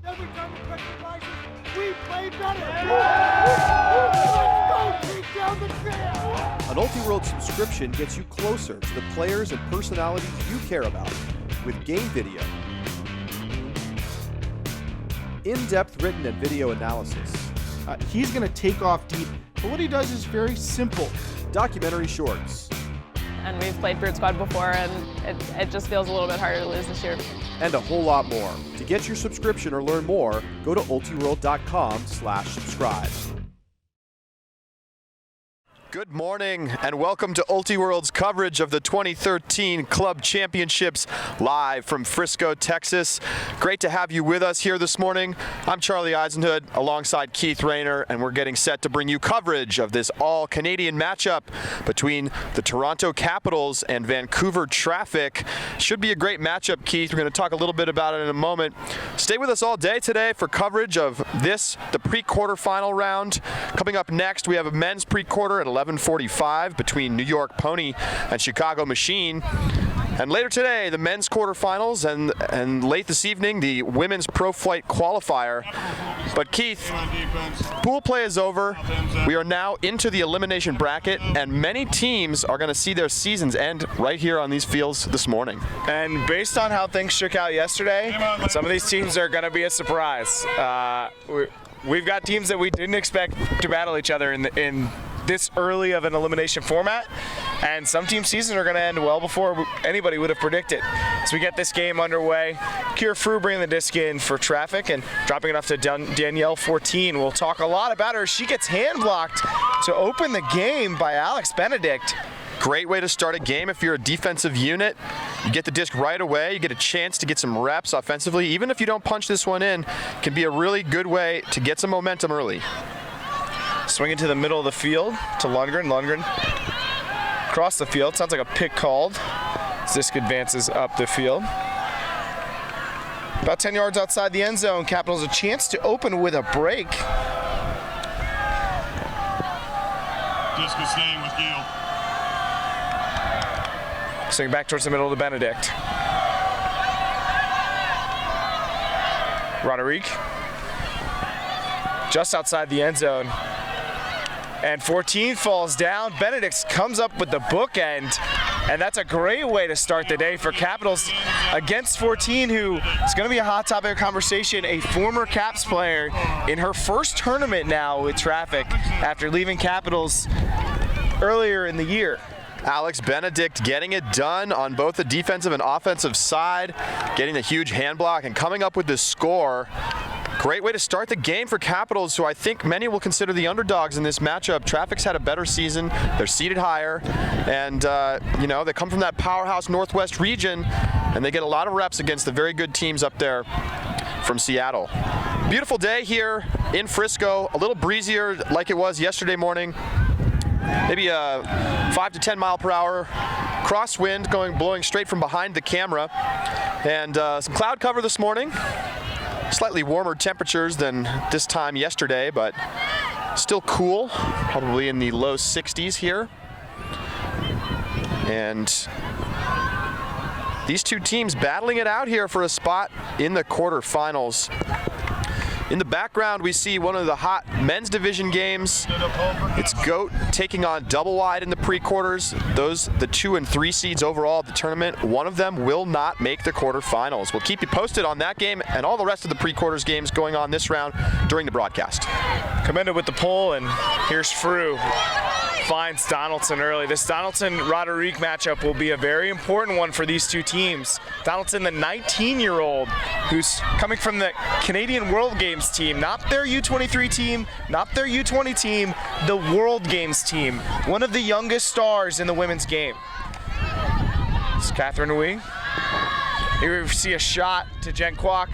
Every time we press the prices, we play better. Let's go take down the field. An Ultiworld subscription gets you closer to the players and personalities you care about with game video, in-depth written and video analysis, He's going to take off deep, but what he does is very simple. documentary shorts, And we've played Brute Squad before, and it just feels a little bit harder to lose this year. and a whole lot more. To get your subscription or learn more, go to ultiworld.com/subscribe. Good morning and welcome to Ultiworld's coverage of the 2013 Club Championships live from Frisco, Texas. Great to have you with us here this morning. I'm Charlie Eisenhood alongside Keith Rayner, and we're getting set to bring you coverage of this all-Canadian matchup between the Toronto Capitals and Vancouver Traffic. Should be a great matchup, Keith. We're going to talk a little bit about it in a moment. Stay with us all day today for coverage of this, the pre-quarterfinal round. Coming up next, we have a men's pre-quarter at 11:45 between New York Pony and Chicago Machine. And later today, the men's quarterfinals, and late this evening, the women's pro flight qualifier. But Keith, pool play is over. We are now into the elimination bracket, and many teams are going to see their seasons end right here on these fields this morning. And based on how things shook out yesterday, some of these teams are going to be a surprise. We've got teams that we didn't expect to battle each other in this early of an elimination format, and some team seasons are going to end well before anybody would have predicted. As we get this game underway, Kira Frew bringing the disc in for Traffic and dropping it off to Danielle 14. We'll talk a lot about her. She gets hand blocked to open the game by Alex Benedict. Great way to start a game if you're a defensive unit. You get the disc right away. You get a chance to get some reps offensively. Even if you don't punch this one in, it can be a really good way to get some momentum early. Swinging to the middle of the field to Lundgren. Lundgren across the field. Sounds like a pick called. Zisk advances up the field. About 10 yards outside the end zone. Capitals a chance to open with a break. Disc is staying with Gill. Swing back towards the middle to Benedict. Roderick. Just outside the end zone. And 14 falls down. Benedict comes up with the bookend, and that's a great way to start the day for Capitals against 14, who is going to be a hot topic of conversation, a former Caps player in her first tournament now with Traffic after leaving Capitals earlier in the year. Alex Benedict getting it done on both the defensive and offensive side, getting a huge hand block and coming up with the score. Great way to start the game for Capitals, who I think many will consider the underdogs in this matchup. Traffic's had a better season. They're seated higher, and they come from that powerhouse Northwest region, and they get a lot of reps against the very good teams up there from Seattle. Beautiful day here in Frisco, a little breezier like it was yesterday morning. Maybe a 5 to 10 mile per hour crosswind blowing straight from behind the camera, and some cloud cover this morning. Slightly warmer temperatures than this time yesterday, but still cool, probably in the low 60s here. And these two teams battling it out here for a spot in the quarterfinals. In the background, we see one of the hot men's division games. It's GOAT taking on Double Wide in the pre-quarters. The 2 and 3 seeds overall of the tournament, one of them will not make the quarterfinals. We'll keep you posted on that game and all the rest of the pre-quarters games going on this round during the broadcast. Commended with the pull, and here's Frew. Finds Donaldson early. This Donaldson-Roderick matchup will be a very important one for these two teams. Donaldson, the 19-year-old, who's coming from the Canadian World Games team, not their U23 team, not their U20 team, the World Games team, one of the youngest stars in the women's game. It's Catherine Nui. Here we see a shot to Jen Kwok.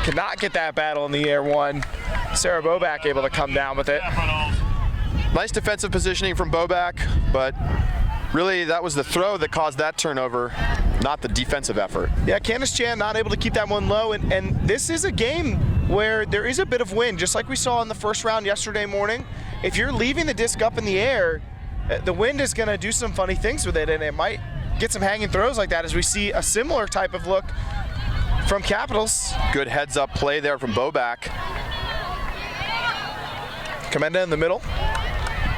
Cannot get that battle in the air one. Sarah Boback able to come down with it. Nice defensive positioning from Boback, but really that was the throw that caused that turnover, not the defensive effort. Yeah, Candace Chan not able to keep that one low, and this is a game where there is a bit of wind, just like we saw in the first round yesterday morning. If you're leaving the disc up in the air, the wind is going to do some funny things with it, and it might get some hanging throws like that, as we see a similar type of look from Capitals. Good heads-up play there from Bobak. Commenda in the middle.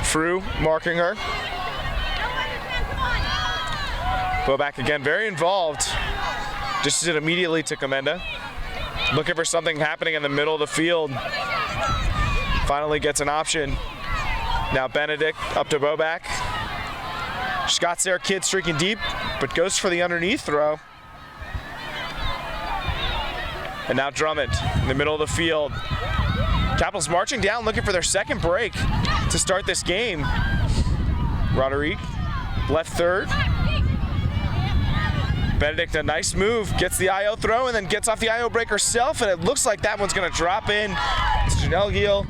Frew marking her. Bobak again very involved. Dishes it immediately to Commenda. Looking for something happening in the middle of the field. Finally gets an option. Now Benedict up to Bobak. Scott's there, kid streaking deep, but goes for the underneath throw. And now Drummond in the middle of the field. Capitals marching down, looking for their second break to start this game. Roderick, left third. Benedict, a nice move, gets the IO throw and then gets off the IO break herself, and it looks like that one's gonna drop in. It's Janelle Gill,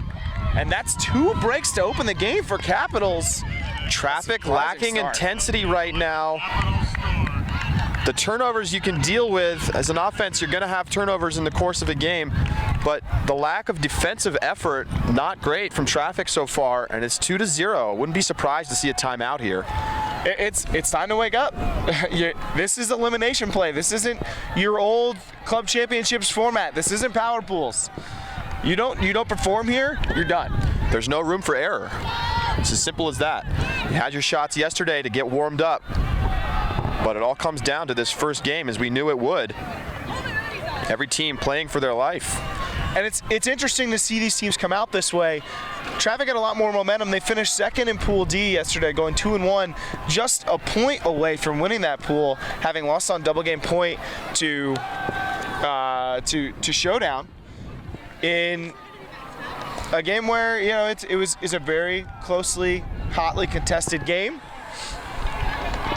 and that's 2 breaks to open the game for Capitals. Traffic lacking intensity right now. The turnovers you can deal with as an offense, you're going to have turnovers in the course of a game, but the lack of defensive effort, not great from Traffic so far, and it's 2-0. Wouldn't be surprised to see a timeout here. It's time to wake up. This is elimination play. This isn't your old club championships format. This isn't power pools. You don't perform here, you're done. There's no room for error. It's as simple as that. You had your shots yesterday to get warmed up, but it all comes down to this first game, as we knew it would. Every team playing for their life. And it's interesting to see these teams come out this way. Traffic had a lot more momentum. They finished second in Pool D yesterday, going 2-1, just a point away from winning that pool, having lost on double game point to Showdown in a game where it was a very closely, hotly contested game.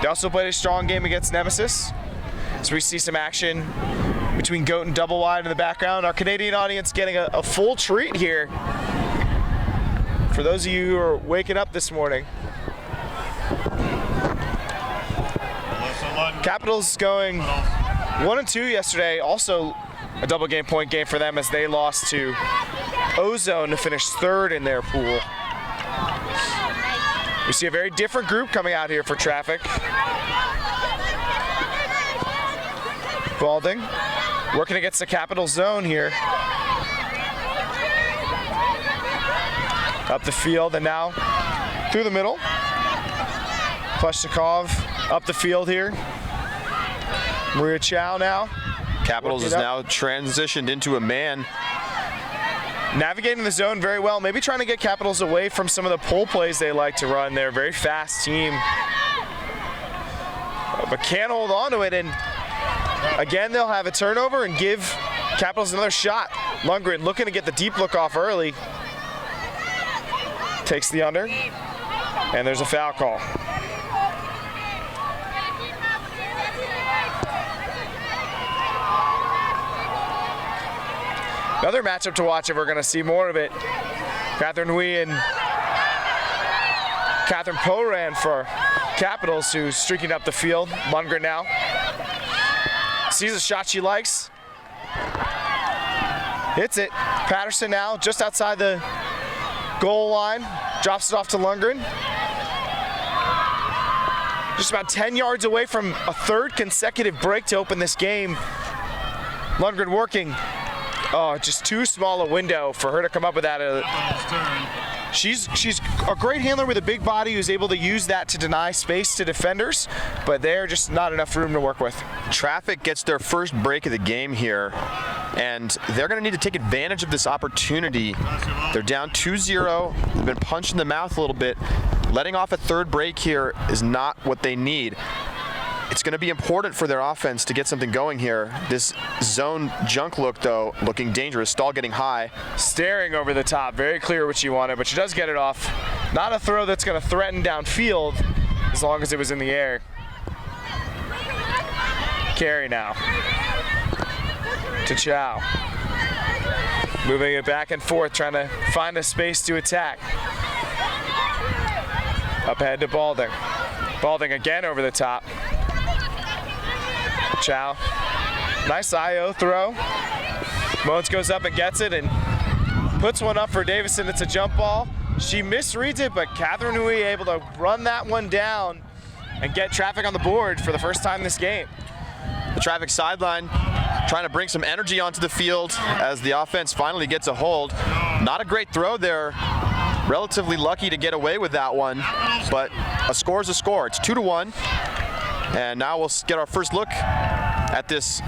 They also played a strong game against Nemesis. So we see some action between Goat and Double Wide in the background. Our Canadian audience getting a full treat here. For those of you who are waking up this morning. Capitals going 1-2 yesterday. Also a double game point game for them as they lost to Ozone to finish third in their pool. We see a very different group coming out here for Traffic. Balding working against the Capital zone here. Up the field and now through the middle. Pleshnikov up the field here. Maria Chow now. Capitals is now transitioned into a man. Navigating the zone very well, maybe trying to get Capitals away from some of the pull plays they like to run. They're a very fast team, but can't hold on to it, and again they'll have a turnover and give Capitals another shot. Lundgren looking to get the deep look off early. Takes the under, and there's a foul call. Another matchup to watch if we're going to see more of it. Catherine Hui and Catherine Poran for Capitals, who's streaking up the field. Lundgren now sees a shot she likes. Hits it. Patterson now just outside the goal line. Drops it off to Lundgren. Just about 10 yards away from a third consecutive break to open this game. Lundgren working. Oh, just too small a window for her to come up with that. She's a great handler with a big body who's able to use that to deny space to defenders, but they're just not enough room to work with. Traffic gets their first break of the game here, and they're going to need to take advantage of this opportunity. They're down 2-0. They've been punched in the mouth a little bit. Letting off a third break here is not what they need. It's going to be important for their offense to get something going here. This zone junk look, though, looking dangerous. Stahl getting high. Staring over the top. Very clear what she wanted, but she does get it off. Not a throw that's going to threaten downfield as long as it was in the air. Carey now to Chow. Moving it back and forth, trying to find a space to attack. Up ahead to Balding. Balding again over the top. Chow, nice IO throw. Moens goes up and gets it and puts one up for Davison. It's a jump ball. She misreads it, but Catherine Hui able to run that one down and get Traffic on the board for the first time this game. The Traffic sideline trying to bring some energy onto the field as the offense finally gets a hold. Not a great throw there. Relatively lucky to get away with that one, but a score is a score. It's 2-1, and now we'll get our first look at this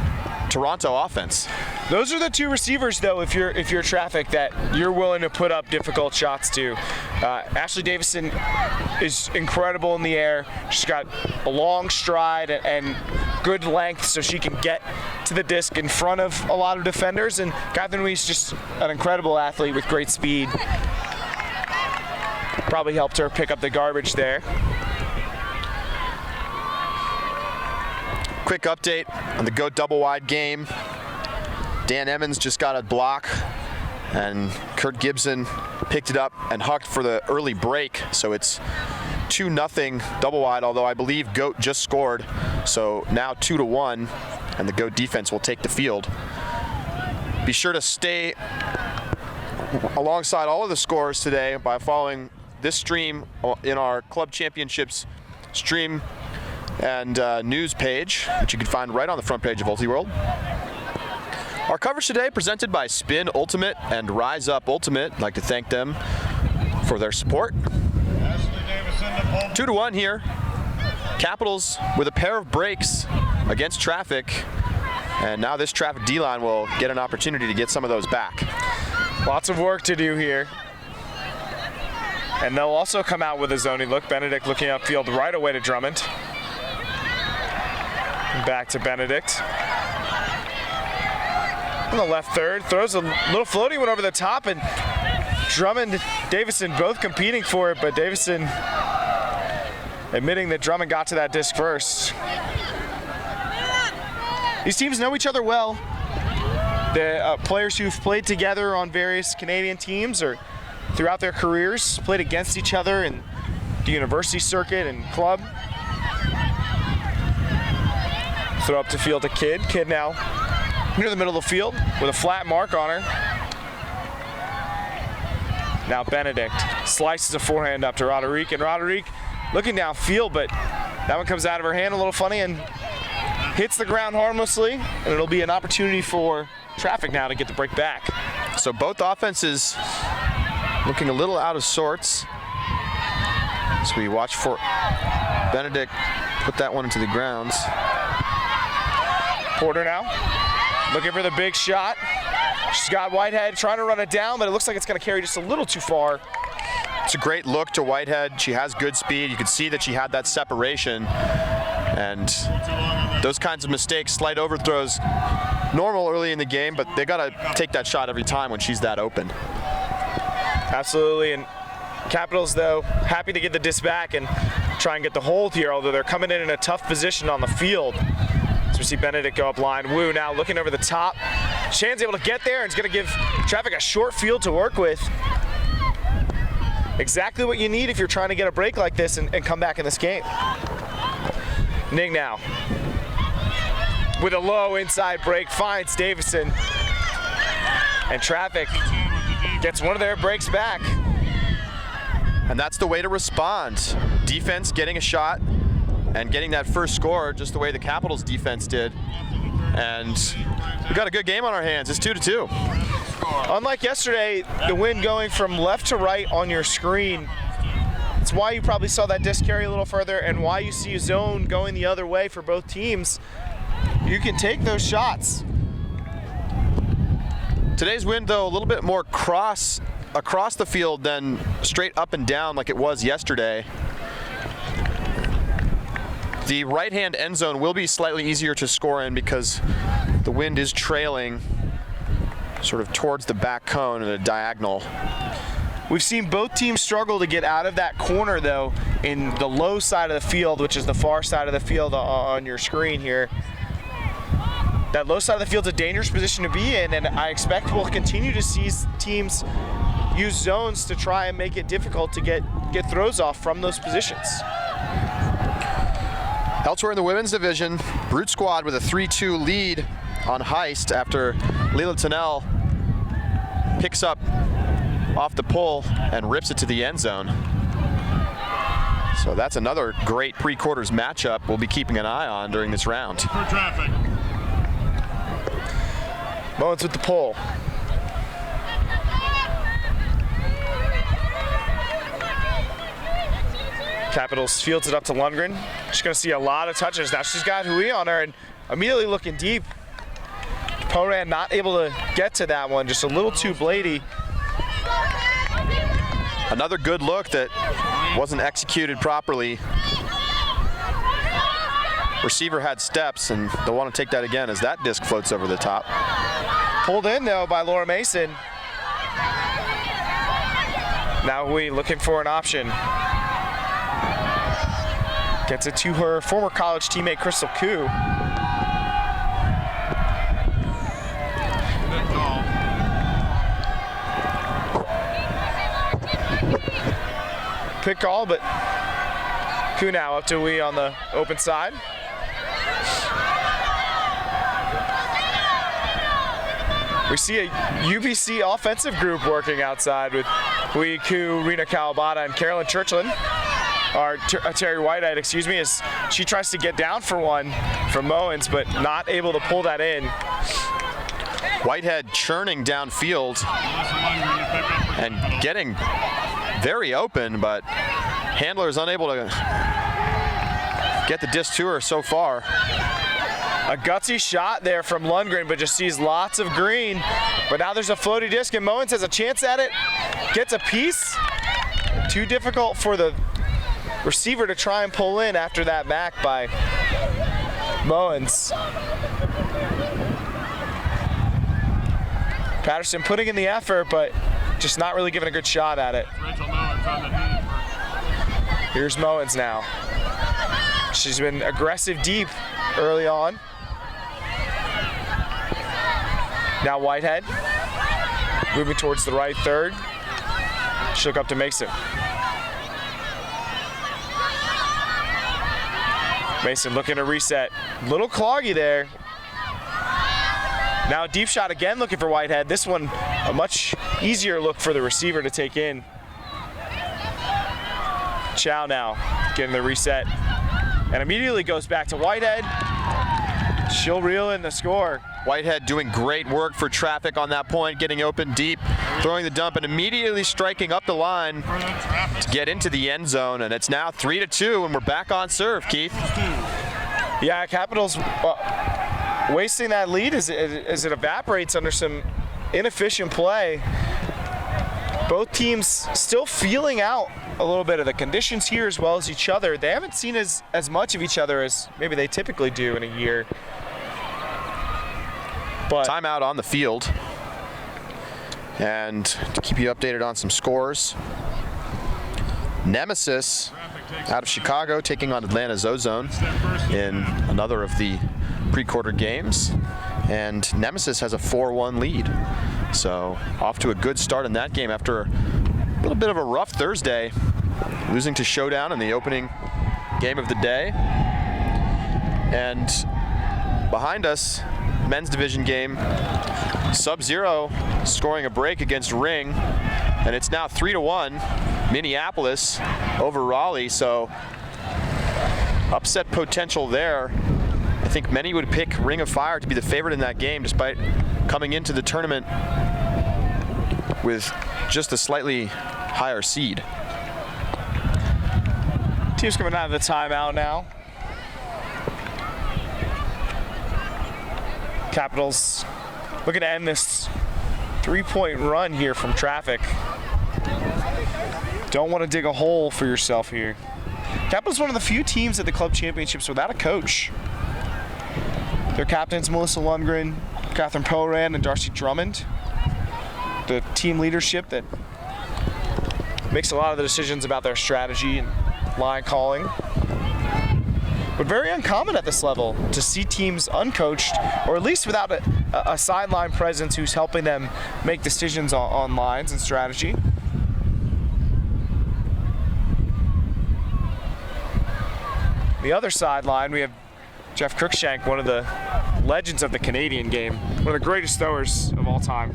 Toronto offense. Those are the two receivers, though, if you're Traffic, that you're willing to put up difficult shots to. Ashley Davison is incredible in the air. She's got a long stride and good length, so she can get to the disc in front of a lot of defenders. And Catherine Wee's just an incredible athlete with great speed. Probably helped her pick up the garbage there. Quick update on the Goat double wide game. Dan Emmons just got a block, and Kurt Gibson picked it up and hucked for the early break. So it's 2-0 double wide, although I believe Goat just scored. So now 2-1, and the Goat defense will take the field. Be sure to stay alongside all of the scores today by following this stream in our Club Championships stream and news page, which you can find right on the front page of UltiWorld. Our coverage today presented by Spin Ultimate and Rise Up Ultimate. I'd like to thank them for their support. 2-1 here. Capitals with a pair of breaks against Traffic, and now this Traffic D-line will get an opportunity to get some of those back. Lots of work to do here. And they'll also come out with a zoning look. Benedict looking upfield right away to Drummond. Back to Benedict. On the left third, throws a little floaty one over the top, and Drummond and Davison both competing for it, but Davison admitting that Drummond got to that disc first. These teams know each other well. The players who've played together on various Canadian teams or throughout their careers, played against each other in the university circuit and club. Throw up to field to Kidd. Kidd now near the middle of the field with a flat mark on her. Now Benedict slices a forehand up to Roderick, and Roderick looking downfield, but that one comes out of her hand a little funny and hits the ground harmlessly, and it'll be an opportunity for Traffic now to get the break back. So both offenses looking a little out of sorts. So we watch for Benedict put that one into the grounds. Porter now looking for the big shot. She's got Whitehead trying to run it down, but it looks like it's going to carry just a little too far. It's a great look to Whitehead. She has good speed. You can see that she had that separation. And those kinds of mistakes, slight overthrows, normal early in the game, but they got to take that shot every time when she's that open. Absolutely, and Capitals, though, happy to get the disc back and try and get the hold here, although they're coming in a tough position on the field. So we see Benedict go up line. Wu now looking over the top. Chan's able to get there, and it's going to give Traffic a short field to work with. Exactly what you need if you're trying to get a break like this and come back in this game. Ning now with a low inside break finds Davison, and Traffic gets one of their breaks back. And that's the way to respond. Defense getting a shot and getting that first score just the way the Capitals defense did. And we got a good game on our hands. It's 2-2. Unlike yesterday, the wind going from left to right on your screen, it's why you probably saw that disc carry a little further and why you see a zone going the other way for both teams. You can take those shots. Today's wind, though, a little bit more across the field than straight up and down like it was yesterday. The right-hand end zone will be slightly easier to score in because the wind is trailing sort of towards the back cone in a diagonal. We've seen both teams struggle to get out of that corner, though, in the low side of the field, which is the far side of the field on your screen here. That low side of the field's a dangerous position to be in, and I expect we'll continue to see teams use zones to try and make it difficult to get throws off from those positions. Elsewhere in the women's division, Brute Squad with a 3-2 lead on Heist after Leila Tunnell picks up off the pull and rips it to the end zone. So that's another great pre-quarters matchup we'll be keeping an eye on during this round. For Traffic. Mowens with the pull. Capitals fields it up to Lundgren. She's going to see a lot of touches. Now she's got Hui on her and immediately looking deep. Poran not able to get to that one, just a little too bladey. Another good look that wasn't executed properly. Receiver had steps, and they'll want to take that again as that disc floats over the top. Pulled in though by Laura Mason. Now Hui looking for an option. Gets it to her former college teammate Crystal Koo. Pick call, but Koo now up to Hui on the open side. We see a UBC offensive group working outside with Hui, Koo, Rena Kawabata, and Carolyn Churchland. Or Terry Whitehead, excuse me, as she tries to get down for one from Mowens, but not able to pull that in. Whitehead churning downfield and getting very open, but handler is unable to get the disc to her so far. A gutsy shot there from Lundgren, but just sees lots of green. But now there's a floaty disc, and Mowens has a chance at it. Gets a piece. Too difficult for the receiver to try and pull in after that back by Mowens. Patterson putting in the effort, but just not really giving a good shot at it. Here's Mowens now. She's been aggressive deep early on. Now Whitehead, moving towards the right third. She'll look up to Mason. Mason looking to reset. Little cloggy there. Now a deep shot again looking for Whitehead. This one a much easier look for the receiver to take in. Chow now getting the reset. And immediately goes back to Whitehead. She'll reel in the score. Whitehead doing great work for traffic on that point, getting open deep, throwing the dump, and immediately striking up the line to get into the end zone. And it's now 3-2, and we're back on serve, Keith. Yeah, Capitals wasting that lead as it evaporates under some inefficient play. Both teams still feeling out a little bit of the conditions here as well as each other. They haven't seen as much of each other as maybe they typically do in a year. But timeout on the field. And to keep you updated on some scores, Nemesis out of Chicago taking on Atlanta's Ozone in another of the pre-quarter games. And Nemesis has a 4-1 lead. So off to a good start in that game after a little bit of a rough Thursday, losing to Showdown in the opening game of the day. And behind us, men's division game, Sub-Zero scoring a break against Ring, and it's now 3-1 Minneapolis over Raleigh. So upset potential there. I think many would pick Ring of Fire to be the favorite in that game, despite coming into the tournament with just a slightly higher seed. Team's coming out of the timeout now. Capitals looking to end this 3-point run here from traffic. Don't want to dig a hole for yourself here. Capitals one of the few teams at the club championships without a coach. Their captains, Melissa Lundgren, Catherine Poran, and Darcy Drummond. The team leadership that makes a lot of the decisions about their strategy and line calling. But very uncommon at this level to see teams uncoached, or at least without a sideline presence who's helping them make decisions on lines and strategy. The other sideline, we have Jeff Cruikshank, one of the legends of the Canadian game, one of the greatest throwers of all time.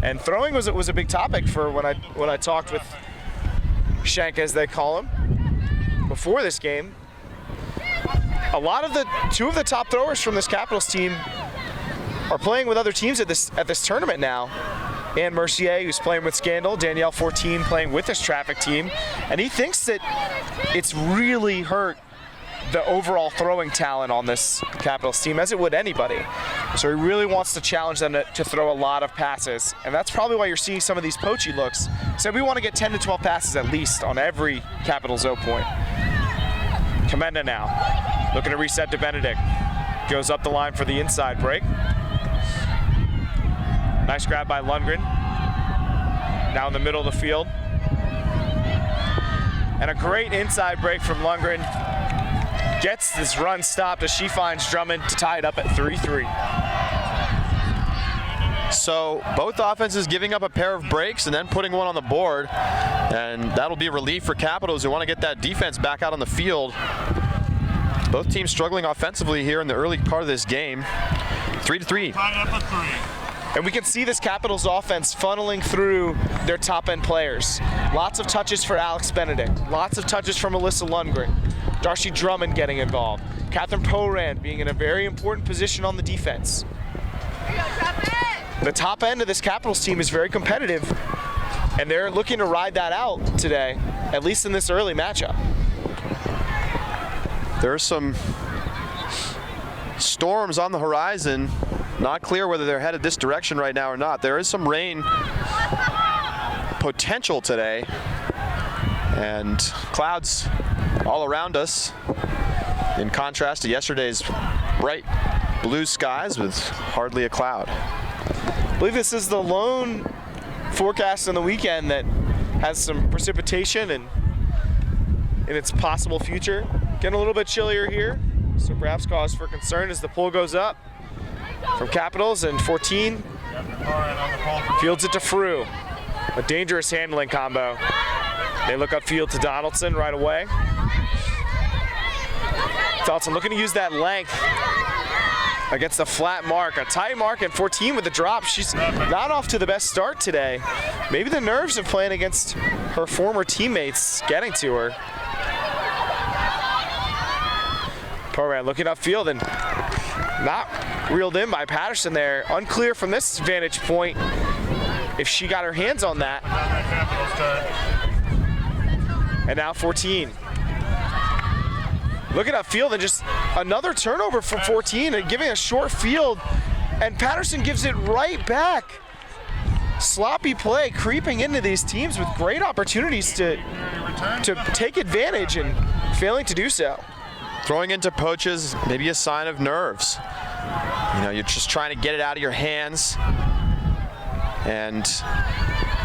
And throwing was a big topic for when I talked with Shank, as they call him, before this game. two of the top throwers from this Capitals team are playing with other teams at this tournament now. Anne Mercier, who's playing with Scandal, Danielle 14 playing with this Traffic team, and he thinks that it's really hurt the overall throwing talent on this Capitals team, as it would anybody. So he really wants to challenge them to throw a lot of passes, and that's probably why you're seeing some of these poachy looks. So we want to get 10 to 12 passes at least on every Capitals O point. Commenda now, looking to reset to Benedict. Goes up the line for the inside break. Nice grab by Lundgren. Now in the middle of the field. And a great inside break from Lundgren. Gets this run stopped as she finds Drummond to tie it up at 3-3. So both offenses giving up a pair of breaks and then putting one on the board. And that'll be relief for Capitals who want to get that defense back out on the field. Both teams struggling offensively here in the early part of this game. 3-3. Tied up at 3. And we can see this Capitals offense funneling through their top-end players. Lots of touches for Alex Benedict. Lots of touches from Alyssa Lundgren. Darcy Drummond getting involved. Catherine Poran being in a very important position on the defense. The top end of this Capitals team is very competitive, and they're looking to ride that out today, at least in this early matchup. There are some storms on the horizon. Not clear whether they're headed this direction right now or not. There is some rain potential today, and clouds all around us, in contrast to yesterday's bright blue skies with hardly a cloud. I believe this is the lone forecast on the weekend that has some precipitation and in its possible future. Getting a little bit chillier here, so perhaps cause for concern as the pull goes up from Capitals, and 14 fields it to Frew. A dangerous handling combo. They look upfield to Donaldson right away. Felton looking to use that length against the flat mark. A tight mark, and 14 with the drop. She's not off to the best start today. Maybe the nerves of playing against her former teammates getting to her. Poran looking upfield and not reeled in by Patterson there. Unclear from this vantage point if she got her hands on that. And now 14. Looking upfield and just another turnover from 14 and giving a short field, and Patterson gives it right back. Sloppy play creeping into these teams with great opportunities to take advantage and failing to do so. Throwing into poaches, maybe a sign of nerves. You know, you're just trying to get it out of your hands and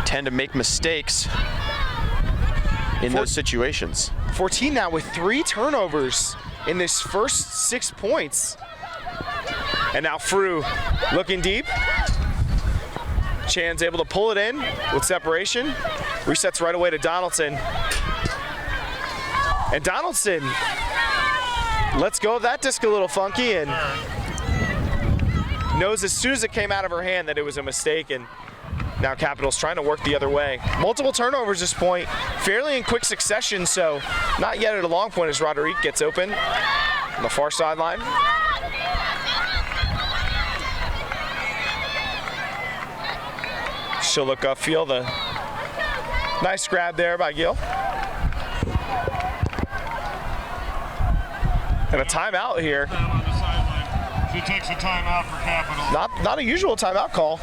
tend to make mistakes in those situations. 14 now with 3 turnovers in this first 6 points. And now Frew looking deep. Chan's able to pull it in with separation. Resets right away to Donaldson. And Donaldson lets go of that disc a little funky and knows as soon as it came out of her hand that it was a mistake, and now Capitals trying to work the other way. Multiple turnovers this point, fairly in quick succession, so not yet at a long point as Roderick gets open on the far sideline. She'll look upfield. A nice grab there by Gill. And a timeout here. She takes a timeout for Capitals. Not a usual timeout call.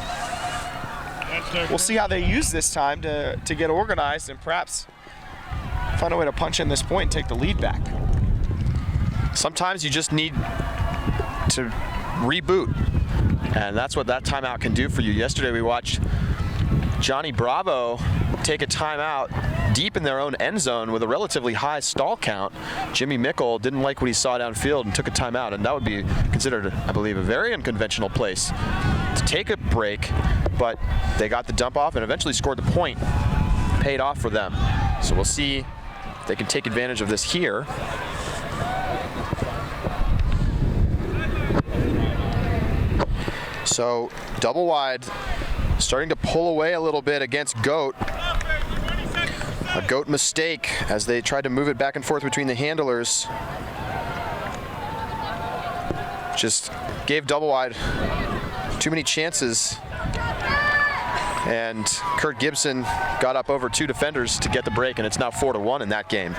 We'll see how they use this time to get organized and perhaps find a way to punch in this point and take the lead back. Sometimes you just need to reboot, and that's what that timeout can do for you. Yesterday we watched Johnny Bravo take a timeout deep in their own end zone with a relatively high stall count. Jimmy Mickle didn't like what he saw downfield and took a timeout, and that would be considered, I believe, a very unconventional place to take a break, but they got the dump off and eventually scored the point. Paid off for them. So we'll see if they can take advantage of this here. So double wide, starting to pull away a little bit against Goat. A Goat mistake as they tried to move it back and forth between the handlers. just gave double wide too many chances. And Kurt Gibson got up over 2 defenders to get the break, and it's now 4-1 in that game.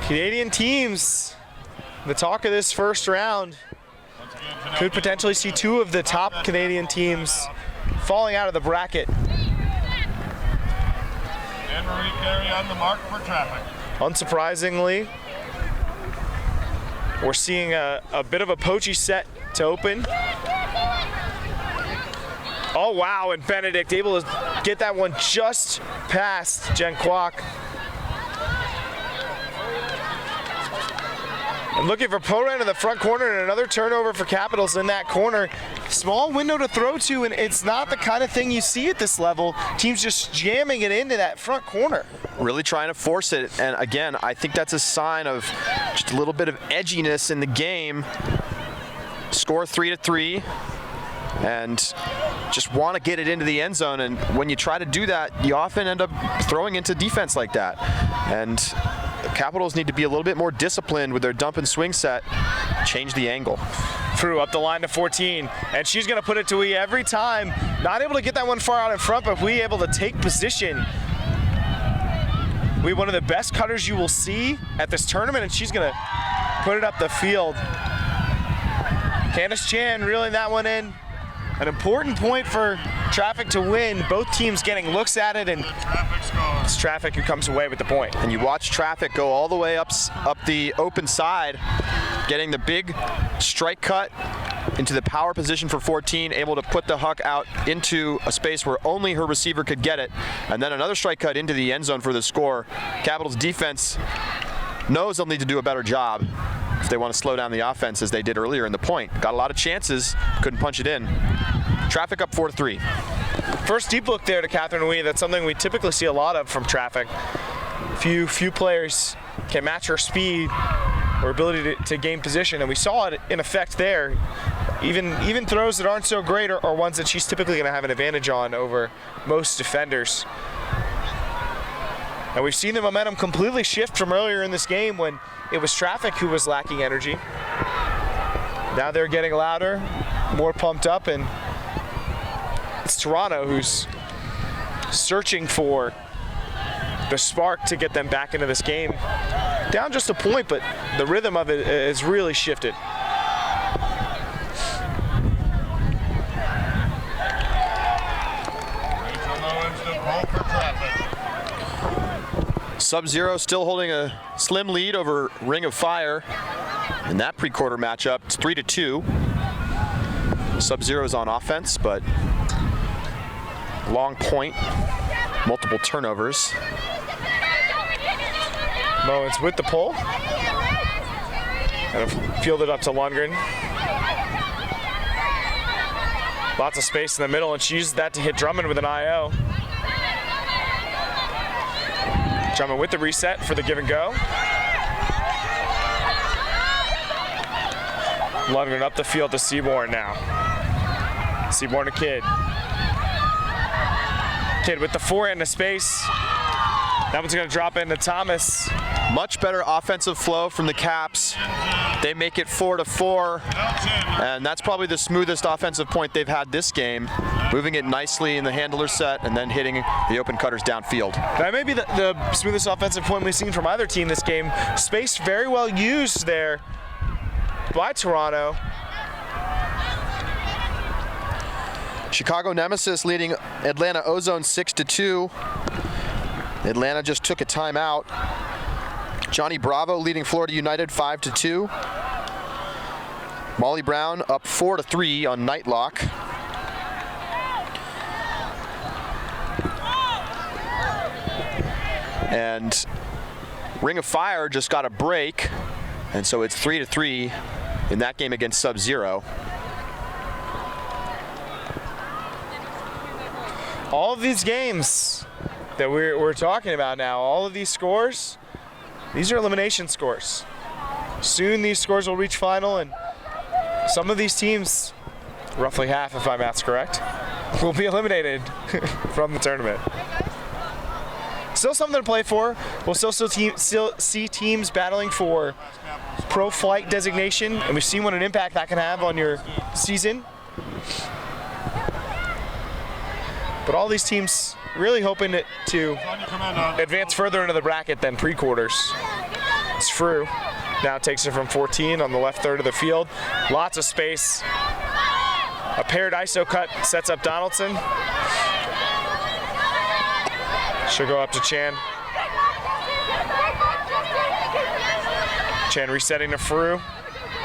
Canadian teams, the talk of this first round, could potentially see 2 of the top Canadian teams falling out of the bracket. Anne-Marie Carey on the mark for traffic. Unsurprisingly, we're seeing a bit of a poachy set to open. Oh wow, and Benedict able to get that one just past Jen Kwok. And looking for Poran in the front corner, and another turnover for Capitals in that corner. Small window to throw to, and it's not the kind of thing you see at this level. Teams just jamming it into that front corner. Really trying to force it, and again, I think that's a sign of just a little bit of edginess in the game. Score 3-3, and just want to get it into the end zone, and when you try to do that, you often end up throwing into defense like that. And the Capitals need to be a little bit more disciplined with their dump and swing set, change the angle. Through up the line to 14, and she's going to put it to Wee every time. Not able to get that one far out in front, but Wee able to take position. Wee, one of the best cutters you will see at this tournament, and she's going to put it up the field. Candace Chan reeling that one in. An important point for Traffic to win. Both teams getting looks at it, and it's Traffic who comes away with the point. And you watch Traffic go all the way up the open side, getting the big strike cut into the power position for 14, able to put the huck out into a space where only her receiver could get it, and then another strike cut into the end zone for the score. Capitals defense knows they'll need to do a better job if they want to slow down the offense as they did earlier in the point. Got a lot of chances, couldn't punch it in. Traffic up 4-3. First deep look there to Catherine Wee. That's something we typically see a lot of from Traffic. Few players can match her speed or ability to gain position, and we saw it in effect there. Even throws that aren't so great are ones that she's typically going to have an advantage on over most defenders. And we've seen the momentum completely shift from earlier in this game when it was Traffic who was lacking energy. Now they're getting louder, more pumped up, and it's Toronto who's searching for the spark to get them back into this game. Down just a point, but the rhythm of it has really shifted. Sub-Zero still holding a slim lead over Ring of Fire in that pre-quarter matchup. It's 3-2. Sub-Zero's on offense, but long point, multiple turnovers. Moens with the pull. And fielded up to Lundgren. Lots of space in the middle, and she used that to hit Drummond with an IO. Drummond with the reset for the give and go. Lundgren up the field to Seaborn now. Seaborn to Kidd. Kidd with the forehand to space. That one's going to drop into Thomas. Much better offensive flow from the Caps. They make it 4-4, and that's probably the smoothest offensive point they've had this game. Moving it nicely in the handler set and then hitting the open cutters downfield. That may be the smoothest offensive point we've seen from either team this game. Space very well used there by Toronto. Chicago Nemesis leading Atlanta Ozone 6-2. Atlanta just took a timeout. Johnny Bravo leading Florida United 5-2. Molly Brown up 4-3 on Nightlock. And Ring of Fire just got a break, and so it's 3-3 in that game against Sub-Zero. All of these games that we're talking about now, all of these scores, these are elimination scores. Soon these scores will reach final, and some of these teams, roughly half if my math's correct, will be eliminated from the tournament. still something to play for. We'll still see teams battling for pro flight designation, and we've seen what an impact that can have on your season. But all these teams really hoping to advance further into the bracket than pre-quarters. It's Frew. Now takes it from 14 on the left third of the field. Lots of space. A paired ISO cut sets up Donaldson. She'll go up to Chan. Chan resetting to Frew.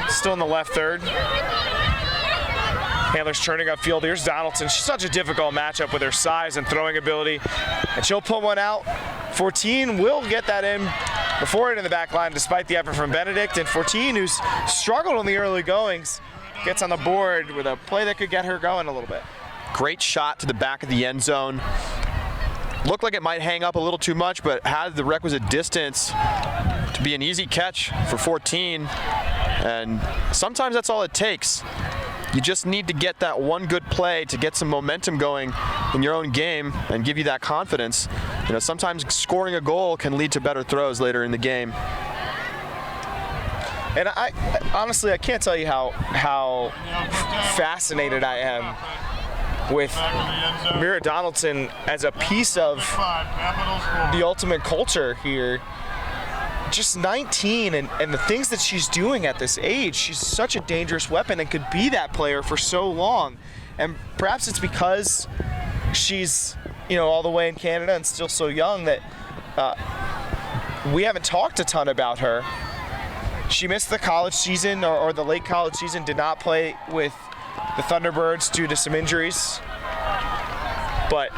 Still in the left third. Handler's turning upfield. Here's Donaldson. She's such a difficult matchup with her size and throwing ability. And she'll put one out. 14 will get that in before it in the back line despite the effort from Benedict. And 14, who's struggled in the early goings, gets on the board with a play that could get her going a little bit. Great shot to the back of the end zone. Looked like it might hang up a little too much, but had the requisite distance to be an easy catch for 14. And sometimes that's all it takes. You just need to get that one good play to get some momentum going in your own game and give you that confidence. You know, sometimes scoring a goal can lead to better throws later in the game. And I honestly, I can't tell you how fascinated I am with Mira Donaldson as a piece of the ultimate culture here. Just 19 and the things that she's doing at this age, she's such a dangerous weapon and could be that player for so long. And perhaps it's because she's, you know, all the way in Canada and still so young that we haven't talked a ton about her. She missed the college season or the late college season, did not play with the Thunderbirds due to some injuries. But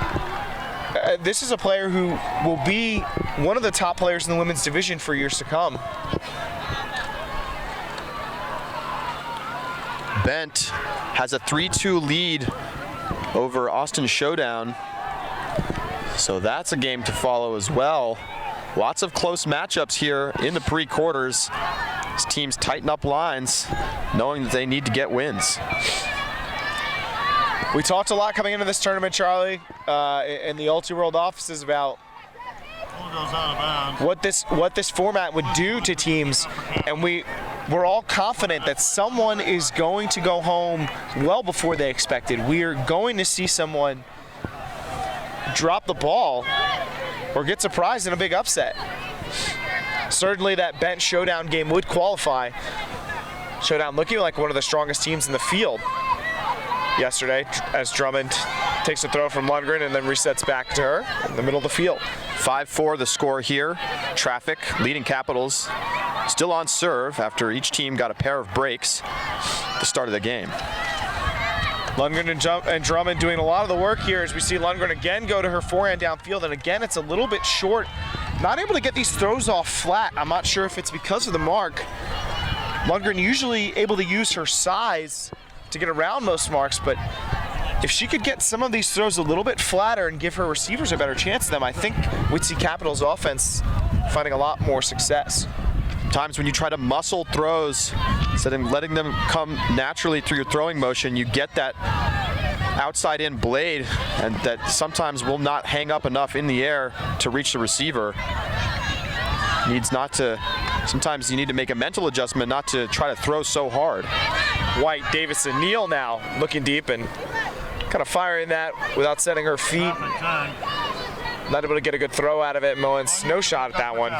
this is a player who will be one of the top players in the women's division for years to come. Bent has a 3-2 lead over Austin Showdown. So that's a game to follow as well. Lots of close matchups here in the pre-quarters as teams tighten up lines, knowing that they need to get wins. We talked a lot coming into this tournament, Charlie, in the Ulti World offices about what this format would do to teams, and we're all confident that someone is going to go home well before they expected. We are going to see someone drop the ball or get surprised in a big upset. Certainly that Bent Showdown game would qualify. Showdown looking like one of the strongest teams in the field yesterday as Drummond takes a throw from Lundgren and then resets back to her in the middle of the field. 5-4 the score here. Traffic leading Capitals still on serve after each team got a pair of breaks at the start of the game. Lundgren and Drummond doing a lot of the work here as we see Lundgren again go to her forehand downfield, and again it's a little bit short. Not able to get these throws off flat. I'm not sure if it's because of the mark. Lundgren usually able to use her size to get around most marks, but if she could get some of these throws a little bit flatter and give her receivers a better chance of them, I think we'd see Capitals offense finding a lot more success. Times when you try to muscle throws instead of letting them come naturally through your throwing motion, you get that outside in blade, and that sometimes will not hang up enough in the air to reach the receiver. Needs not to, sometimes you need to make a mental adjustment not to try to throw so hard. White, Davison, Neal now looking deep and kind of firing that without setting her feet. Not able to get a good throw out of it. Moens, no shot at that one.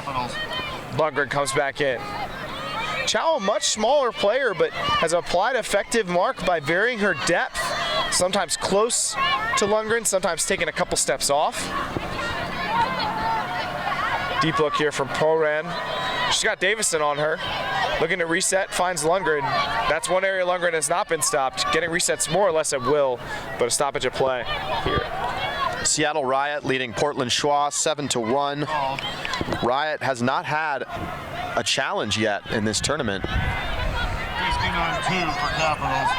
Lundgren comes back in. Chow, a much smaller player, but has applied effective mark by varying her depth. Sometimes close to Lundgren, sometimes taking a couple steps off. Deep look here from Poran. She's got Davison on her. Looking to reset, finds Lundgren. That's one area Lundgren has not been stopped. Getting resets more or less at will, but a stoppage of play here. Seattle Riot leading Portland Schwa 7-1. Riot has not had a challenge yet in this tournament. 15-2 for Capitals.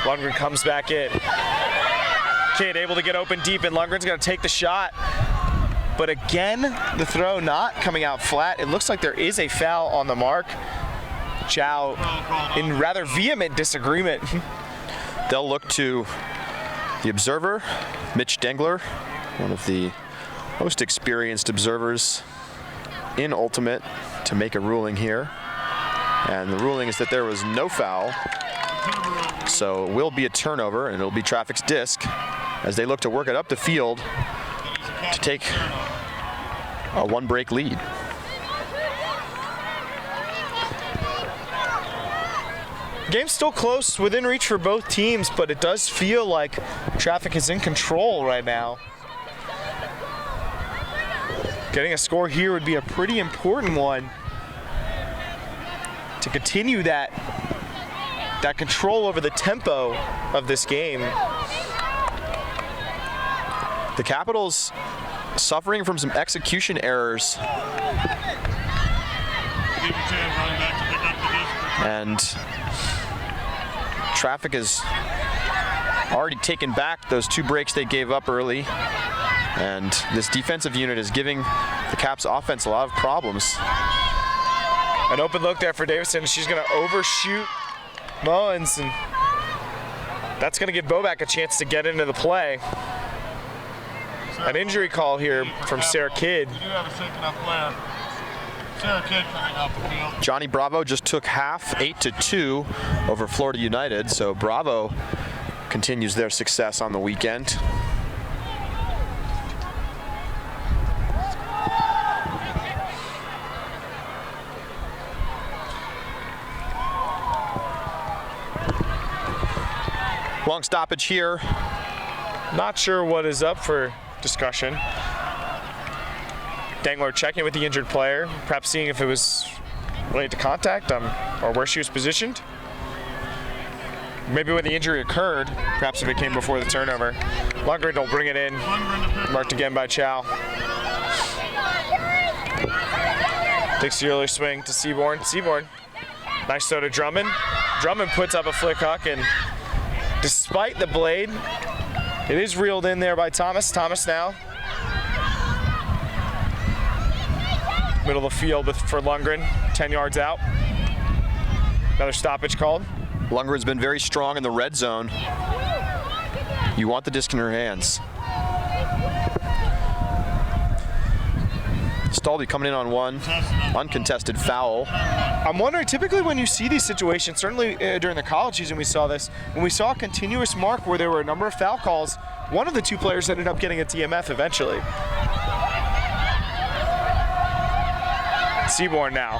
Lundgren comes back in. Kidd able to get open deep, and Lundgren's going to take the shot. But again, the throw not coming out flat. It looks like there is a foul on the mark. Chow in rather vehement disagreement. They'll look to the observer, Mitch Dengler, one of the most experienced observers in Ultimate to make a ruling here. And the ruling is that there was no foul. So it will be a turnover, and it'll be Traffic's disc as they look to work it up the field to take a one-break lead. Game's still close, within reach for both teams, but it does feel like Traffic is in control right now. Getting a score here would be a pretty important one to continue that control over the tempo of this game. The Capitals suffering from some execution errors. And Traffic has already taken back those 2 breaks they gave up early. And this defensive unit is giving the Caps offense a lot of problems. An open look there for Davison. She's going to overshoot Mullins, and that's going to give Bobak a chance to get into the play. An injury call here from Sarah Kidd. We do have a second up player. Sarah Kidd coming off the field. Johnny Bravo just took half, 8-2 over Florida United. So Bravo continues their success on the weekend. Long stoppage here. Not sure what is up for discussion. Dangler checking with the injured player, perhaps seeing if it was related to contact or where she was positioned. Maybe when the injury occurred, perhaps if it came before the turnover. Lundgren will bring it in, marked again by Chow. Takes the early swing to Seaborn. Seaborn, nice throw to Drummond. Drummond puts up a flick hook, and despite the blade, it is reeled in there by Thomas. Thomas now. Middle of the field for Lundgren, 10 yards out. Another stoppage called. Lundgren's been very strong in the red zone. You want the disc in her hands. Stalby coming in on one, uncontested foul. I'm wondering, typically when you see these situations, certainly during the college season we saw this, when we saw a continuous mark where there were a number of foul calls, one of the 2 players ended up getting a TMF eventually. Seaborn now,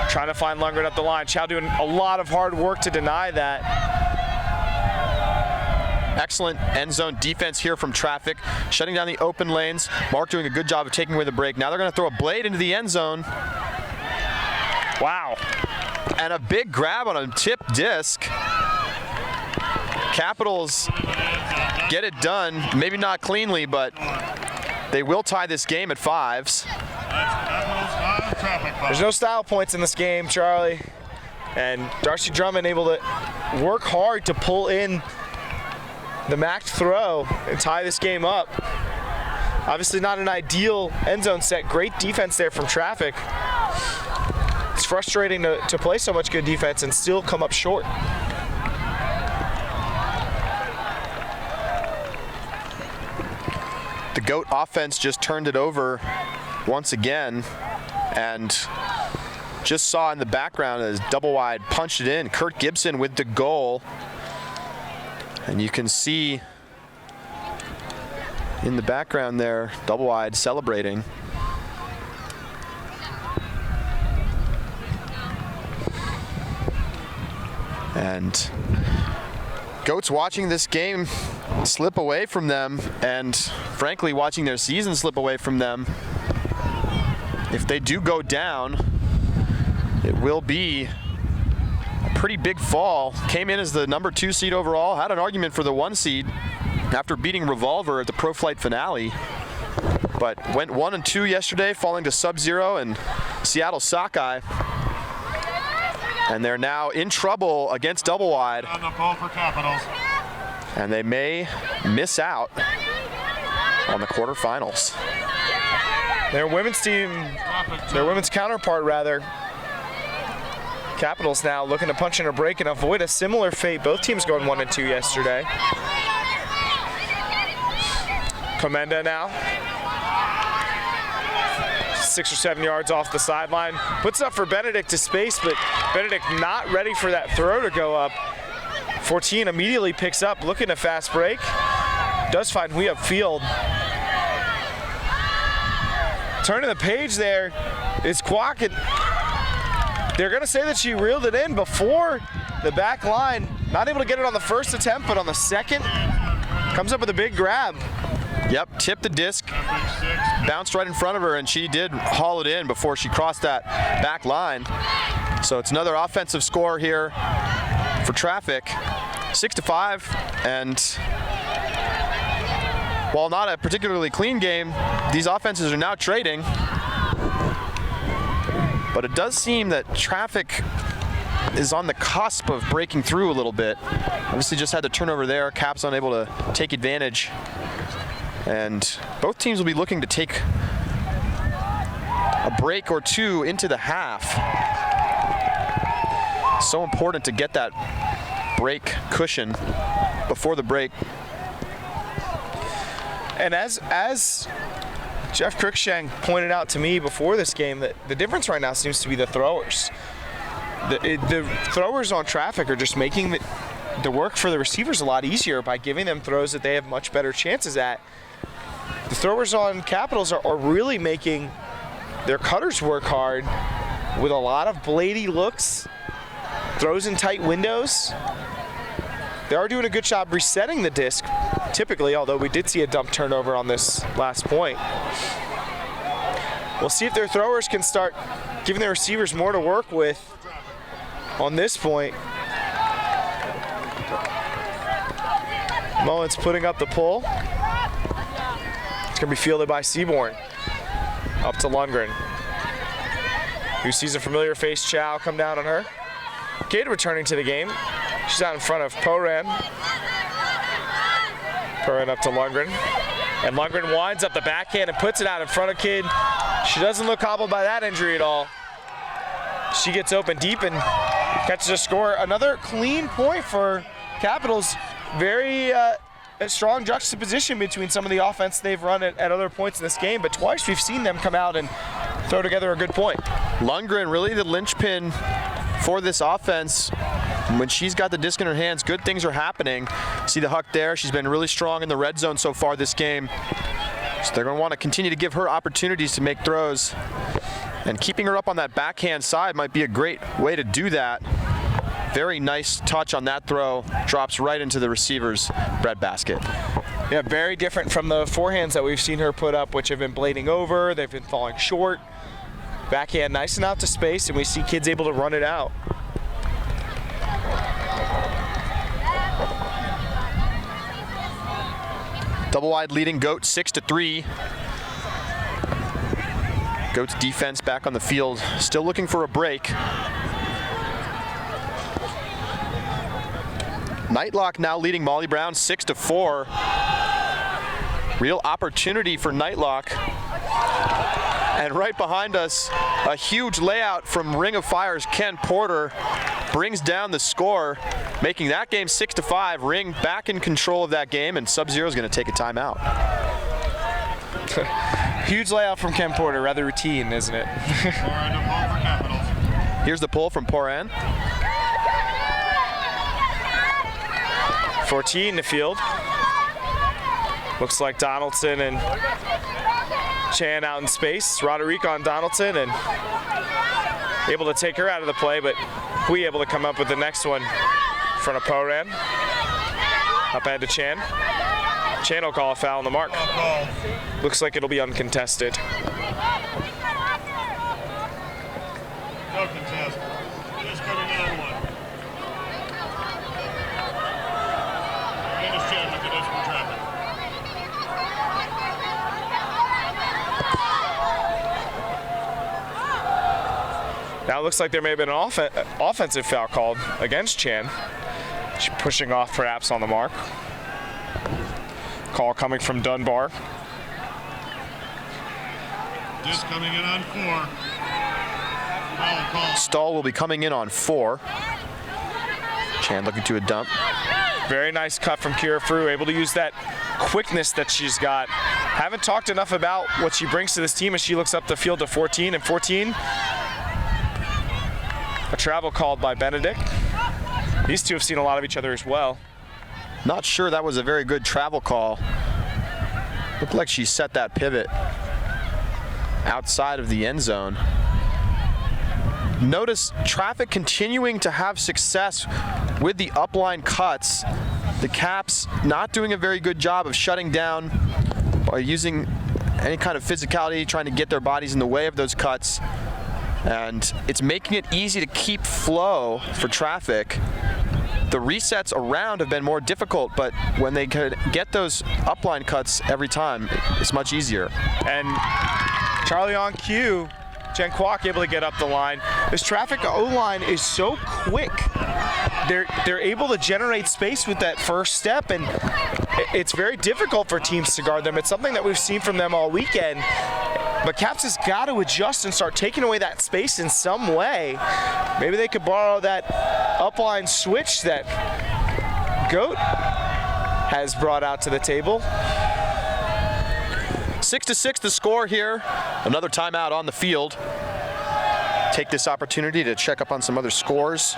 trying to find Lundgren up the line. Chow doing a lot of hard work to deny that. Excellent end zone defense here from Traffic, shutting down the open lanes. Mark doing a good job of taking away the break. Now they're going to throw a blade into the end zone. Wow. And a big grab on a tip disc. Capitals get it done, maybe not cleanly, but they will tie this game at 5s. There's no style points in this game, Charlie. And Darcy Drummond able to work hard to pull in the macked throw and tie this game up. Obviously not an ideal end zone set. Great defense there from Traffic. It's frustrating to play so much good defense and still come up short. The GOAT offense just turned it over once again, and just saw in the background as double wide punched it in. Kurt Gibson with the goal. And you can see in the background there, double wide celebrating. And GOAT's watching this game slip away from them, and frankly watching their season slip away from them. If they do go down, it will be a pretty big fall. Came in as the number 2 seed overall, had an argument for the 1 seed after beating Revolver at the Pro Flight finale, but went 1-2 yesterday, falling to Sub-Zero and Seattle Sockeye. And they're now in trouble against double wide. On the ball for Capitals. And they may miss out on the quarterfinals. Their women's team, their women's counterpart rather, Capitals now looking to punch in a break and avoid a similar fate. Both teams going 1-2 yesterday. Comenda now 6 or 7 yards off the sideline. Puts up for Benedict to space, but Benedict not ready for that throw to go up. 14 immediately picks up, looking to fast break. Does find we upfield. Turning the page there is Kwok. They're going to say that she reeled it in before the back line. Not able to get it on the first attempt, but on the second, comes up with a big grab. Yep, tipped the disc, bounced right in front of her, and she did haul it in before she crossed that back line. So it's another offensive score here for Traffic, 6-5, and while not a particularly clean game, these offenses are now trading. But it does seem that Traffic is on the cusp of breaking through a little bit. Obviously just had the turnover there, Caps unable to take advantage. And both teams will be looking to take a break or two into the half. So important to get that break cushion before the break. And as Jeff Cruikshank pointed out to me before this game, that the difference right now seems to be the throwers. The throwers on Traffic are just making the work for the receivers a lot easier by giving them throws that they have much better chances at. The throwers on Capitals are really making their cutters work hard with a lot of bladey looks, throws in tight windows. They are doing a good job resetting the disc, typically, although we did see a dump turnover on this last point. We'll see if their throwers can start giving their receivers more to work with on this point. Mullins putting up the pull. It's going to be fielded by Seaborn. Up to Lundgren, who sees a familiar face, Chow, come down on her. Kate returning to the game. She's out in front of Poran. Poran up to Lundgren. And Lundgren winds up the backhand and puts it out in front of Kidd. She doesn't look hobbled by that injury at all. She gets open deep and catches a score. Another clean point for Capitals. Very a strong juxtaposition between some of the offense they've run at other points in this game, but twice we've seen them come out and throw together a good point. Lundgren really the linchpin for this offense. When she's got the disc in her hands, good things are happening. See the huck there. She's been really strong in the red zone so far this game. So they're going to want to continue to give her opportunities to make throws. And keeping her up on that backhand side might be a great way to do that. Very nice touch on that throw. Drops right into the receiver's breadbasket. Yeah, very different from the forehands that we've seen her put up, which have been blading over. They've been falling short. Backhand nice and out to space, and we see kids able to run it out. Double wide leading Goat 6-3. Goat's defense back on the field, still looking for a break. Nightlock now leading Molly Brown 6-4. Real opportunity for Nightlock. And right behind us, a huge layout from Ring of Fire's Ken Porter brings down the score, making that game 6-5. Ring back in control of that game, and Sub-Zero is going to take a timeout. Huge layout from Ken Porter, rather routine, isn't it? Here's the pull from Poran. 14 in the field. Looks like Donaldson and Chan out in space. Roderick on Donaldson and able to take her out of the play, but Hui able to come up with the next one in front of Poran. Up ahead to Chan. Chan will call a foul on the mark. Looks like it'll be uncontested. No contest. Just coming in on one. Dennis Chan with the disc for Traffic. Now it looks like there may have been an offensive foul called against Chan. She's pushing off perhaps on the mark. Call coming from Dunbar. Disc coming in on 4. Foul call. Stahl will be coming in on 4. Chan looking to a dump. Very nice cut from Kira Frew, able to use that quickness that she's got haven't talked enough about what she brings to this team as she looks up the field to 14. And 14, a travel called by Benedict. These two have seen a lot of each other as well. Not sure that was a very good travel call. Looked like she set that pivot outside of the end zone. Notice Traffic continuing to have success with the upline cuts. The Caps not doing a very good job of shutting down by using any kind of physicality, trying to get their bodies in the way of those cuts. And it's making it easy to keep flow for Traffic. The resets around have been more difficult, but when they could get those upline cuts every time, it's much easier. And Charlie on cue, Jen Kwok able to get up the line. This Traffic O-line is so quick. They're able to generate space with that first step, and it's very difficult for teams to guard them. It's something that we've seen from them all weekend. But Caps has got to adjust and start taking away that space in some way. Maybe they could borrow that upline switch that Goat has brought out to the table. 6-6 the score here. Another timeout on the field. Take this opportunity to check up on some other scores.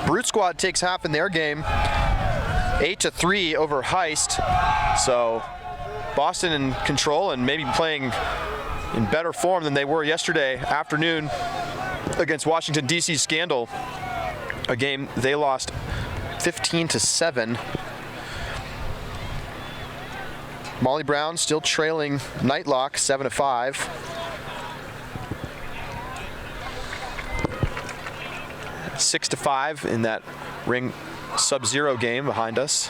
Brute Squad takes half in their game. 8-3 over Heist. So Boston in control and maybe playing in better form than they were yesterday afternoon against Washington, D.C. Scandal. A game they lost 15-7. Molly Brown still trailing Nightlock 7-5. It's 6-5 in that ring Sub-Zero game behind us.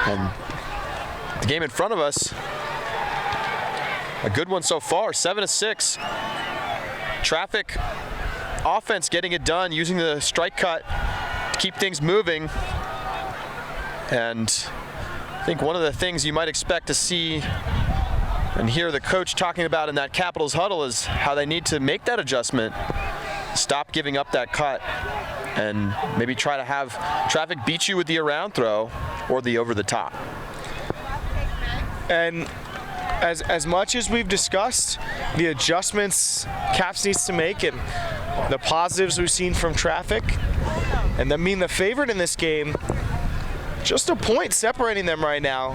And the game in front of us, a good one so far, 7-6. Traffic offense getting it done, using the strike cut to keep things moving. And I think one of the things you might expect to see and hear the coach talking about in that Capitals huddle is how they need to make that adjustment, stop giving up that cut, and maybe try to have Traffic beat you with the around throw or the over the top. And as much as we've discussed the adjustments Caps needs to make and the positives we've seen from Traffic, and them being the favorite in this game, just a point separating them right now.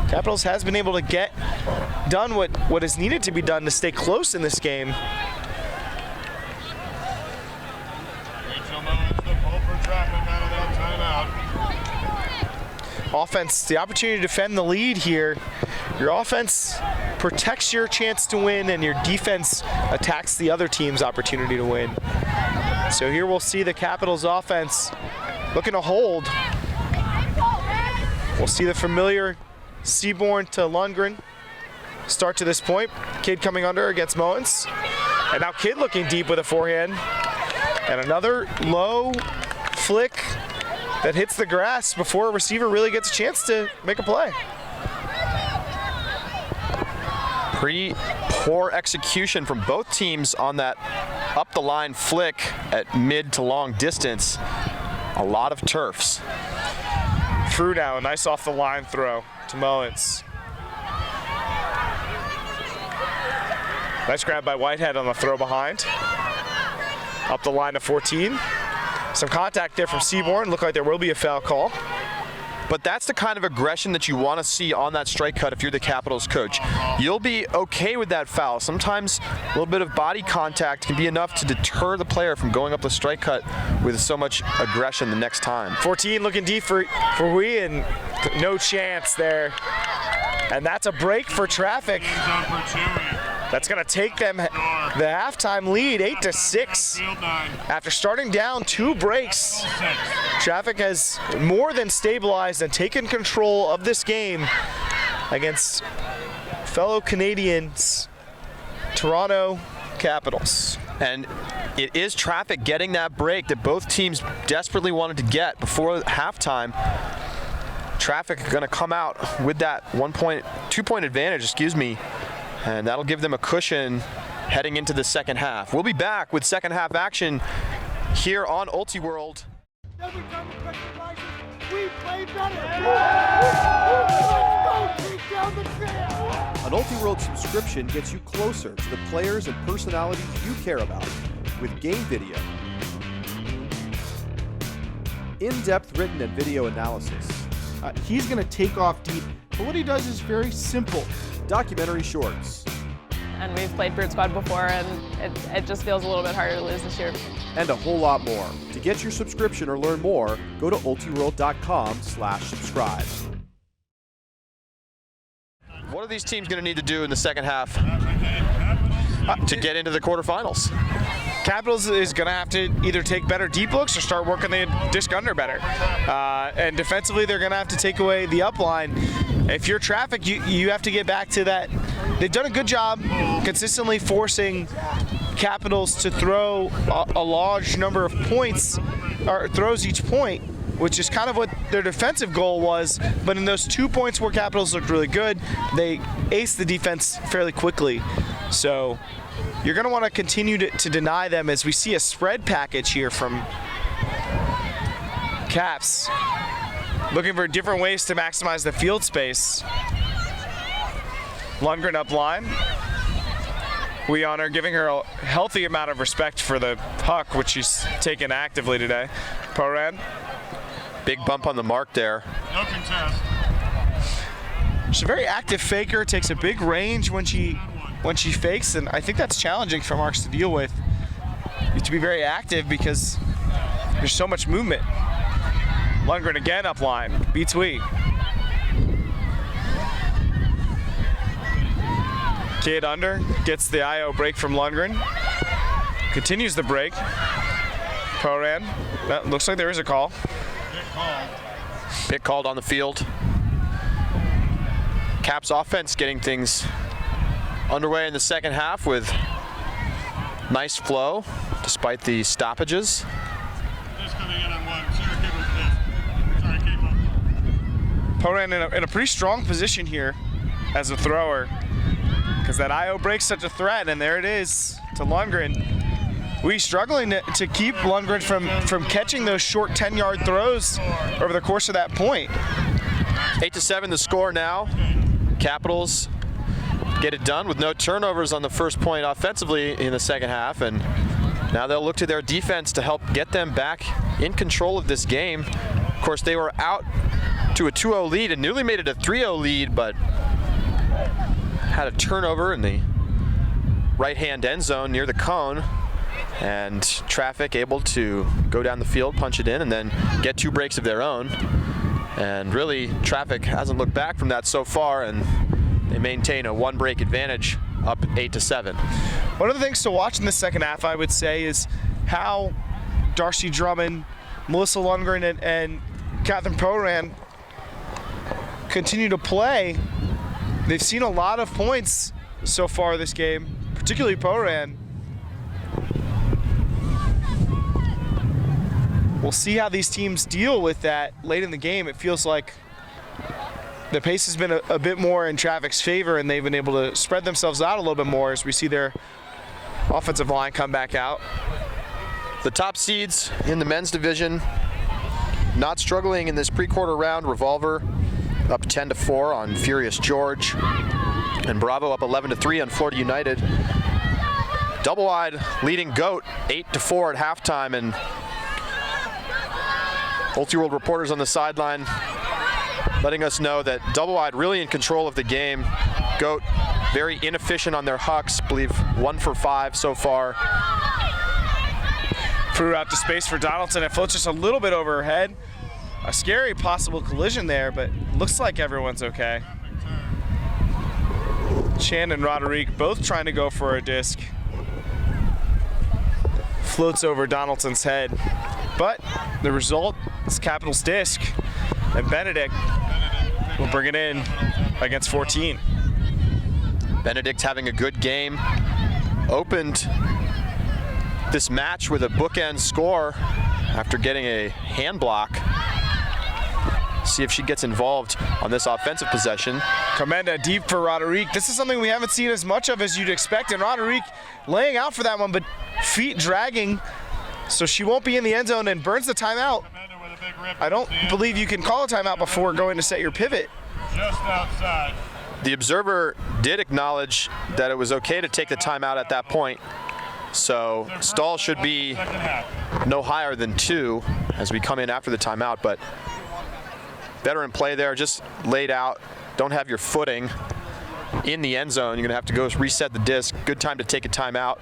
Capitals has been able to get done what is needed to be done to stay close in this game. Offense, the opportunity to defend the lead here. Your offense protects your chance to win, and your defense attacks the other team's opportunity to win. So here we'll see the Capitals offense looking to hold. We'll see the familiar Seaborn to Lundgren start to this point. Kidd coming under against Moens. And now Kidd looking deep with a forehand. And another low flick that hits the grass before a receiver really gets a chance to make a play. Pretty poor execution from both teams on that up the line flick at mid to long distance. A lot of turfs. Through now, a nice off the line throw to Moens. Nice grab by Whitehead on the throw behind. Up the line to 14. Some contact there from Seaborn. Looked like there will be a foul call. But that's the kind of aggression that you want to see on that strike cut if you're the Capitals coach. You'll be okay with that foul. Sometimes a little bit of body contact can be enough to deter the player from going up the strike cut with so much aggression the next time. 14 looking deep for Wee, and no chance there. And that's a break for Traffic. That's going to take them the halftime lead, 8-6. After starting down 2 breaks, Traffic has more than stabilized and taken control of this game against fellow Canadians, Toronto Capitals. And it is Traffic getting that break that both teams desperately wanted to get before halftime. Traffic are going to come out with that 2-point advantage, and that'll give them a cushion heading into the second half. We'll be back with second half action here on Ultiworld. Every time the pressure rises, we play better. Let's go take down the trail. An Ultiworld subscription gets you closer to the players and personalities you care about with game video, in-depth written and video analysis, He's going to take off deep, but what he does is very simple. documentary shorts, And we've played Brute Squad before, and it just feels a little bit harder to lose this year. and a whole lot more. To get your subscription or learn more, go to ultiworld.com/subscribe. What are these teams going to need to do in the second half to get into the quarterfinals? Capitals is going to have to either take better deep looks or start working the disc under better. And defensively, they're going to have to take away the up line. If you're Traffic, you have to get back to that. They've done a good job consistently forcing Capitals to throw a large number of points, or throws each point, which is kind of what their defensive goal was. But in those 2 points where Capitals looked really good, they aced the defense fairly quickly. So you're going to want to continue to deny them as we see a spread package here from Caps, looking for different ways to maximize the field space. Lundgren up line. We honor giving her a healthy amount of respect for the puck, which she's taken actively today. Poran. Big bump on the mark there. No contest. She's a very active faker, takes a big range when she fakes, and I think that's challenging for Marks to deal with. You have to be very active because there's so much movement. Lundgren again up line, beats Wee. Kid under, gets the IO break from Lundgren. Continues the break. Poran, that looks like there is a call. Pick called on the field. Caps offense getting things underway in the second half with nice flow despite the stoppages. Just coming in on one. Sarah, keep up this. Sorry, keep up. Poran in a pretty strong position here as a thrower, because that IO breaks such a threat, and there it is to Lundgren. We struggling to keep Lundgren from catching those short 10-yard throws over the course of that point. 8-7 the score now. Capitals get it done with no turnovers on the first point offensively in the second half, and now they'll look to their defense to help get them back in control of this game. Of course, they were out to a 2-0 lead and nearly made it a 3-0 lead, but had a turnover in the right-hand end zone near the cone, and Traffic able to go down the field, punch it in, and then get 2 breaks of their own. And really, Traffic hasn't looked back from that so far, and they maintain a 1-break advantage, up 8-7. One of the things to watch in the second half, I would say, is how Darcy Drummond, Melissa Lundgren, and Catherine Poran continue to play. They've seen a lot of points so far this game, particularly Poran. We'll see how these teams deal with that late in the game. It feels like the pace has been a bit more in Traffic's favor, and they've been able to spread themselves out a little bit more as we see their offensive line come back out. The top seeds in the men's division not struggling in this pre-quarter round. Revolver up 10-4 on Furious George, and Bravo up 11-3 on Florida United. Double Wide leading Goat 8-4 at halftime, and Ultiworld reporters on the sideline letting us know that Double Wide really in control of the game. Goat very inefficient on their hucks, believe 1 for 5 so far. Threw out to space for Donaldson. It floats just a little bit over her head. A scary possible collision there, but looks like everyone's okay. Chan and Roderick both trying to go for a disc. Floats over Donaldson's head, but the result is Capitals disc, and Benedict will bring it in against 14. Benedict having a good game. Opened this match with a bookend score after getting a hand block. See if she gets involved on this offensive possession. Comenda deep for Roderick. This is something we haven't seen as much of as you'd expect, and Roderick laying out for that one, but feet dragging, so she won't be in the end zone and burns the timeout. I don't believe you can call a timeout before going to set your pivot. Just outside. The observer did acknowledge that it was okay to take the timeout at that point. So stall should be Second half. no higher than 2 as we come in after the timeout, but better in play there, just laid out, don't have your footing in the end zone. You're gonna have to go reset the disc. Good time to take a timeout.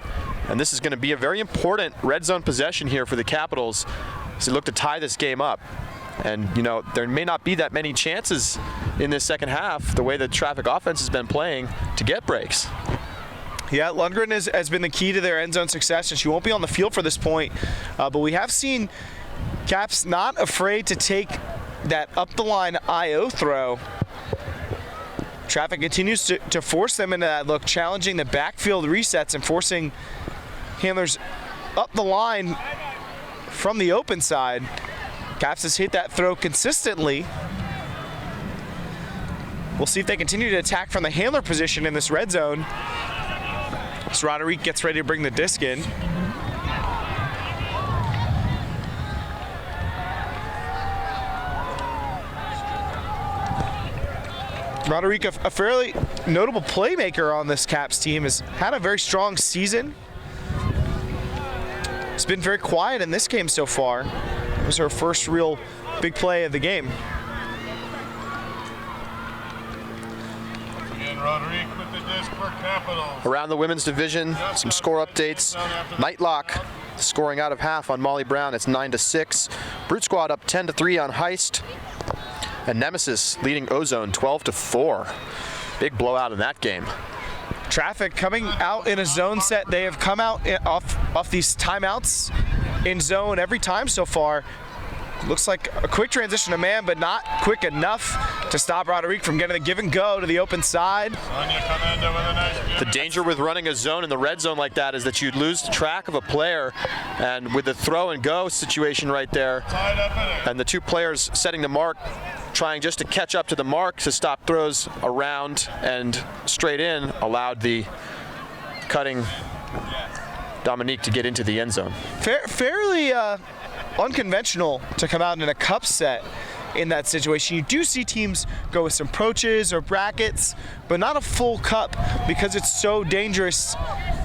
And this is gonna be a very important red zone possession here for the Capitals as they look to tie this game up. And you know, there may not be that many chances in this second half, the way the Traffic offense has been playing, to get breaks. Yeah, Lundgren has been the key to their end zone success, and she won't be on the field for this point. But we have seen Caps not afraid to take that up the line IO throw. Traffic continues to force them into that look, challenging the backfield resets and forcing handlers up the line from the open side. Caps has hit that throw consistently. We'll see if they continue to attack from the handler position in this red zone. As Roderick gets ready to bring the disc in. Roderick, a fairly notable playmaker on this Caps team, has had a very strong season. It's been very quiet in this game so far. It was her first real big play of the game. And Roderick with the disc for Capitals. Around the women's division, some score updates. Nightlock scoring out of half on Molly Brown. It's 9-6. Brute Squad up 10-3 on Heist. And Nemesis leading Ozone 12-4. Big blowout in that game. Traffic coming out in a zone set. They have come out off these timeouts in zone every time so far. Looks like a quick transition to man, but not quick enough to stop Roderick from getting the give and go to the open side. Sonia Commando with a nice The danger with running a zone in the red zone like that is that you'd lose track of a player, and with the throw and go situation right there, tied up in it. and the two players setting the mark, trying just to catch up to the mark to stop throws around and straight in, allowed the cutting Dominique to get into the end zone. Fairly unconventional to come out in a cup set in that situation. You do see teams go with some approaches or brackets, but not a full cup because it's so dangerous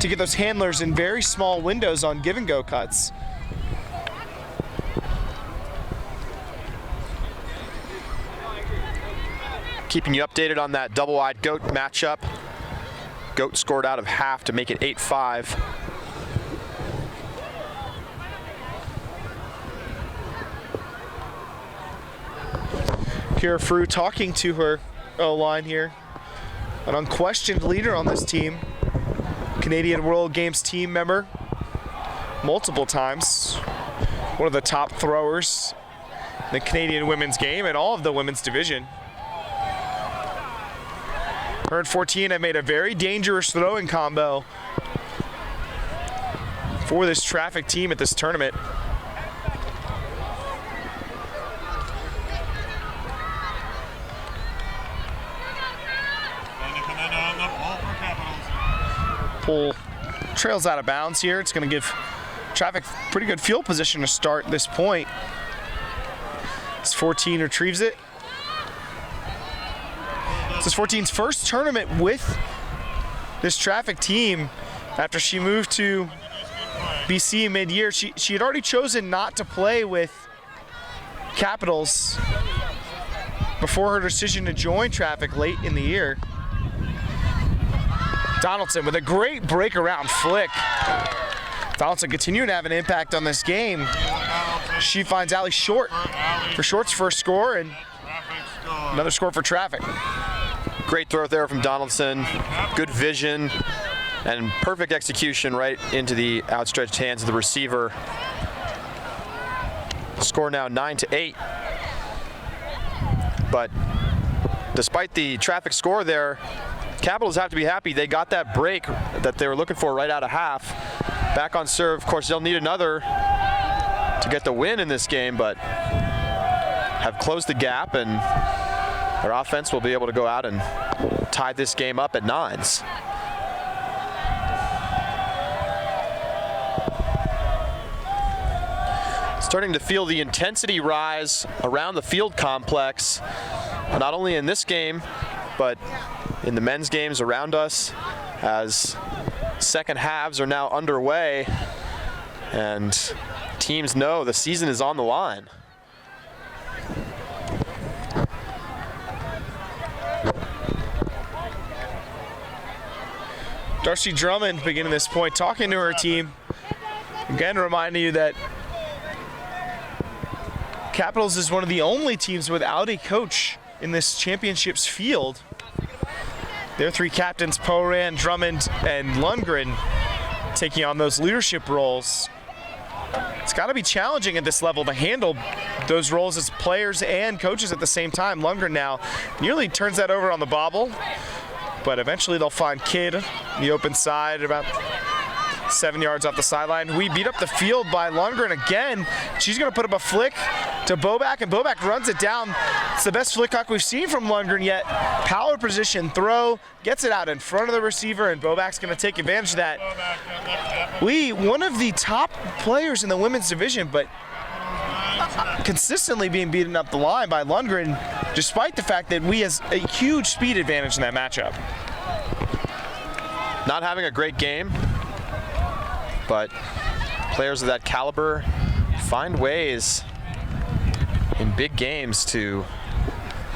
to get those handlers in very small windows on give and go cuts. Keeping you updated on that double-eyed goat matchup. Goat scored out of half to make it 8-5. Kira Frew talking to her O-line here. An unquestioned leader on this team. Canadian World Games team member multiple times. One of the top throwers in the Canadian women's game and all of the women's division. Her and 14 have made a very dangerous throwing combo for this Traffic team at this tournament. Sonia Commando on the ball for Capitals. Pull trails out of bounds here. It's going to give Traffic pretty good field position to start this point. As 14 retrieves it. This is 14's first tournament with this Traffic team after she moved to BC mid-year. She had already chosen not to play with Capitals before her decision to join Traffic late in the year. Donaldson with a great break around flick. Donaldson continuing to have an impact on this game. She finds Allie Short for Short's first score and Traffic score. another score for Traffic. Great throw there from Donaldson. Good vision and perfect execution right into the outstretched hands of the receiver. Score now 9-8. But despite the Traffic score there, Capitals have to be happy they got that break that they were looking for right out of half. Back on serve, of course, they'll need another to get the win in this game, but have closed the gap, and their offense will be able to go out and tie this game up at 9s. Starting to feel the intensity rise around the field complex, not only in this game, but in the men's games around us, as second halves are now underway and teams know the season is on the line. Darcy Drummond beginning this point, talking to her team. Again, reminding you that Capitals is one of the only teams without a coach in this championships field. Their three captains, Poran, Drummond, and Lundgren, taking on those leadership roles. It's got to be challenging at this level to handle those roles as players and coaches at the same time. Lundgren now nearly turns that over on the bobble, but eventually they'll find Kidd in the open side about 7 yards off the sideline. We beat up the field by Lundgren again. She's going to put up a flick to Bobak, and Bobak runs it down. It's the best flick hawk we've seen from Lundgren yet. Power position throw, gets it out in front of the receiver, and Bobak's going to take advantage of that. One of the top players in the women's division, but consistently being beaten up the line by Lundgren, despite the fact that we has a huge speed advantage in that matchup. Not having a great game, but players of that caliber find ways in big games to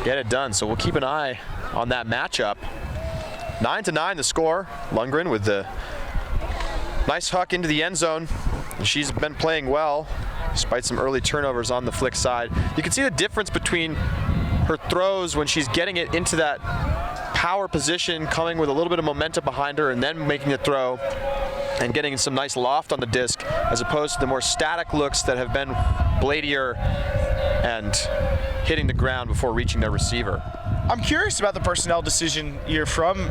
get it done. So we'll keep an eye on that matchup. 9-9 the score. Lundgren with the nice huck into the end zone. She's been playing well despite some early turnovers on the flick side. You can see the difference between her throws when she's getting it into that power position, coming with a little bit of momentum behind her and then making the throw and getting some nice loft on the disc, as opposed to the more static looks that have been bladier and hitting the ground before reaching their receiver. I'm curious about the personnel decision here from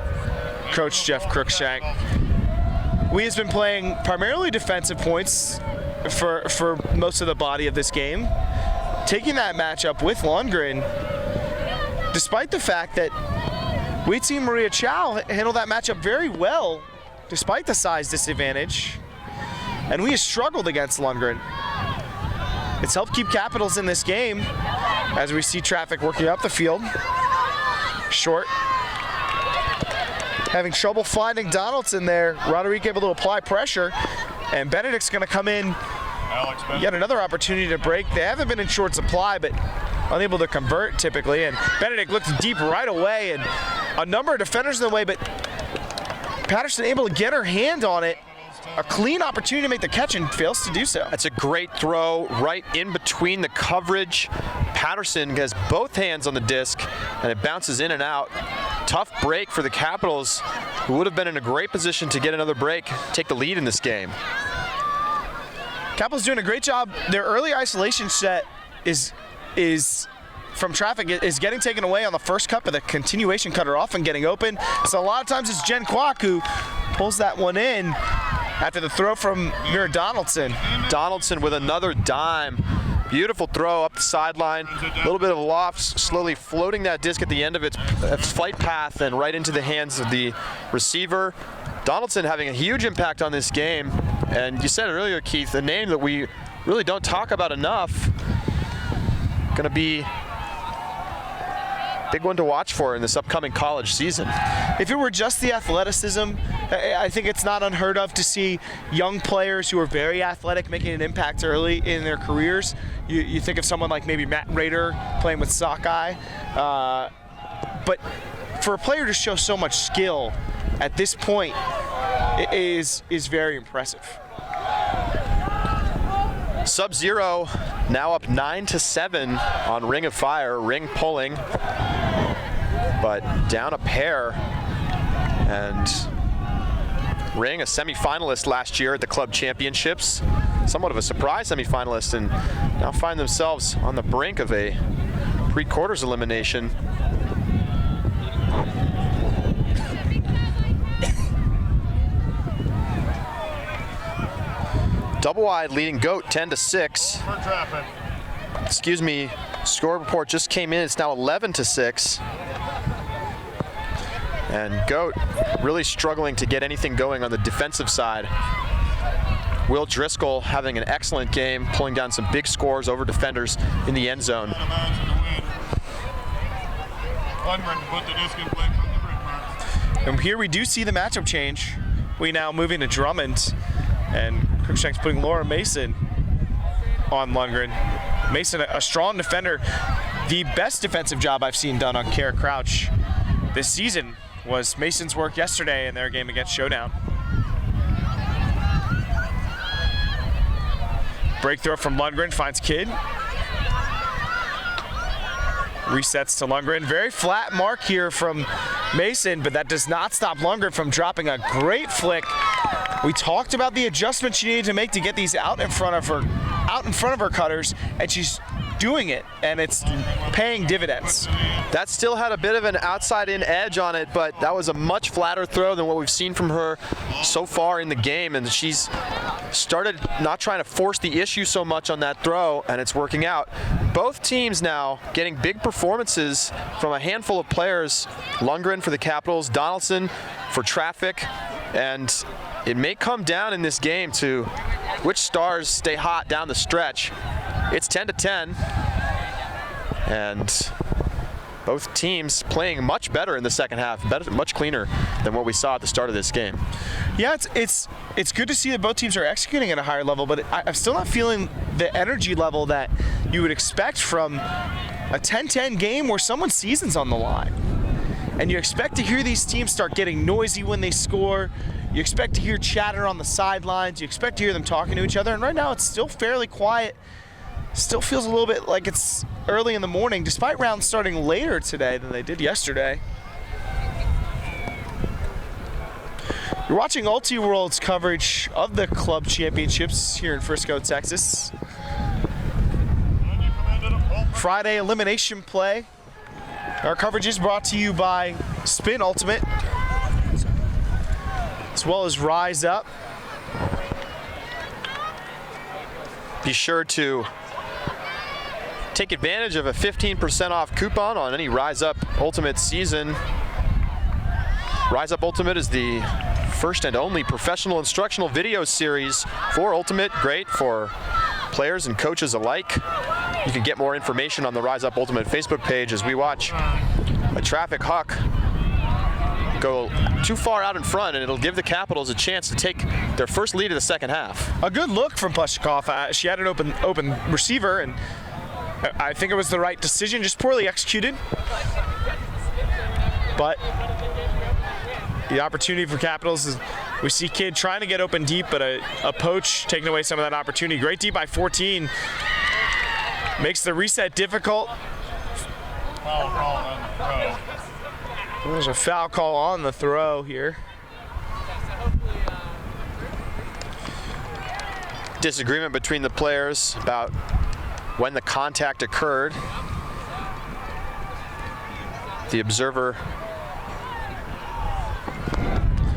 Coach Jeff Cruikshank. We has been playing primarily defensive points for most of the body of this game. Taking that matchup with Lundgren, despite the fact that we'd seen Maria Chow handle that matchup very well despite the size disadvantage, and we have struggled against Lundgren. It's helped keep Capitals in this game as we see traffic working up the field. Short. Having trouble finding Donaldson there. Roderick able to apply pressure, and Benedict's going to come in. Yet another opportunity to break. They haven't been in short supply, but unable to convert typically, and Benedict looks deep right away, and a number of defenders in the way, but Patterson able to get her hand on it. A clean opportunity to make the catch and fails to do so. That's a great throw right in between the coverage. Patterson has both hands on the disc and it bounces in and out. Tough break for the Capitals, who would have been in a great position to get another break, take the lead in this game. Capitals doing a great job. Their early isolation set is from traffic is getting taken away on the first cut, but the continuation cutter off and getting open. So a lot of times it's Jen Kwok who pulls that one in after the throw from Mira Donaldson. Donaldson with another dime. Beautiful throw up the sideline. A little bit of loft, slowly floating that disc at the end of its flight path and right into the hands of the receiver. Donaldson having a huge impact on this game. And you said it earlier, Keith, a name that we really don't talk about enough. Gonna be big one to watch for in this upcoming college season. If it were just the athleticism, I think it's not unheard of to see young players who are very athletic making an impact early in their careers. You think of someone like maybe Matt Rader playing with Sockeye. But for a player to show so much skill at this point is very impressive. Sub-Zero now up 9-7 on Ring of Fire. Ring pulling, but down a pair. And Ring, a semifinalist last year at the club championships, somewhat of a surprise semifinalist, and now find themselves on the brink of a pre-quarters elimination. Double wide leading Goat 10-6. Excuse me, score report just came in. It's now 11-6. And Goat really struggling to get anything going on the defensive side. Will Driscoll having an excellent game, pulling down some big scores over defenders in the end zone. And here we do see the matchup change. We now moving to Drummond, and Cruikshank's putting Laura Mason on Lundgren. Mason, a strong defender. The best defensive job I've seen done on Kara Crouch this season was Mason's work yesterday in their game against Showdown. Break throw from Lundgren, finds Kidd. Resets to Lundgren. Very flat mark here from Mason, but that does not stop Lundgren from dropping a great flick. We talked about the adjustment she needed to make to get these out in front of her cutters, and she's doing it, and it's paying dividends. That still had a bit of an outside-in edge on it, but that was a much flatter throw than what we've seen from her so far in the game, and she's started not trying to force the issue so much on that throw, and it's working out. Both teams now getting big performances from a handful of players. Lundgren for the Capitals, Donaldson for Traffic, and it may come down in this game to which stars stay hot down the stretch. It's 10-10, and both teams playing much better in the second half, much cleaner than what we saw at the start of this game. Yeah, it's good to see that both teams are executing at a higher level, but I'm still not feeling the energy level that you would expect from a 10-10 game where someone's season's on the line. And you expect to hear these teams start getting noisy when they score. You expect to hear chatter on the sidelines. You expect to hear them talking to each other. And right now it's still fairly quiet. Still feels a little bit like it's early in the morning, despite rounds starting later today than they did yesterday. You're watching Ultiworld's coverage of the club championships here in Frisco, Texas. Friday elimination play. Our coverage is brought to you by Spin Ultimate, as well as Rise Up. Be sure to take advantage of a 15% off coupon on any Rise Up Ultimate season. Rise Up Ultimate is the first and only professional instructional video series for Ultimate. Great for players and coaches alike. You can get more information on the Rise Up Ultimate Facebook page as we watch a Traffic Huck go too far out in front, and it'll give the Capitals a chance to take their first lead of the second half. A good look from Pushkov. She had an open receiver, and I think it was the right decision, just poorly executed. But the opportunity for Capitals is we see Kidd trying to get open deep, but a poach taking away some of that opportunity. Great deep by 14. Makes the reset difficult. Foul call on the throw. There's a foul call on the throw here. Disagreement between the players about when the contact occurred. The observer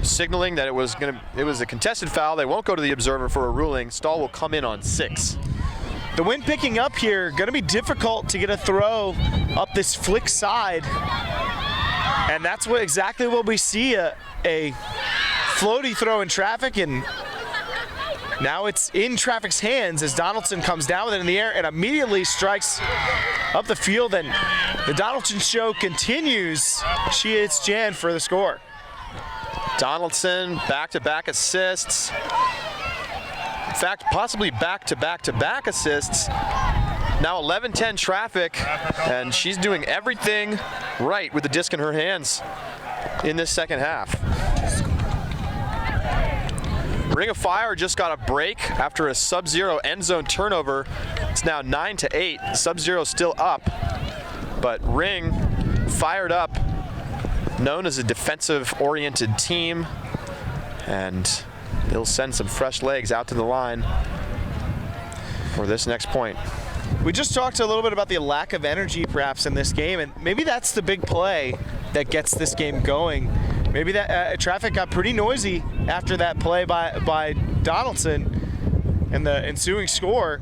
signaling that it was a contested foul. They won't go to the observer for a ruling. Stahl will come in on 6. The wind picking up here, gonna be difficult to get a throw up this flick side. And that's exactly what we see, a floaty throw in Traffic, and now it's in Traffic's hands as Donaldson comes down with it in the air and immediately strikes up the field, and the Donaldson show continues. She hits Jan for the score. Donaldson, back-to-back assists. In fact, possibly back-to-back-to-back assists. Now 11-10 Traffic, and she's doing everything right with the disc in her hands in this second half. Ring of Fire just got a break after a Sub-Zero end zone turnover. It's now 9-8. Sub-Zero still up, but Ring fired up, known as a defensive-oriented team, and they'll send some fresh legs out to the line for this next point. We just talked a little bit about the lack of energy perhaps in this game, and maybe that's the big play that gets this game going. Maybe that Traffic got pretty noisy after that play by Donaldson and the ensuing score.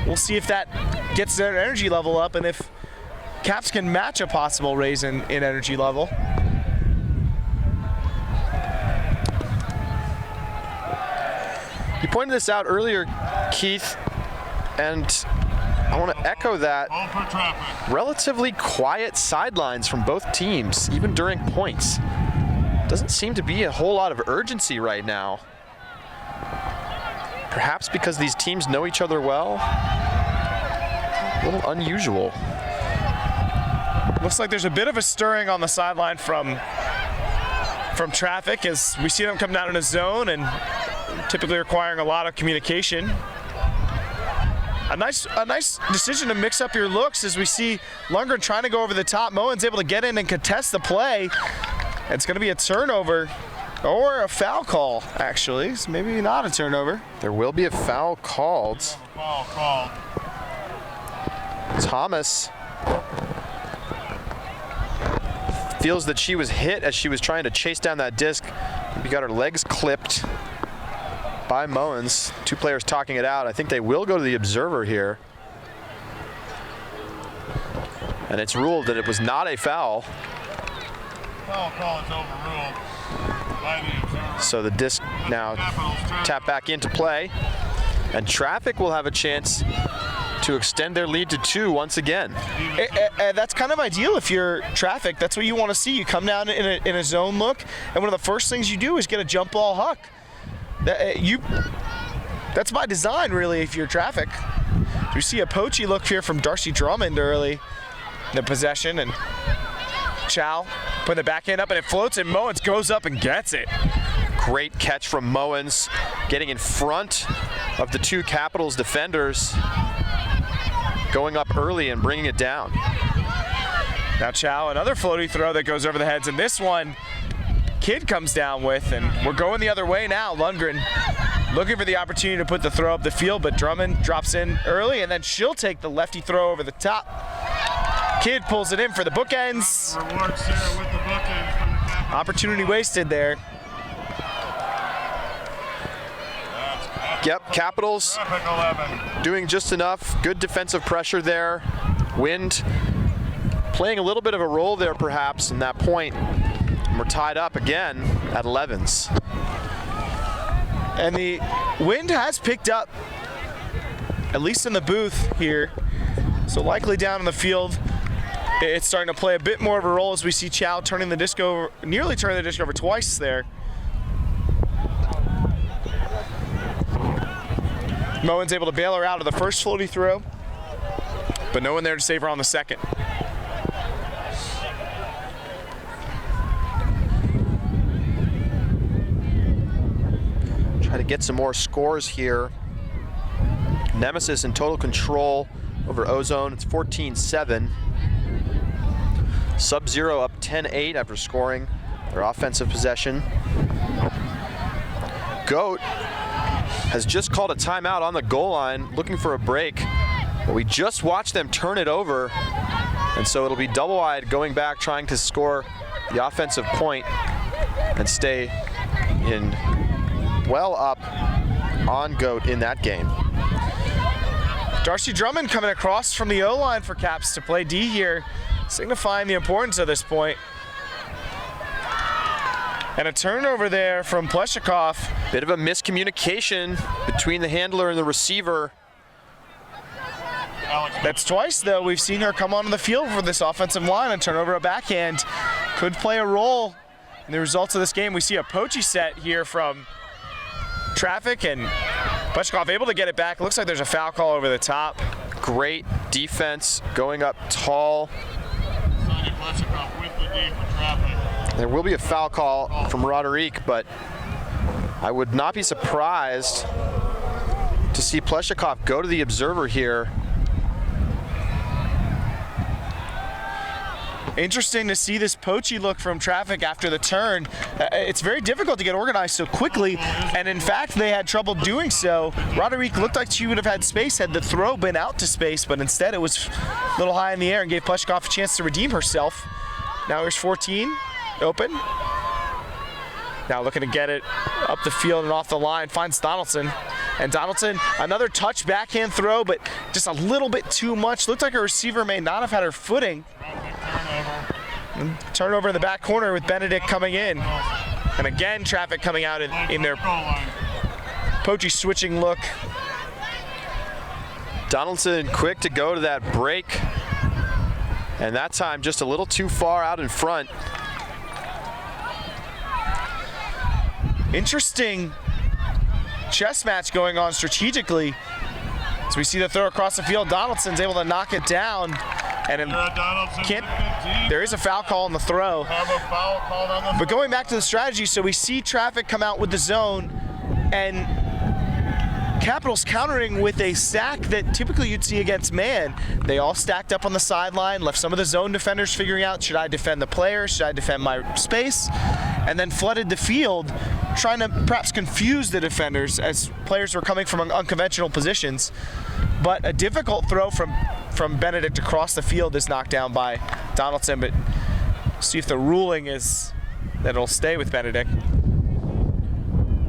We'll see if that gets their energy level up and if Caps can match a possible raise in energy level. pointed this out earlier, Keith, and I want to echo that. Ball for Traffic. Relatively quiet sidelines from both teams, even during points. Doesn't seem to be a whole lot of urgency right now. Perhaps because these teams know each other well. A little unusual. Looks like there's a bit of a stirring on the sideline from Traffic as we see them come down in a zone and typically requiring a lot of communication. A nice decision to mix up your looks as we see Lundgren trying to go over the top. Moen's able to get in and contest the play. It's going to be a turnover or a foul call, actually. So maybe not a turnover. There will be a foul called. Foul called. Thomas feels that she was hit as she was trying to chase down that disc. We got her legs clipped by Moens. Two players talking it out. I think they will go to the observer here. And it's ruled that it was not a foul. Foul call is overruled by the observer. So the disc now tap back into play. And Traffic will have a chance to extend their lead to 2 once again. That's kind of ideal if you're Traffic. That's what you want to see. You come down in a zone look, and one of the first things you do is get a jump ball huck. That's by design, really, if you're Traffic. You see a poachy look here from Darcy Drummond early in the possession, and Chow putting the backhand up, and it floats, and Moens goes up and gets it. Great catch from Moens, getting in front of the two Capitals defenders, going up early and bringing it down. Now Chow, another floaty throw that goes over the heads, and this one Kidd comes down with, and we're going the other way now. Lundgren looking for the opportunity to put the throw up the field, but Drummond drops in early, and then she'll take the lefty throw over the top. Kidd pulls it in for the bookends. Reward Sarah with the bookend from the Capitals. Opportunity wasted there. Yep, Capitals Traffic 11. doing just enough. Good defensive pressure there. Wind playing a little bit of a role there perhaps in that point. And we're tied up again at 11s. And the wind has picked up, at least in the booth here. So likely down in the field, it's starting to play a bit more of a role as we see Chow turning the disc over, nearly turning the disc over twice there. Moen's able to bail her out of the first floaty throw, but no one there to save her on the second. Try to get some more scores here. Nemesis in total control over Ozone. It's 14-7. Sub-Zero up 10-8 after scoring their offensive possession. Goat has just called a timeout on the goal line, looking for a break. But we just watched them turn it over, and so it'll be double-wide going back, trying to score the offensive point and stay in well up on Goat in that game. Darcy Drummond coming across from the O-line for Caps to play D here, signifying the importance of this point. And a turnover there from Pleshikov. Bit of a miscommunication between the handler and the receiver. That's twice, though, we've seen her come onto the field for this offensive line and turn over a backhand. Could play a role in the results of this game. We see a poachy set here from Traffic, and Pleshikov able to get it back. Looks like there's a foul call over the top. Great defense, going up tall. Sonia Pleshikov with the D for Traffic. There will be a foul call from Roderick, but I would not be surprised to see Pleshikov go to the observer here. Interesting to see this poachy look from Traffic after the turn. It's very difficult to get organized so quickly, and in fact, they had trouble doing so. Roderick looked like she would have had space had the throw been out to space, but instead it was a little high in the air and gave Pleshikov a chance to redeem herself. Now here's 14, open. Now looking to get it up the field and off the line, finds Donaldson. And Donaldson, another touch backhand throw, but just a little bit too much. Looked like her receiver may not have had her footing. Turnover in the back corner with Benedict coming in. And again, Traffic coming out in their Pochi switching look. Donaldson quick to go to that break. And that time just a little too far out in front. Interesting chess match going on strategically. As we see the throw across the field, Donaldson's able to knock it down. And there is a foul call on the throw. But going back to the strategy, so we see Traffic come out with the zone, and Capitals countering with a stack that typically you'd see against man. They all stacked up on the sideline, left some of the zone defenders figuring out, should I defend the player, should I defend my space? And then flooded the field, trying to perhaps confuse the defenders as players were coming from unconventional positions. But a difficult throw from Benedict across the field is knocked down by Donaldson, but see if the ruling is that it'll stay with Benedict.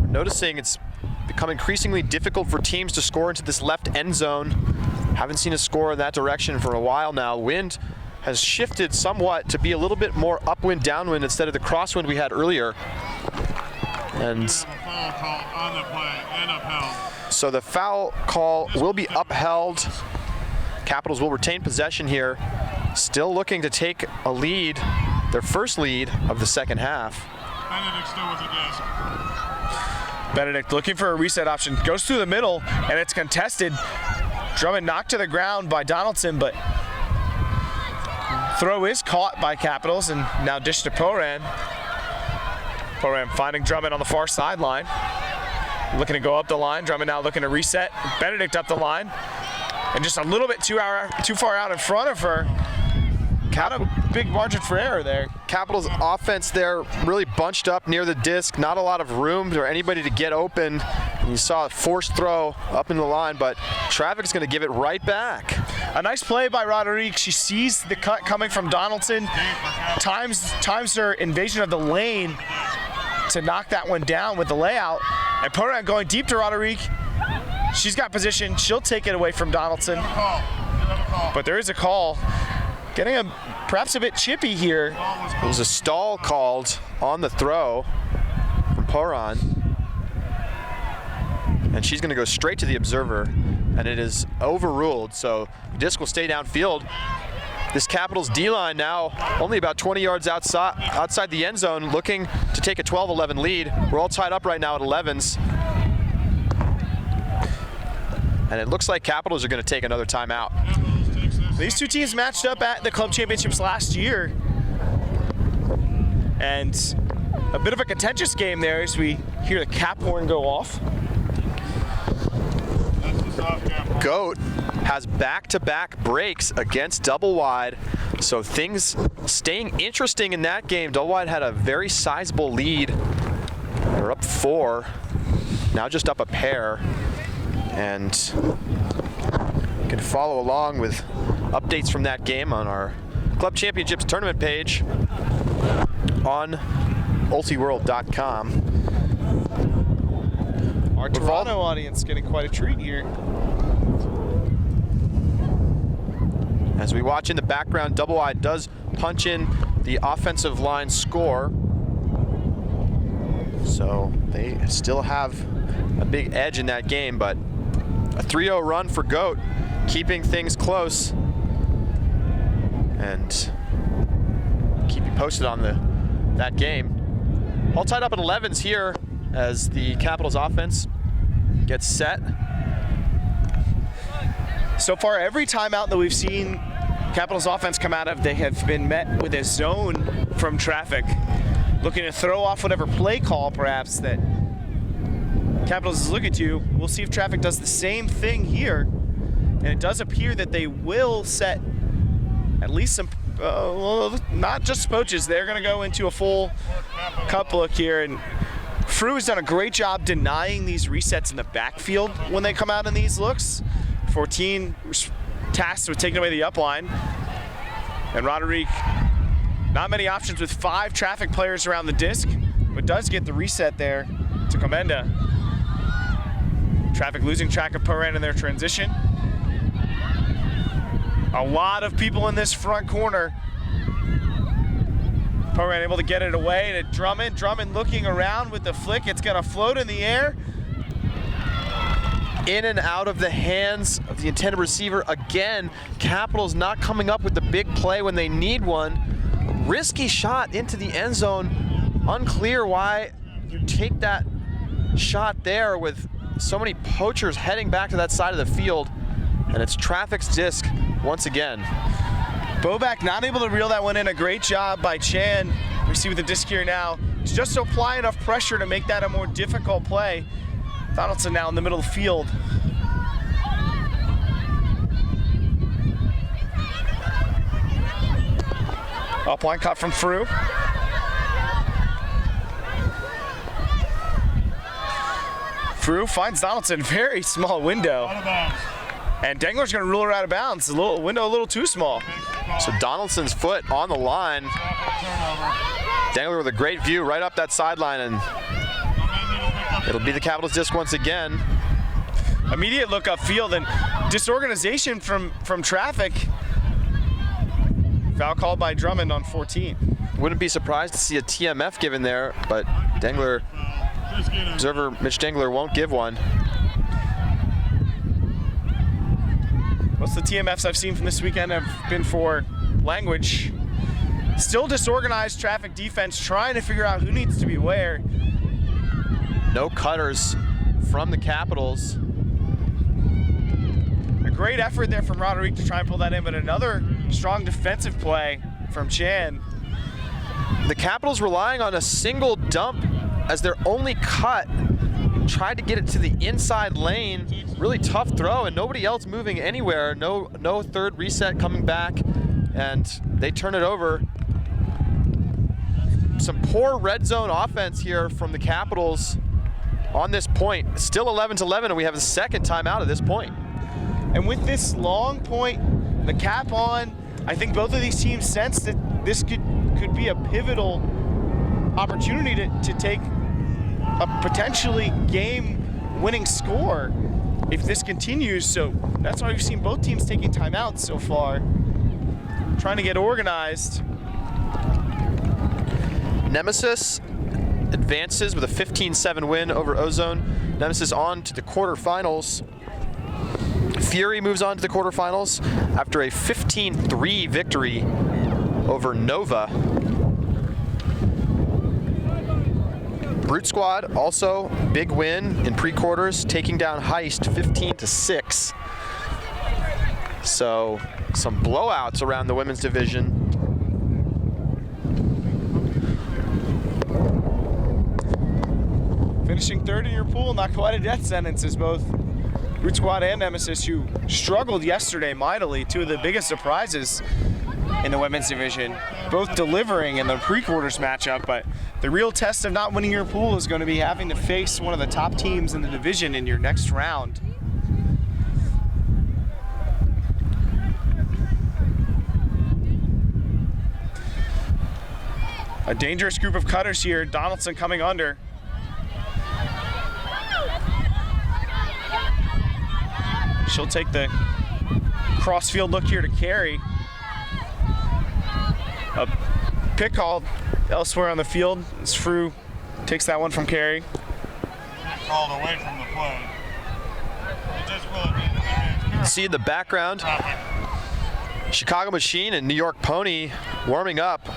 Noticing it's become increasingly difficult for teams to score into this left end zone. Haven't seen a score in that direction for a while now. Wind has shifted somewhat to be a little bit more upwind, downwind instead of the crosswind we had earlier. And so the foul call will be upheld. Capitals will retain possession here. Still looking to take a lead, their first lead of the second half. Benedict still with the disc. Benedict looking for a reset option, goes through the middle, and it's contested. Drummond knocked to the ground by Donaldson, but throw is caught by Capitals and now dished to Poran. Poran finding Drummond on the far sideline. Looking to go up the line. Drummond now looking to reset. Benedict up the line. And just a little bit too far out in front of her. Kind of big margin for error there. Capitals offense there really bunched up near the disc. Not a lot of room for anybody to get open. And you saw a forced throw up in the line, but Traffic's going to give it right back. A nice play by Roderick. She sees the cut coming from Donaldson. Times her invasion of the lane to knock that one down with the layout. And Poran going deep to Roderick. She's got position. She'll take it away from Donaldson. But there is a call. Getting perhaps a bit chippy here. There was a stall called on the throw from Poran. And she's going to go straight to the observer, and it is overruled. So the disc will stay downfield. This Capitals D-line now only about 20 yards outside the end zone, looking to take a 12-11 lead. We're all tied up right now at 11s. And it looks like Capitals are going to take another timeout. These two teams matched up at the club championships last year. And a bit of a contentious game there as we hear the cap horn go off. Goat has back-to-back breaks against Double Wide, so things staying interesting in that game. Double Wide had a very sizable lead. They're up 4, now just up a pair, and you can follow along with updates from that game on our Club Championships tournament page on ultiworld.com. Our Toronto audience getting quite a treat here. As we watch in the background, Double Wide does punch in the offensive line score. So they still have a big edge in that game, but a 3-0 run for Goat, keeping things close. And keep you posted on that game. All tied up at 11s here as the Capitals offense gets set. So far, every timeout that we've seen Capitals offense come out of, they have been met with a zone from Traffic, looking to throw off whatever play call perhaps that Capitals is looking to. We'll see if Traffic does the same thing here. And it does appear that they will set at least some, well, not just poaches. They're going to go into a full cup look here. And Frew has done a great job denying these resets in the backfield when they come out in these looks. 14 tasked with taking away the upline. And Roderick, not many options with 5 Traffic players around the disc, but does get the reset there to Comenda. Traffic losing track of Poran in their transition. A lot of people in this front corner. Poran able to get it away to Drummond. Drummond looking around with the flick. It's going to float in the air. in and out of the hands of the intended receiver. Again, Capitals not coming up with the big play when they need one. Risky shot into the end zone. Unclear why you take that shot there with so many poachers heading back to that side of the field. And it's Traffic's disc once again. Bobak not able to reel that one in. A great job by Chan. We see with the disc here now. It's just to apply enough pressure to make that a more difficult play. Donaldson now in the middle of the field. Upline cut from Frew. Frew finds Donaldson, very small window. Out of bounds. And Dengler's gonna rule her out of bounds. The window a little too small. So Donaldson's foot on the line. Dengler with a great view right up that sideline, and it'll be the Capitals disc once again. Immediate look upfield and disorganization from Traffic. Foul called by Drummond on 14. Wouldn't be surprised to see a TMF given there, but Dengler, observer Mitch Dengler won't give one. Most of the TMFs I've seen from this weekend have been for language. Still disorganized Traffic defense trying to figure out who needs to be where. No cutters from the Capitals. A great effort there from Roderick to try and pull that in, but another strong defensive play from Chan. The Capitals relying on a single dump as their only cut. Tried to get it to the inside lane. Really tough throw, and nobody else moving anywhere. No third reset coming back, and they turn it over. Some poor red zone offense here from the Capitals on this point. Still 11-11, and we have a second timeout at this point. And with this long point, the cap on, I think both of these teams sense that this could be a pivotal opportunity to take a potentially game-winning score if this continues. So that's why we've seen both teams taking timeouts so far, trying to get organized. Nemesis advances with a 15-7 win over Ozone. Nemesis on to the quarterfinals. Fury moves on to the quarterfinals after a 15-3 victory over Nova. Brute Squad also big win in pre-quarters, taking down Heist 15-6. So some blowouts around the women's division. Finishing third in your pool, not quite a death sentence, as both Brute Squad and Nemesis, who struggled yesterday mightily, two of the biggest surprises in the women's division, both delivering in the pre-quarters matchup, but the real test of not winning your pool is going to be having to face one of the top teams in the division in your next round. A dangerous group of cutters here. Donaldson coming under. She'll take the cross-field look here to carry. A pick called elsewhere on the field as Frew takes that one from Carey. Called away from the play. It just will be. See in the background, Chicago Machine and New York Pony warming up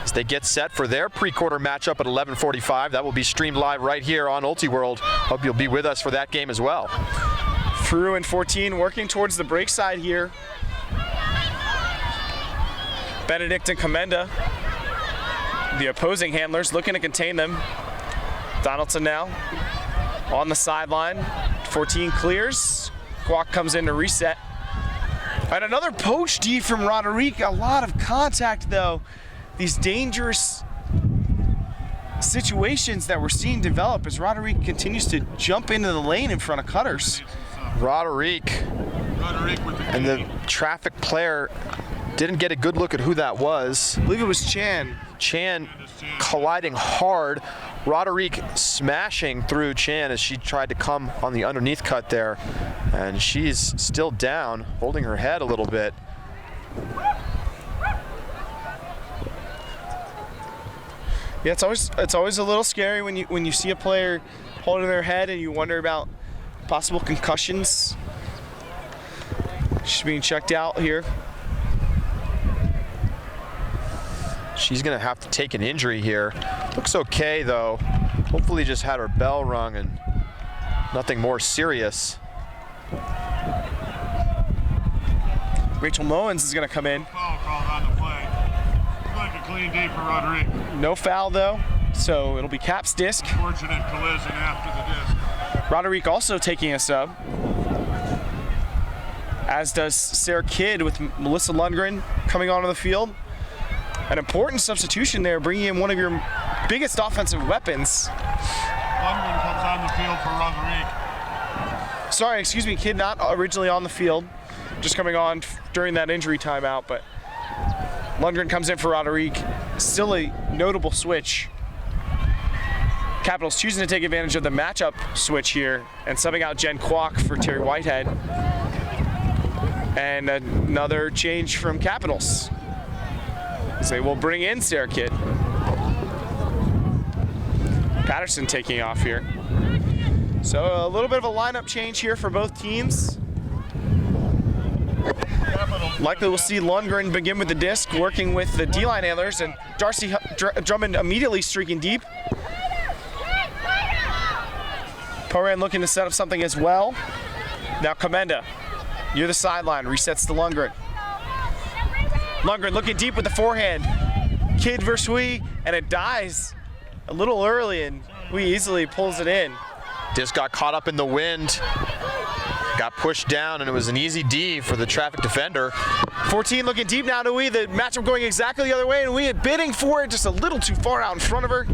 as they get set for their pre-quarter matchup at 11:45. That will be streamed live right here on UltiWorld. Hope you'll be with us for that game as well. Frew and 14 working towards the break side here. Benedict and Commenda, the opposing handlers, looking to contain them. Donaldson now on the sideline. 14 clears. Kwok comes in to reset. And another poach D from Roderick. A lot of contact, though. These dangerous situations that we're seeing develop as Roderick continues to jump into the lane in front of cutters. Roderick and the Traffic player didn't get a good look at who that was. I believe it was Chan. Chan colliding hard. Roderick smashing through Chan as she tried to come on the underneath cut there. And she's still down, holding her head a little bit. Yeah, it's always a little scary when you see a player holding their head and you wonder about possible concussions. She's being checked out here. She's gonna have to take an injury here. Looks okay though. Hopefully just had her bell rung and nothing more serious. Rachel Moens is gonna come in. Foul called on the play. Looked like a clean D for Rodriguez. No foul though, so it'll be Cap's disc. Fortunate collision after the disc. Roderick also taking a sub, as does Sarah Kidd with Melissa Lundgren coming onto the field. An important substitution there, bringing in one of your biggest offensive weapons. Lundgren comes on the field for Rodriguez. Sorry, excuse me, Kidd not originally on the field, just coming on during that injury timeout, but Lundgren comes in for Roderick. Still a notable switch. Capitals choosing to take advantage of the matchup switch here and subbing out Jen Kwok for Terry Whitehead. And another change from Capitals. They will bring in Sarah Kidd. Patterson taking off here. So a little bit of a lineup change here for both teams. Likely we'll see Lundgren begin with the disc, working with the D-line handlers, and Darcy Drummond immediately streaking deep. Poran looking to set up something as well. Now Komenda, near the sideline, resets to Lundgren. Lundgren looking deep with the forehand. Kidd versus Wee, and it dies a little early, and Wee easily pulls it in. Disc got caught up in the wind, got pushed down, and it was an easy D for the traffic defender. 14 looking deep now to Wee. The matchup going exactly the other way, and Wee bidding for it just a little too far out in front of her.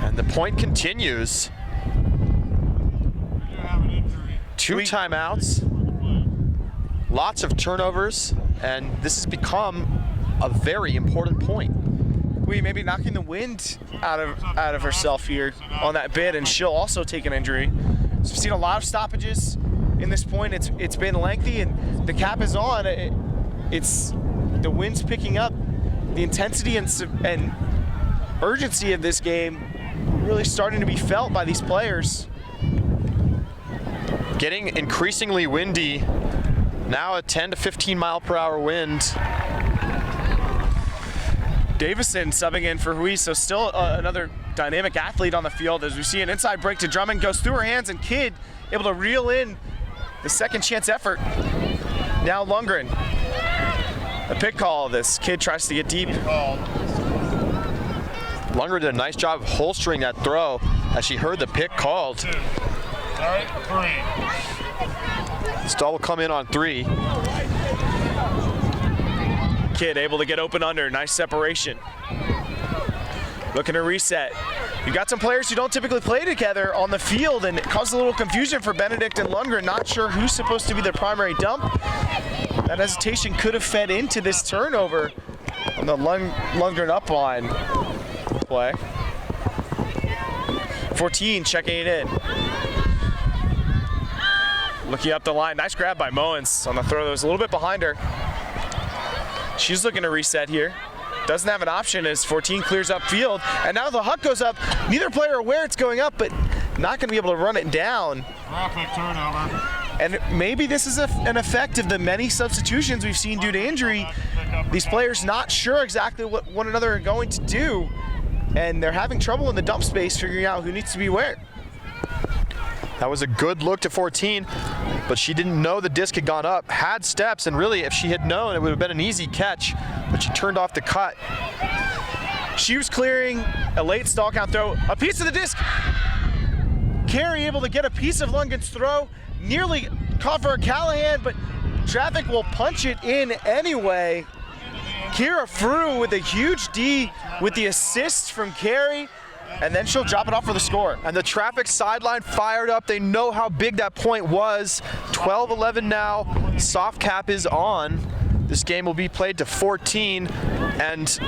And the point continues. You have an injury. Two timeouts, lots of turnovers, and this has become a very important point. Wee maybe knocking the wind out of herself here on that bid, and she'll also take an injury. So we've seen a lot of stoppages in this point. It's been lengthy, and the cap is on. It's the wind's picking up. The intensity and urgency of this game really starting to be felt by these players. Getting increasingly windy. Now a 10 to 15 mile per hour wind. Davison subbing in for Ruiz, so still another dynamic athlete on the field as we see an inside break to Drummond, goes through her hands, and Kidd able to reel in the second chance effort. Now Lundgren, a pick call. This Kidd tries to get deep. Lundgren did a nice job of holstering that throw as she heard the pick called. 2. All right, 3. Stall will come in on 3. Kidd able to get open under, nice separation. Looking to reset. You've got some players who don't typically play together on the field, and it caused a little confusion for Benedict and Lundgren, not sure who's supposed to be their primary dump. That hesitation could have fed into this turnover on the Lundgren up line play. 14 checking it in. Looking up the line, nice grab by Moens on the throw that was a little bit behind her. She's looking to reset here. Doesn't have an option as 14 clears up field, and now the huck goes up. Neither player aware it's going up, but not going to be able to run it down. Traffic turnover. And maybe this is an effect of the many substitutions we've seen due to injury. These players not sure exactly what one another are going to do, and they're having trouble in the dump space figuring out who needs to be where. That was a good look to 14, but she didn't know the disc had gone up, had steps, and really if she had known, it would have been an easy catch, but she turned off the cut. She was clearing a late stall count throw, a piece of the disc. Carey able to get a piece of Lundgren's throw, nearly caught for Callahan, but traffic will punch it in anyway. Kira Frew with a huge D with the assist from Carey, and then she'll drop it off for the score. And the traffic sideline fired up. They know how big that point was. 12-11 now. Soft cap is on. This game will be played to 14, and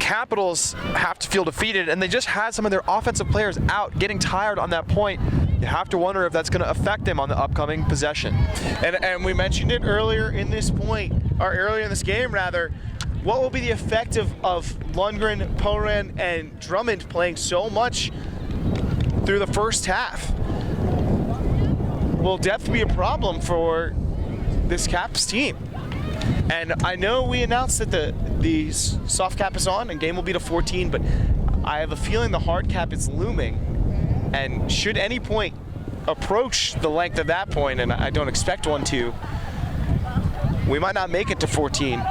Capitals have to feel defeated, and they just had some of their offensive players out getting tired on that point. You have to wonder if that's going to affect them on the upcoming possession. And we mentioned it earlier in this point, or earlier in this game rather. What will be the effect of Lundgren, Poran, and Drummond playing so much through the first half will definitely be a problem for this Caps team. And I know we announced that the soft cap is on and game will be to 14, but I have a feeling the hard cap is looming. And should any point approach the length of that point, and I don't expect one to, we might not make it to 14.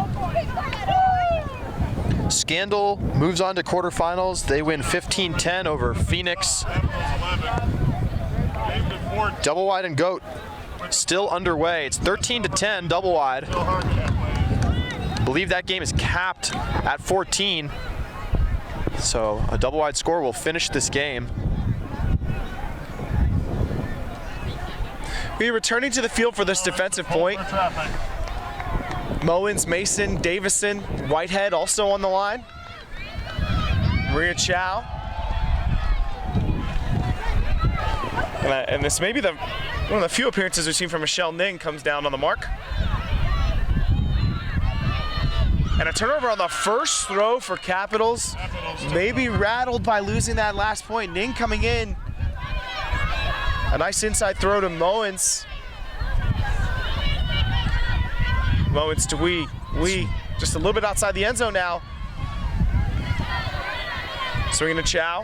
Scandal moves on to quarterfinals. They win 15-10 over Phoenix. Double wide and Goat still underway. It's 13-10 double wide. I believe that game is capped at 14. So a double wide score will finish this game. We're returning to the field for this defensive point. Mowens, Mason, Davison, Whitehead also on the line. Maria Chow. And this may be one of the few appearances we've seen from Michelle Ning comes down on the mark. And a turnover on the first throw for Capitals. Maybe rattled by losing that last point. Ning coming in. A nice inside throw to Mowens. Mowens to Wee. Wee just a little bit outside the end zone now. Swinging to Chow.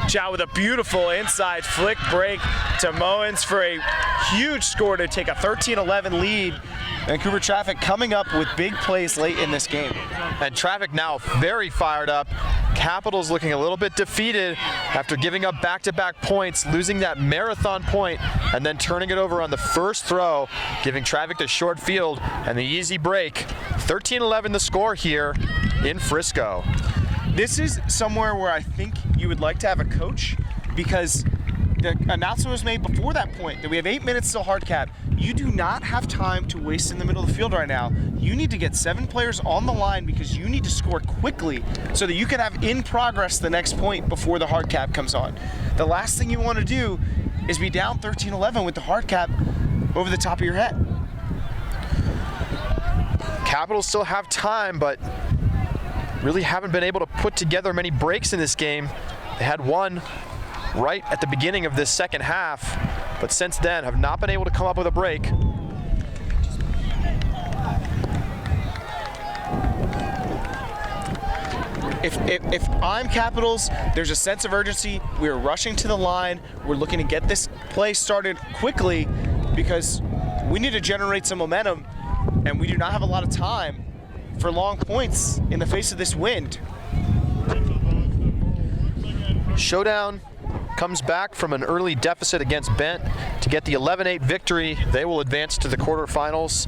Chow with a beautiful inside flick break to Mowens for a huge score to take a 13-11 lead. Vancouver Traffic coming up with big plays late in this game. And Traffic now very fired up. Capitals looking a little bit defeated after giving up back-to-back points, losing that marathon point, and then turning it over on the first throw, giving Traffic to short field and the easy break. 13-11 the score here in Frisco. This is somewhere where I think you would like to have a coach, because the announcement was made before that point that we have 8 minutes till hard cap. You do not have time to waste in the middle of the field right now. You need to get 7 players on the line because you need to score quickly so that you can have in progress the next point before the hard cap comes on. The last thing you want to do is be down 13-11 with the hard cap over the top of your head. Capitals still have time, but really haven't been able to put together many breaks in this game. They had one right at the beginning of this second half, but since then have not been able to come up with a break. If I'm Capitals, there's a sense of urgency. We're rushing to the line. We're looking to get this play started quickly because we need to generate some momentum, and we do not have a lot of time for long points in the face of this wind. Showdown comes back from an early deficit against Bent to get the 11-8 victory. They will advance to the quarterfinals.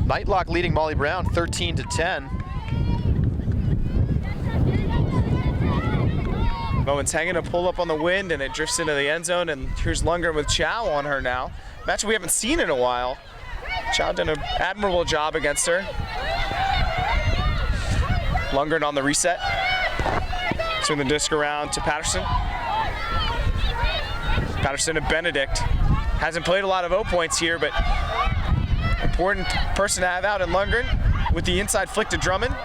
Nightlock leading Molly Brown 13-10. Mowens hanging a pull up on the wind, and it drifts into the end zone, and here's Lundgren with Chow on her now. Match we haven't seen in a while. Chow done an admirable job against her. Lundgren on the reset. Swing the disc around to Patterson. Patterson and Benedict. Hasn't played a lot of O points here, but important person to have out in Lundgren with the inside flick to Drummond.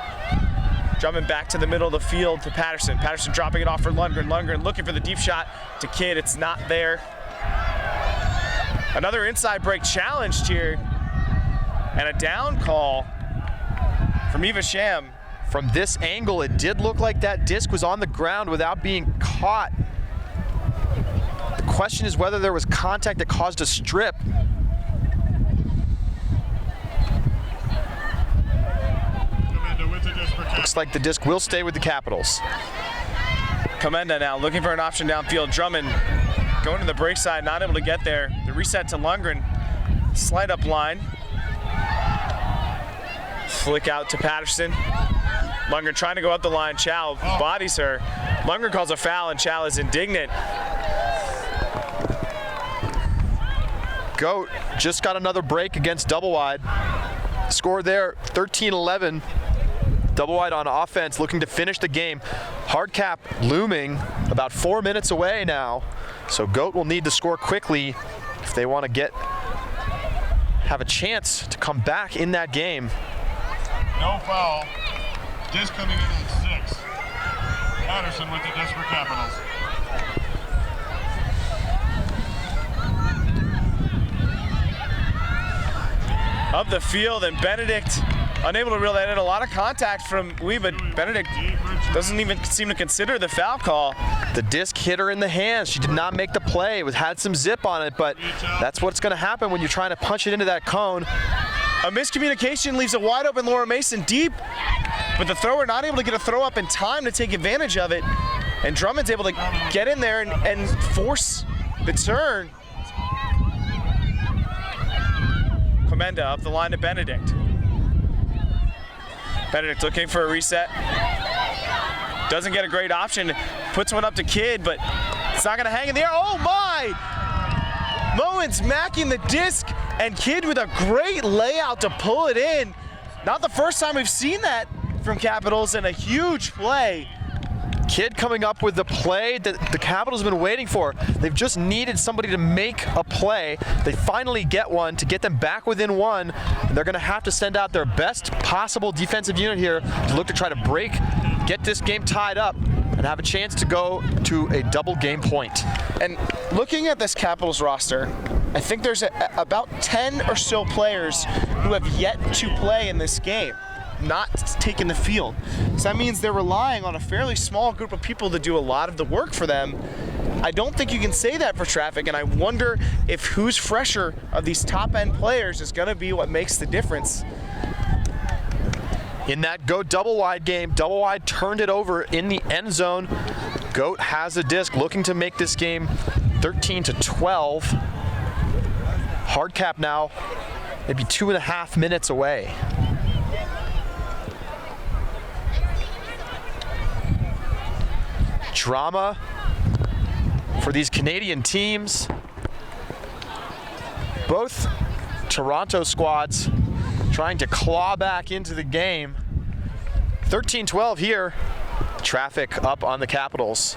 Drummond back to the middle of the field to Patterson. Patterson dropping it off for Lundgren. Lundgren looking for the deep shot to Kidd. It's not there. Another inside break challenged here. And a down call from Eva Sham. From this angle, it did look like that disc was on the ground without being caught. The question is whether there was contact that caused a strip. Looks like the disc will stay with the Capitals. Comenda now looking for an option downfield. Drummond going to the break side, not able to get there. The reset to Lundgren. Slide up line. Flick out to Patterson. Lundgren trying to go up the line. Chow bodies her. Lundgren calls a foul, and Chow is indignant. Goat just got another break against Double Wide. Score there, 13-11. Double Wide on offense, looking to finish the game. Hard cap looming, about 4 minutes away now. So Goat will need to score quickly if they want to have a chance to come back in that game. No foul. Disc coming in at 6. Patterson with the disc for Capitals. Up the field, and Benedict unable to reel that in. A lot of contact from but Benedict doesn't even seem to consider the foul call. The disc hit her in the hands. She did not make the play. It had some zip on it, but that's what's going to happen when you're trying to punch it into that cone. A miscommunication leaves a wide open Laura Mason deep, but the thrower not able to get a throw up in time to take advantage of it. And Drummond's able to get in there and force the turn. Comenda up the line to Benedict. Benedict looking for a reset. Doesn't get a great option. Puts one up to Kidd, but it's not going to hang in the air. Oh my! Moen's macking the disc, and Kidd with a great layout to pull it in. Not the first time we've seen that from Capitals, and a huge play. Kidd coming up with the play that the Capitals have been waiting for. They've just needed somebody to make a play. They finally get one to get them back within one, and they're going to have to send out their best possible defensive unit here to look to try to break, get this game tied up, and have a chance to go to a double game point. And looking at this Capitals roster, I think there's about 10 or so players who have yet to play in this game, not taking the field. So that means they're relying on a fairly small group of people to do a lot of the work for them. I don't think you can say that for Traffic, and I wonder if who's fresher of these top-end players is going to be what makes the difference. In that Goat double wide game, double wide turned it over in the end zone. Goat has a disc, looking to make this game 13-12. Hard cap now, maybe 2.5 minutes away. Drama for these Canadian teams. Both Toronto squads trying to claw back into the game. 13-12 here. Traffic up on the Capitals.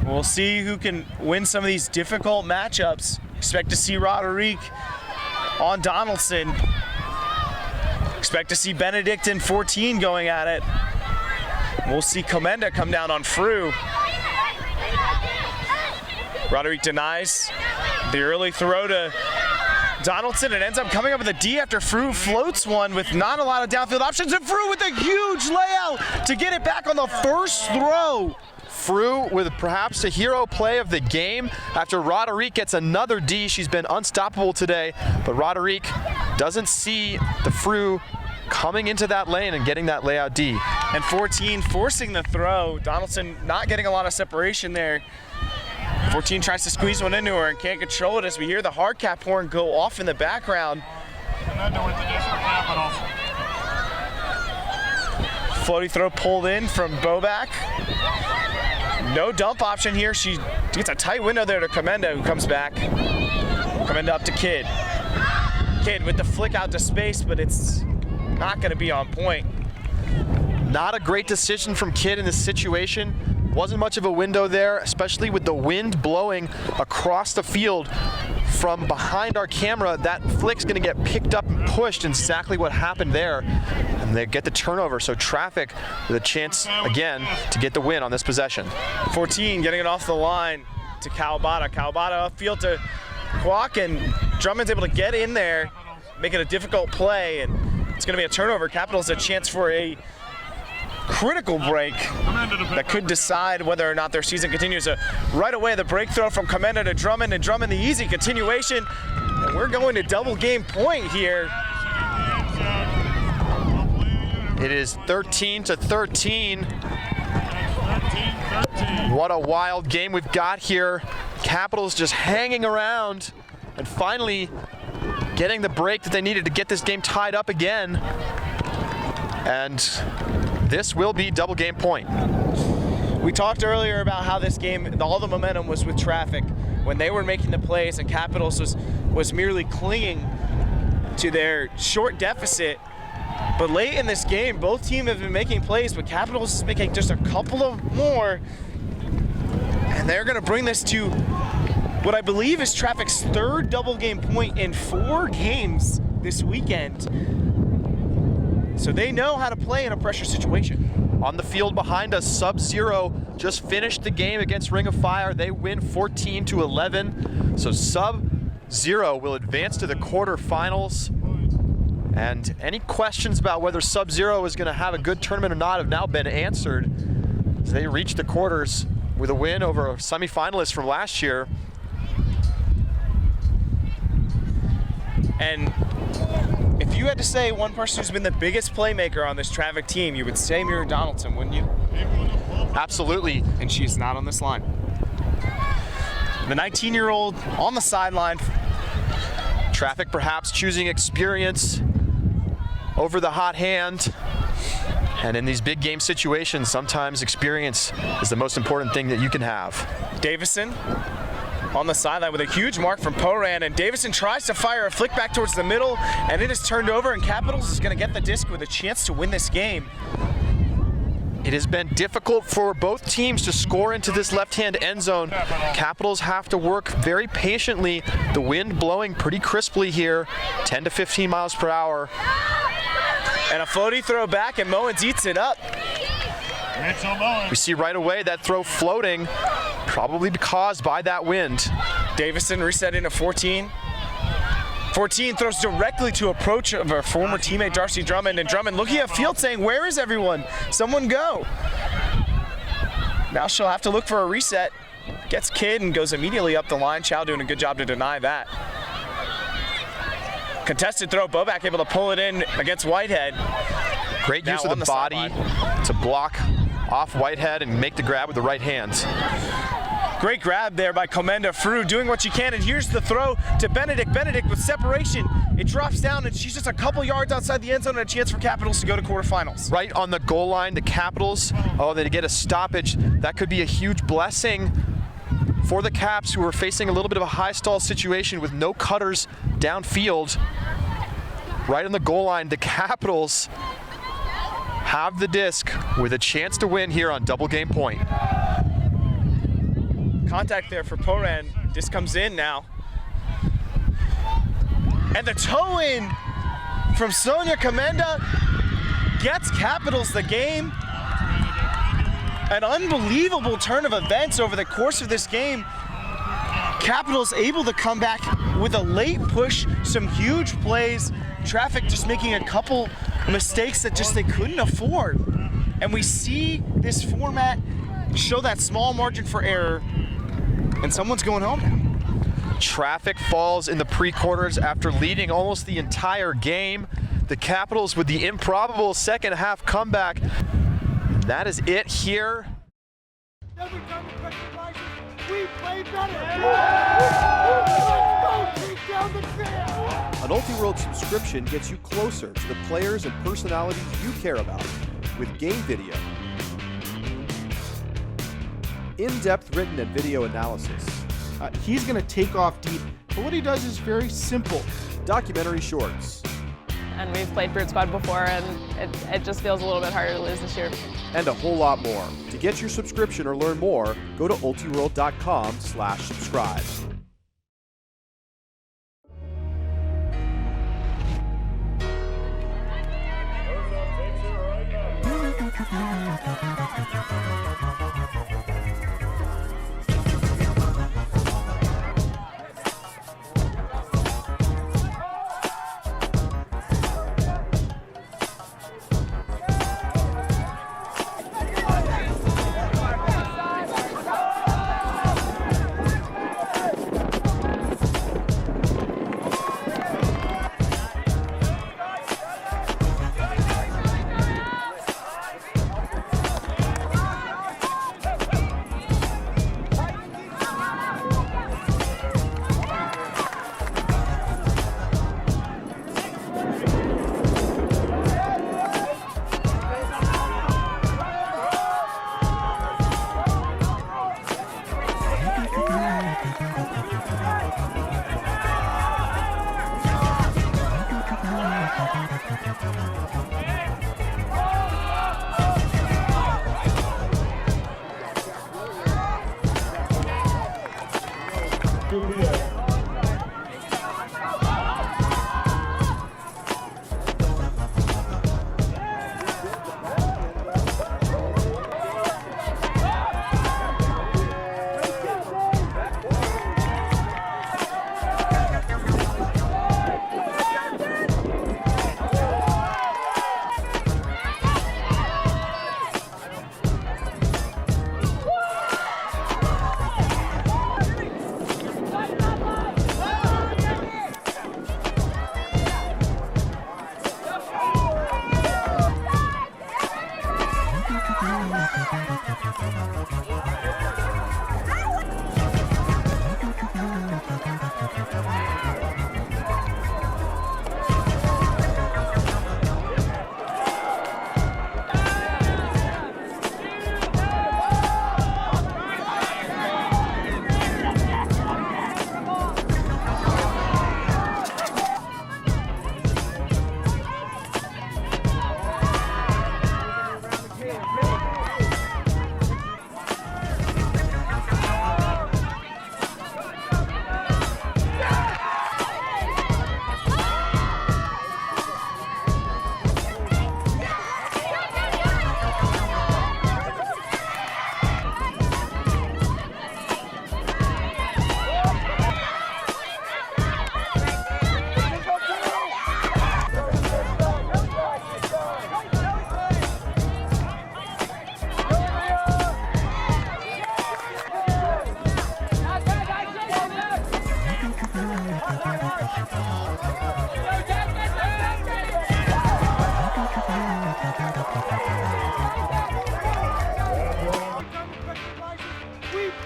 We'll see who can win some of these difficult matchups. Expect to see Roderick on Donaldson. Expect to see Benedict and 14 going at it. We'll see Comenda come down on Frew. Roderick denies the early throw to Donaldson. It ends up coming up with a D after Frew floats one with not a lot of downfield options. And Frew with a huge layout to get it back on the first throw. Frew with perhaps a hero play of the game after Roderick gets another D. She's been unstoppable today, but Roderick doesn't see the Frew coming into that lane and getting that layout D. And 14 forcing the throw. Donaldson not getting a lot of separation there. 14 tries to squeeze one into her and can't control it as we hear the hard cap horn go off in the background. Floaty throw pulled in from Boback. No dump option here. She gets a tight window there to Comenda, who comes back. Comenda up to Kidd. Kidd with the flick out to space, but it's not going to be on point. Not a great decision from Kidd in this situation. Wasn't much of a window there, especially with the wind blowing across the field from behind our camera. That flick's going to get picked up and pushed, exactly what happened there. And they get the turnover, so Traffic with a chance again to get the win on this possession. 14 getting it off the line to Kawabata. Kawabata upfield to Kwok, and Drummond's able to get in there, make it a difficult play, and it's going to be a turnover. Capitals a chance for a critical break that could decide whether or not their season continues. Right away, the break throw from Comenda to Drummond, and Drummond the easy continuation. And we're going to double game point here. It is 13-13. What a wild game we've got here. Capitals just hanging around and finally getting the break that they needed to get this game tied up again. And this will be double game point. We talked earlier about how this game, all the momentum was with Traffic when they were making the plays, and Capitals was merely clinging to their short deficit. But late in this game, both teams have been making plays, but Capitals is making just a couple of more. And they're going to bring this to what I believe is Traffic's third double game point in 4 games this weekend, so they know how to play in a pressure situation. On the field behind us, Sub-Zero just finished the game against Ring of Fire. They win 14-11. So Sub-Zero will advance to the quarterfinals. And any questions about whether Sub-Zero is going to have a good tournament or not have now been answered as they reach the quarters with a win over a semifinalist from last year. And if you had to say one person who's been the biggest playmaker on this Throwback team, you would say Mira Donaldson, wouldn't you? Absolutely. And she's not on this line. The 19-year-old on the sideline. Throwback perhaps choosing experience over the hot hand. And in these big game situations, sometimes experience is the most important thing that you can have. Davison on the sideline with a huge mark from Poran, and Davison tries to fire a flick back towards the middle, and it is turned over, and Capitals is going to get the disc with a chance to win this game. It has been difficult for both teams to score into this left-hand end zone. Capitals have to work very patiently. The wind blowing pretty crisply here, 10 to 15 miles per hour. And a floaty throw back, and Moens eats it up. We see right away that throw floating, probably caused by that wind. Davison resetting to 14. 14 throws directly to approach of our former teammate Darcy Drummond, and Drummond looking at field saying, "Where is everyone? Someone go." Now she'll have to look for a reset. Gets Kidd and goes immediately up the line. Chow doing a good job to deny that. Contested throw, Bobak able to pull it in against Whitehead. Great use of the body to block off Whitehead and make the grab with the right hand. Great grab there by Comenda Fru, doing what she can, and here's the throw to Benedict. Benedict with separation. It drops down, and she's just a couple yards outside the end zone, and a chance for Capitals to go to quarterfinals. Right on the goal line, the Capitals, they get a stoppage. That could be a huge blessing for the Caps, who are facing a little bit of a high stall situation with no cutters downfield. Right on the goal line, the Capitals have the disc with a chance to win here on double game point. Contact there for Poran. Disc comes in now. And the toe in from Sonia Comenda gets Capitals the game. An unbelievable turn of events over the course of this game. Capitals able to come back with a late push, some huge plays. Traffic just making a couple mistakes that just they couldn't afford. And we see this format show that small margin for error, and someone's going home now. Traffic falls in the pre-quarters after leading almost the entire game. The Capitals with the improbable second half comeback. That is it here. Every time the pressure rises, we play better. Let's go, take down the trail. An Ultiworld subscription gets you closer to the players and personalities you care about with game video, in-depth written and video analysis, He's going to take off deep, but what he does is very simple. documentary shorts, And we've played Brute Squad before, and it just feels a little bit harder to lose this year. and a whole lot more. To get your subscription or learn more, go to ultiworld.com/subscribe.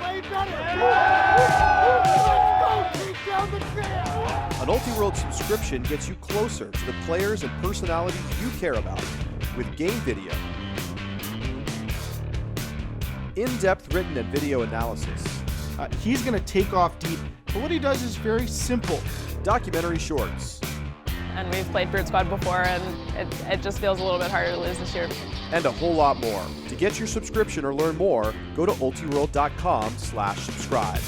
way better. Let's go, take down the champ. An Ultiworld subscription gets you closer to the players and personalities you care about with game video, in-depth written and video analysis, He's going to take off deep, but what he does is very simple. documentary shorts, And we've played Brute Squad before, and it just feels a little bit harder to lose this year. and a whole lot more. To get your subscription or learn more, go to ultiworld.com/subscribe.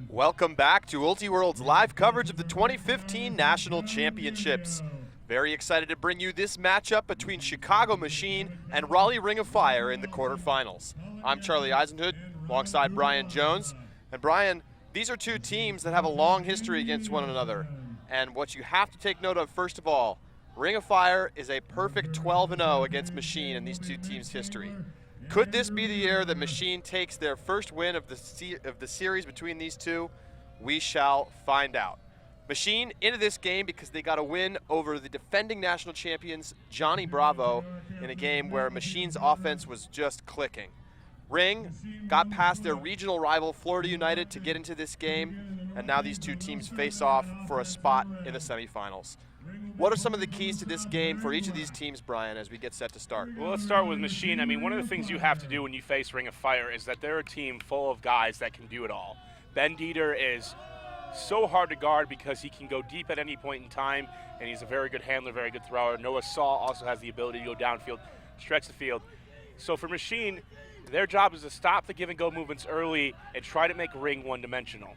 Welcome back to Ultiworld's live coverage of the 2015 National Championships. Very excited to bring you this matchup between Chicago Machine and Raleigh Ring of Fire in the quarterfinals. I'm Charlie Eisenhood, alongside Brian Jones. And Brian, these are two teams that have a long history against one another. And what you have to take note of, first of all, Ring of Fire is a perfect 12-0 against Machine in these two teams' history. Could this be the year that Machine takes their first win of the series between these two? We shall find out. Machine into this game because they got a win over the defending national champions, Johnny Bravo, in a game where Machine's offense was just clicking. Ring got past their regional rival, Florida United, to get into this game, and now these two teams face off for a spot in the semifinals. What are some of the keys to this game for each of these teams, Brian, as we get set to start? Well, let's start with Machine. I mean, one of the things you have to do when you face Ring of Fire is that they're a team full of guys that can do it all. Ben Dieter is so hard to guard because he can go deep at any point in time, and he's a very good handler, very good thrower. Noah Saul also has the ability to go downfield, stretch the field. So for Machine, their job is to stop the give-and-go movements early and try to make Ring one-dimensional.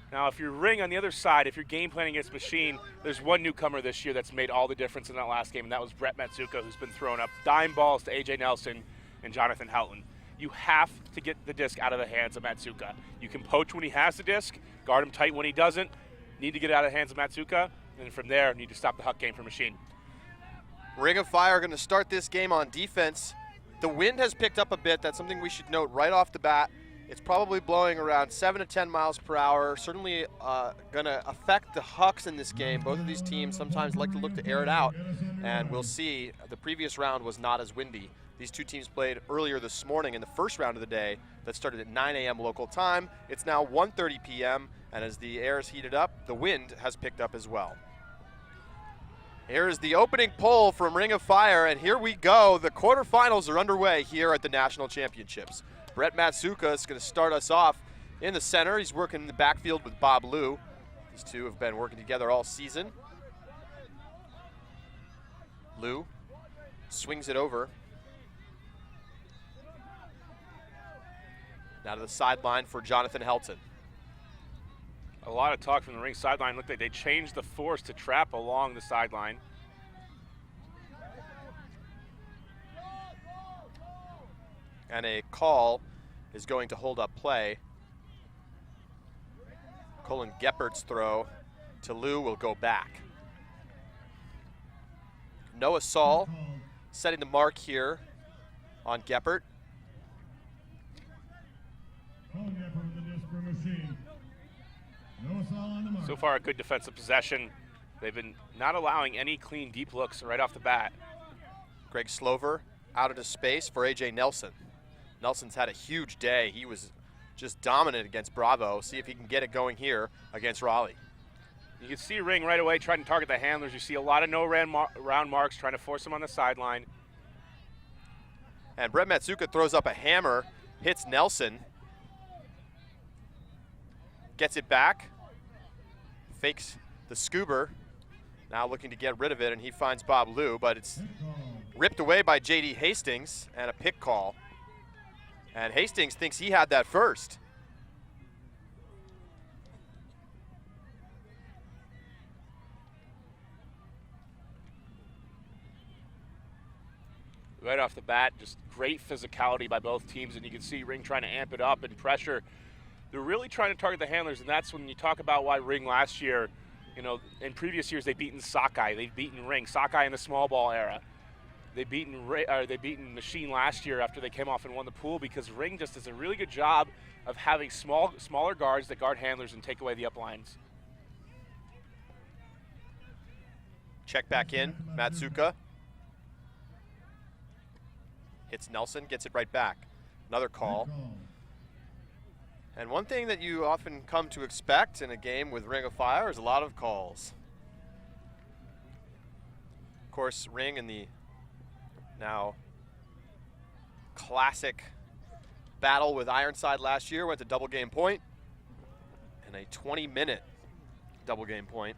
Now, if you're Ring on the other side, if you're game planning against Machine, there's one newcomer this year that's made all the difference in that last game, and that was Brett Matsuka, who's been throwing up dime balls to A.J. Nelson and Jonathan Houghton. You have to get the disc out of the hands of Matsuka. You can poach when he has the disc, guard him tight when he doesn't, need to get it out of the hands of Matsuka, and from there, need to stop the huck game for Machine. Ring of Fire are going to start this game on defense. The wind has picked up a bit. That's something we should note right off the bat. It's probably blowing around 7 to 10 miles per hour. Certainly going to affect the hucks in this game. Both of these teams sometimes like to look to air it out, and we'll see. The previous round was not as windy. These two teams played earlier this morning in the first round of the day that started at 9 a.m. local time. It's now 1:30 p.m., and as the air is heated up, the wind has picked up as well. Here is the opening poll from Ring of Fire, and here we go. The quarterfinals are underway here at the National Championships. Brett Matsuka is going to start us off in the center. He's working in the backfield with Bob Liu. These two have been working together all season. Liu swings it over. Now to the sideline for Jonathan Helton. A lot of talk from the Ring sideline. Looked like they changed the force to trap along the sideline. And a call is going to hold up play. Colin Geppert's throw to Liu will go back. Noah Saul setting the mark here on Geppert. So far, a good defensive possession. They've been not allowing any clean deep looks right off the bat. Greg Slover out into space for A.J. Nelson. Nelson's had a huge day. He was just dominant against Bravo. See if he can get it going here against Raleigh. You can see Ring right away trying to target the handlers. You see a lot of no-round marks trying to force them on the sideline. And Brett Matsuka throws up a hammer, hits Nelson. Gets it back, fakes the scuba, now looking to get rid of it, and he finds Bob Liu, but it's ripped away by J.D. Hastings and a pick call. And Hastings thinks he had that first. Right off the bat, just great physicality by both teams, and you can see Ring trying to amp it up and pressure. They're really trying to target the handlers, and that's when you talk about why Ring last year, you know, in previous years they've beaten Sockeye, they've beaten Ring, Sockeye in the small ball era. They've beaten Machine last year after they came off and won the pool because Ring just does a really good job of having smaller guards that guard handlers and take away the up lines. Check back in, Matsuka. Hits Nelson, gets it right back. Another call. And one thing that you often come to expect in a game with Ring of Fire is a lot of calls. Of course, Ring in the now classic battle with Ironside last year went to double game point and a 20-minute double game point.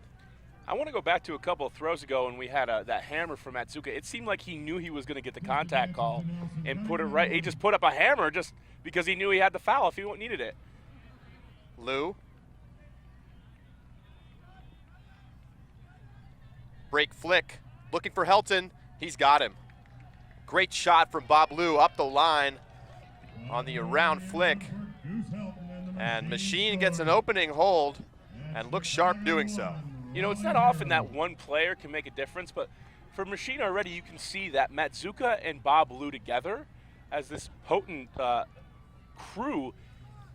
I want to go back to a couple of throws ago when we had that hammer from Matsuka. It seemed like he knew he was going to get the contact call and put it right. He just put up a hammer just because he knew he had the foul if he needed it. Lou. Break flick. Looking for Helton. He's got him. Great shot from Bob Lou up the line on the around flick. And Machine gets an opening hold and looks sharp doing so. You know, it's not often that one player can make a difference, but for Machine already you can see that Matsuka and Bob Lou together as this potent crew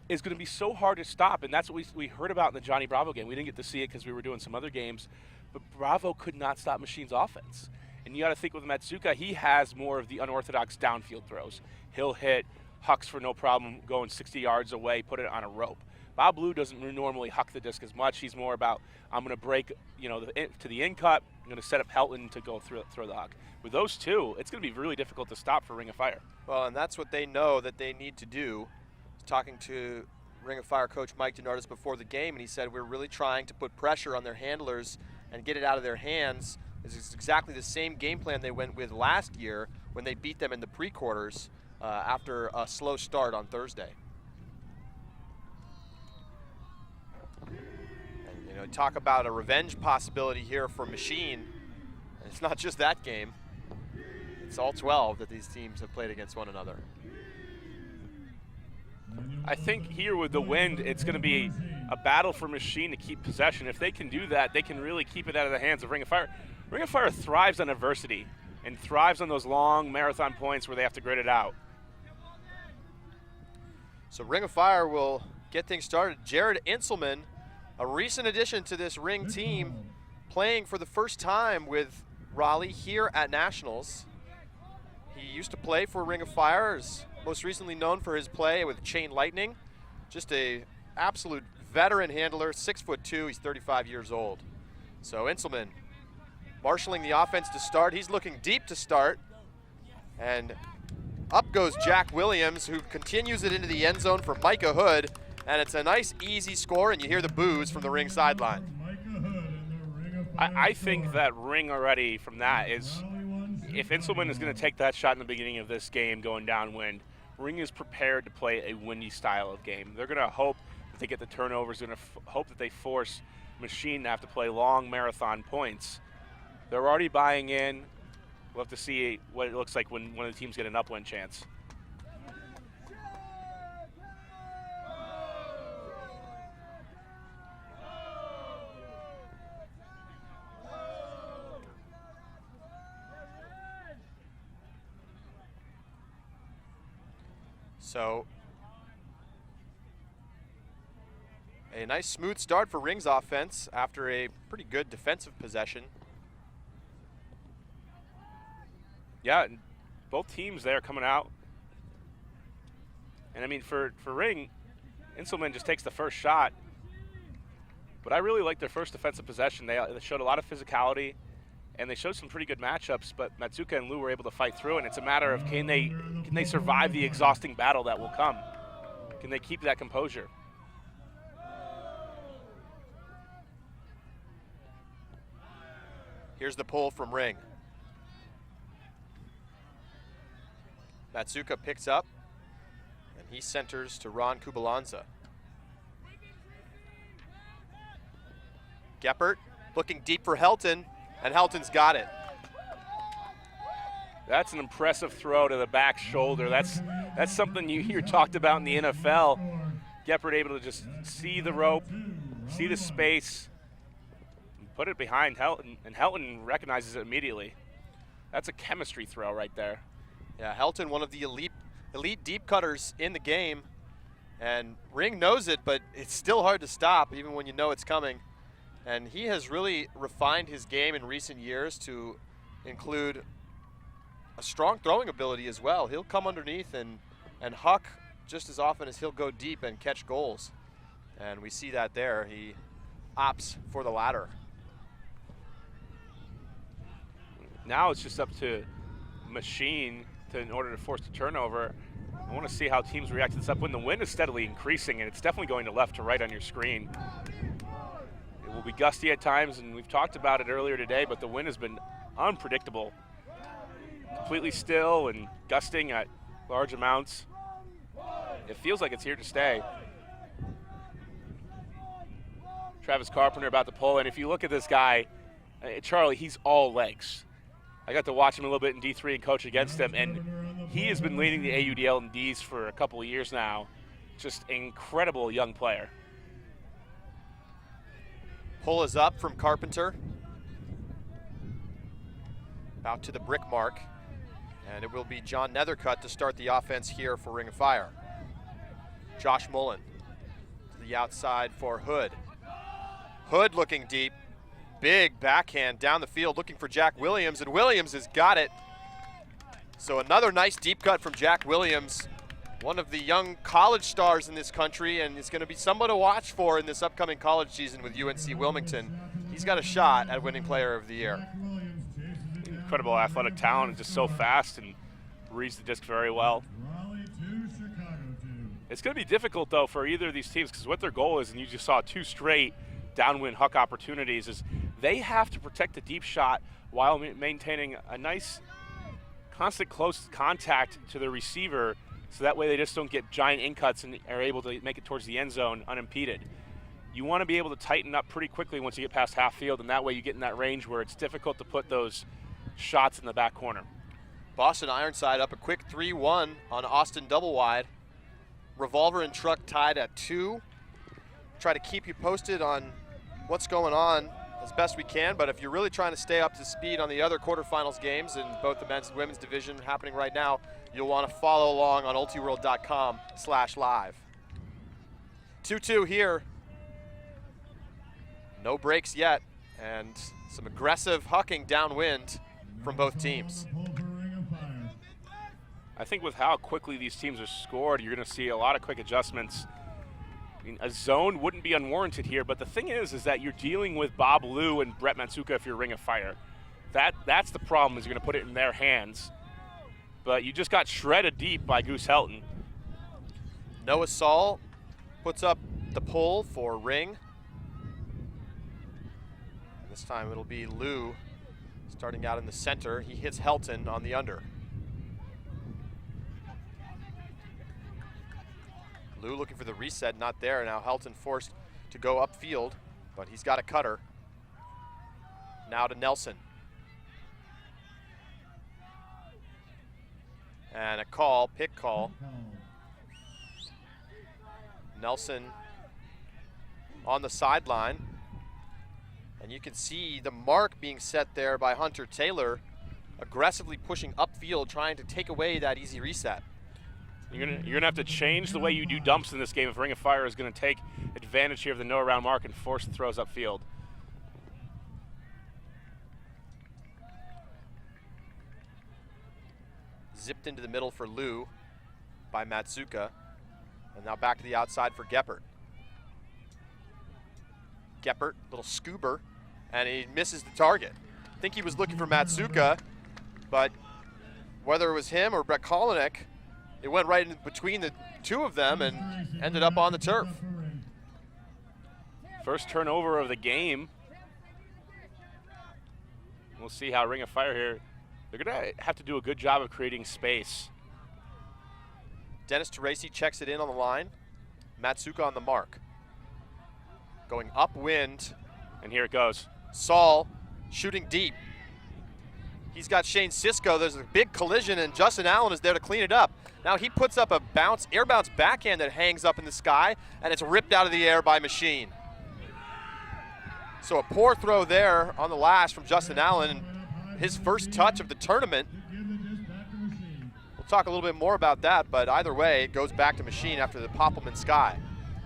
is going to be so hard to stop, and that's what we heard about in the Johnny Bravo game. We didn't get to see it because we were doing some other games, but Bravo could not stop Machine's offense. And you got to think with Matsuka, he has more of the unorthodox downfield throws. He'll hit hucks for no problem going 60 yards away, put it on a rope. Bob Lou doesn't normally huck the disc as much. He's more about, I'm going to break, you know, to the in cut. I'm going to set up Helton to go throw the huck. With those two, it's going to be really difficult to stop for Ring of Fire. Well, and that's what they know that they need to do. I was talking to Ring of Fire coach Mike DeNardis before the game, and he said we're really trying to put pressure on their handlers and get it out of their hands. This is exactly the same game plan they went with last year when they beat them in the pre-quarters after a slow start on Thursday. And, you know, talk about a revenge possibility here for Machine. And it's not just that game. It's all 12 that these teams have played against one another. I think here with the wind, it's going to be a battle for Machine to keep possession. If they can do that, they can really keep it out of the hands of Ring of Fire. Ring of Fire thrives on adversity and thrives on those long marathon points where they have to grit it out. So Ring of Fire will get things started. Jared Inselman, a recent addition to this Ring team, playing for the first time with Raleigh here at Nationals. He used to play for Ring of Fire, is most recently known for his play with Chain Lightning. Just a absolute veteran handler, 6'2", he's 35 years old. So Inselman marshaling the offense to start. He's looking deep to start. And up goes Jack Williams, who continues it into the end zone for Micah Hood. And it's a nice, easy score, and you hear the boos from the Ring sideline. I think that Ring already from that is, if Inselman is going to take that shot in the beginning of this game going downwind, Ring is prepared to play a windy style of game. They're going to hope that they get the turnovers. They're going to hope that they force Machine to have to play long marathon points. They're already buying in. We'll have to see what it looks like when one of the teams get an upwind chance. So a nice smooth start for Ring's offense after a pretty good defensive possession. Yeah, both teams there coming out. And I mean, for Ring, Inselman just takes the first shot. But I really like their first defensive possession. They showed a lot of physicality, and they showed some pretty good matchups, but Matsuka and Lou were able to fight through, and it's a matter of can they survive the exhausting battle that will come? Can they keep that composure? Here's the pull from Ring. Matsuka picks up, and he centers to Ron Kubalanza. Geppert looking deep for Helton, and Helton's got it. That's an impressive throw to the back shoulder. That's something you hear talked about in the NFL. Geppert able to just see the rope, see the space, and put it behind Helton, and Helton recognizes it immediately. That's a chemistry throw right there. Yeah, Helton, one of the elite deep cutters in the game, and Ring knows it, but it's still hard to stop even when you know it's coming. And he has really refined his game in recent years to include a strong throwing ability as well. He'll come underneath and huck just as often as he'll go deep and catch goals. And we see that there. He opts for the latter. Now it's just up to Machine in order to force the turnover. I want to see how teams react to this upwind. The wind is steadily increasing, and it's definitely going to left to right on your screen. It will be gusty at times, and we've talked about it earlier today, but the wind has been unpredictable. Completely still and gusting at large amounts. It feels like it's here to stay. Travis Carpenter about to pull, and if you look at this guy, Charlie, he's all legs. I got to watch him a little bit in D3 and coach against him, and he has been leading the AUDL in Ds for a couple of years now. Just an incredible young player. Pull is up from Carpenter. Out to the brick mark. And it will be John Nethercutt to start the offense here for Ring of Fire. Josh Mullen to the outside for Hood. Hood looking deep. Big backhand down the field looking for Jack Williams, and Williams has got it. So another nice deep cut from Jack Williams, one of the young college stars in this country, and is going to be someone to watch for in this upcoming college season with UNC Wilmington. He's got a shot at winning player of the year. Incredible athletic talent and just so fast and reads the disc very well. It's going to be difficult, though, for either of these teams because what their goal is, and you just saw 2 straight downwind huck opportunities, is they have to protect the deep shot while maintaining a nice constant close contact to the receiver so that way they just don't get giant in cuts and are able to make it towards the end zone unimpeded. You want to be able to tighten up pretty quickly once you get past half field, and that way you get in that range where it's difficult to put those shots in the back corner. Boston Ironside up a quick 3-1 on Austin double wide. Revolver and Truck tied at 2. Try to keep you posted on what's going on as best we can, but if you're really trying to stay up to speed on the other quarterfinals games in both the men's and women's division happening right now, you'll want to follow along on ultiworld.com/live. 2-2 here. No breaks yet, and some aggressive hucking downwind from both teams. I think with how quickly these teams are scored, you're going to see a lot of quick adjustments. I mean, a zone wouldn't be unwarranted here, but the thing is that you're dealing with Bob Liu and Brett Matsuka if you're Ring of Fire. That's the problem, is you're going to put it in their hands. But you just got shredded deep by Goose Helton. Noah Saul puts up the pull for Ring. This time it'll be Liu starting out in the center. He hits Helton on the under. Liu looking for the reset, not there. Now Helton forced to go upfield, but he's got a cutter. Now to Nelson. And a call, pick call. Nelson on the sideline. And you can see the mark being set there by Hunter Taylor, aggressively pushing upfield, trying to take away that easy reset. You're gonna have to change the way you do dumps in this game if Ring of Fire is gonna take advantage here of the no around mark and force the throws upfield. Zipped into the middle for Liu by Matsuka. And now back to the outside for Geppert. Geppert, little scoober, and he misses the target. I think he was looking for Matsuka, but whether it was him or Brett Kolinek, it went right in between the two of them and ended up on the turf. First turnover of the game. We'll see how Ring of Fire here, they're gonna have to do a good job of creating space. Dennis Teresi checks it in on the line. Matsuka on the mark. Going upwind. And here it goes. Saul shooting deep. He's got Shane Sisko. There's a big collision, and Justin Allen is there to clean it up. Now he puts up a air bounce backhand that hangs up in the sky, and it's ripped out of the air by Machine. So a poor throw there on the last from Justin Allen, and his first touch of the tournament. We'll talk a little bit more about that, but either way, it goes back to Machine after the Poppelman sky.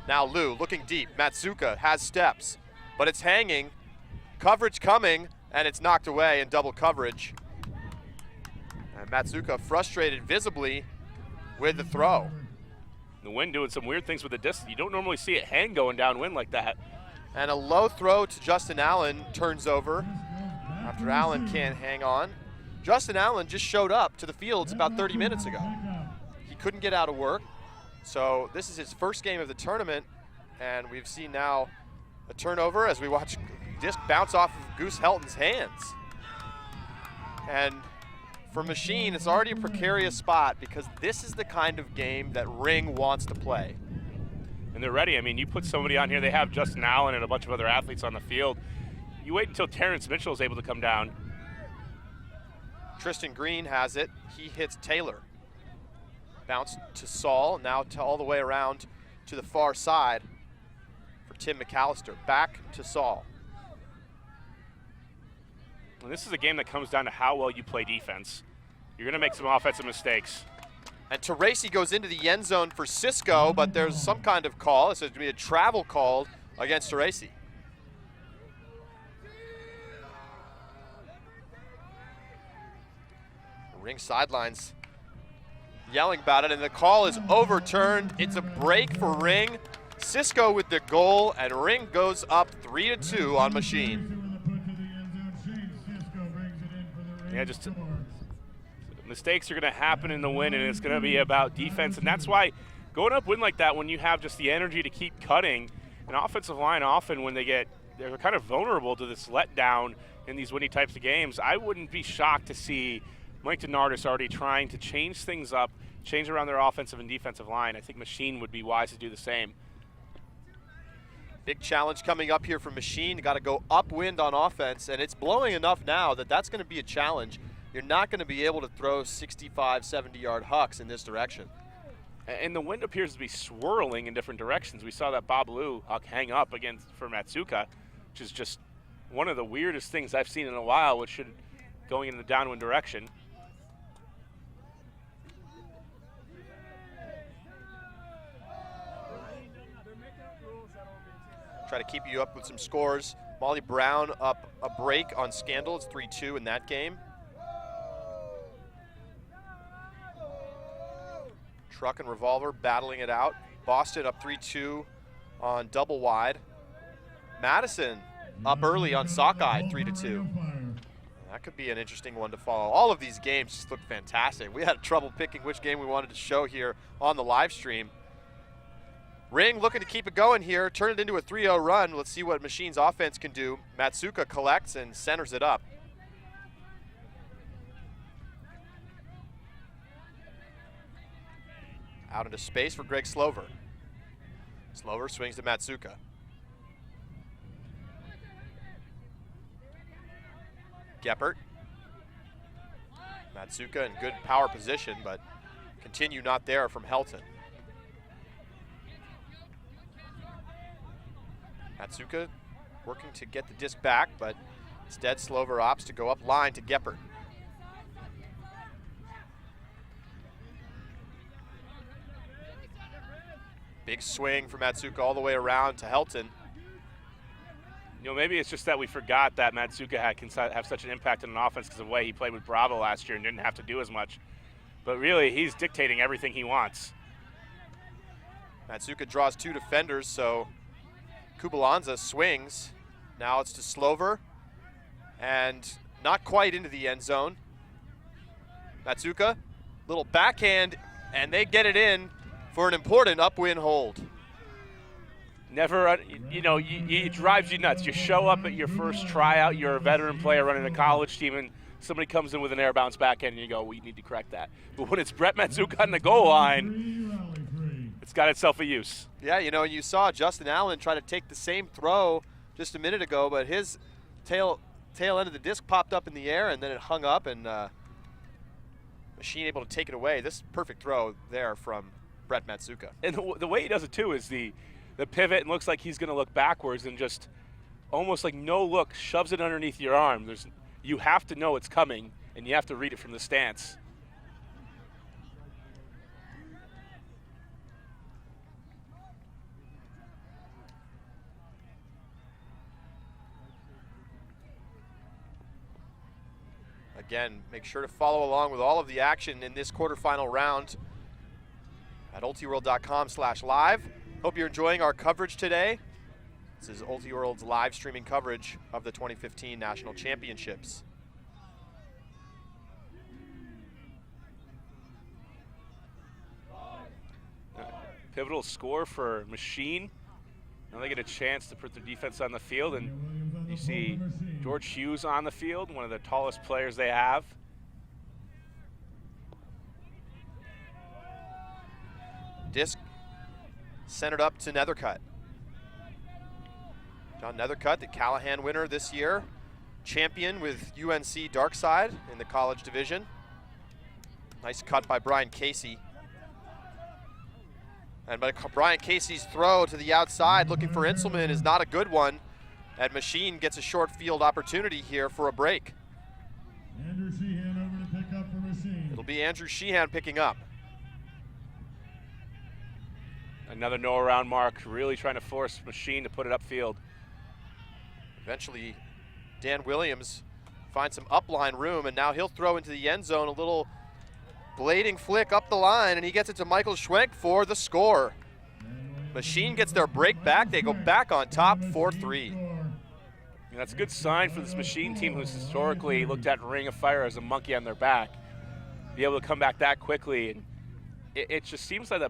Now Liu looking deep. Matsuka has steps, but it's hanging. Coverage coming, and it's knocked away in double coverage. And Matsuka frustrated visibly with the throw. The wind doing some weird things with the disc. You don't normally see it hang going downwind like that. And a low throw to Justin Allen turns over after Allen can't hang on. Justin Allen just showed up to the fields about 30 minutes ago. He couldn't get out of work, so this is his first game of the tournament, and we've seen now a turnover as we watch disc bounce off of Goose Helton's hands. And for Machine, it's already a precarious spot because this is the kind of game that Ring wants to play. And they're ready. I mean, you put somebody on here, they have Justin Allen and a bunch of other athletes on the field. You wait until Terrence Mitchell is able to come down. Tristan Green has it. He hits Taylor. Bounce to Saul, now all the way around to the far side for Tim McAllister. Back to Saul. And this is a game that comes down to how well you play defense. You're going to make some offensive mistakes. And Teresi goes into the end zone for Cisco, but there's some kind of call. It's going to be a travel call against Teresi. Ring sidelines yelling about it, and the call is overturned. It's a break for Ring. Cisco with the goal, and Ring goes up 3-2 on Machine. Yeah, just mistakes are going to happen in the win, and it's going to be about defense. And that's why going up win like that, when you have just the energy to keep cutting, an offensive line often when they're kind of vulnerable to this letdown in these winning types of games. I wouldn't be shocked to see Mike Denardis already trying to change things up, change around their offensive and defensive line. I think Machine would be wise to do the same. Big challenge coming up here for Machine. Got to go upwind on offense, and it's blowing enough now that that's going to be a challenge. You're not going to be able to throw 65, 70-yard hucks in this direction. And the wind appears to be swirling in different directions. We saw that Bob Lou huck hang up against for Matsuka, which is just one of the weirdest things I've seen in a while, which should going in the downwind direction. Try to keep you up with some scores. Molly Brown up a break on Scandal. It's 3-2 in that game. Truck and Revolver battling it out. Boston up 3-2 on Double Wide. Madison up early on Sockeye, 3-2. That could be an interesting one to follow. All of these games just look fantastic. We had trouble picking which game we wanted to show here on the live stream. Ring looking to keep it going here, turn it into a 3-0 run. Let's see what Machine's offense can do. Matsuka collects and centers it up. Out into space for Greg Slover. Slover swings to Matsuka. Geppert. Matsuka in good power position, but continue not there from Helton. Matsuka working to get the disc back, but instead Slover opts to go up line to Geppert. Big swing for Matsuka all the way around to Helton. You know, maybe it's just that we forgot that Matsuka can have such an impact on an offense because of the way he played with Bravo last year and didn't have to do as much. But really, he's dictating everything he wants. Matsuka draws two defenders, so Kubalanza swings. Now it's to Slover, and not quite into the end zone. Matsuka, little backhand, and they get it in for an important upwind hold. Never, you know, it drives you nuts. You show up at your first tryout, you're a veteran player running a college team, and somebody comes in with an air bounce backhand, and you go, we need to correct that. But when it's Brett Matsuka on the goal line, it's got itself a use. Yeah, you know, you saw Justin Allen try to take the same throw just a minute ago, but his tail end of the disc popped up in the air, and then it hung up, and Machine able to take it away. This perfect throw there from Brett Matsuka. And the way he does it, too, is the pivot, and looks like he's going to look backwards and just almost like no look, shoves it underneath your arm. You have to know it's coming, and you have to read it from the stance. Again, make sure to follow along with all of the action in this quarterfinal round at ultiworld.com/live. Hope you're enjoying our coverage today. This is Ultiworld's live streaming coverage of the 2015 National Championships. Pivotal score for Machine. Now they get a chance to put their defense on the field, and you see George Hughes on the field, one of the tallest players they have. Disc centered up to Nethercutt. John Nethercutt, the Callahan winner this year, champion with UNC Darkside in the college division. Nice cut by Brian Casey. And Brian Casey's throw to the outside looking for Inselman is not a good one. And Machine gets a short field opportunity here for a break. Andrew Sheehan over to pick up for Machine. It'll be Andrew Sheehan picking up. Another no-around mark, really trying to force Machine to put it upfield. Eventually, Dan Williams finds some upline room, and now he'll throw into the end zone a little blading flick up the line, and he gets it to Michael Schwenk for the score. Machine gets their break back. They go back on top, 4-3. And that's a good sign for this Machine team, who's historically looked at Ring of Fire as a monkey on their back. Be able to come back that quickly, and it just seems like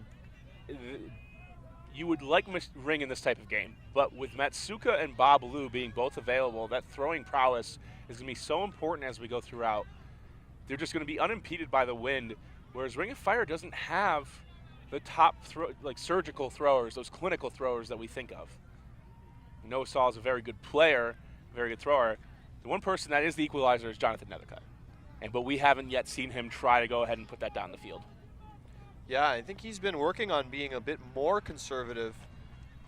you would like Ring in this type of game, but with Matsuka and Bob Liu being both available, that throwing prowess is going to be so important as we go throughout. They're just going to be unimpeded by the wind, whereas Ring of Fire doesn't have the top surgical throwers, those clinical throwers that we think of. Noah Saul is a very good player, very good thrower. The one person that is the equalizer is Jonathan Nethercutt, but we haven't yet seen him try to go ahead and put that down the field. Yeah, I think he's been working on being a bit more conservative,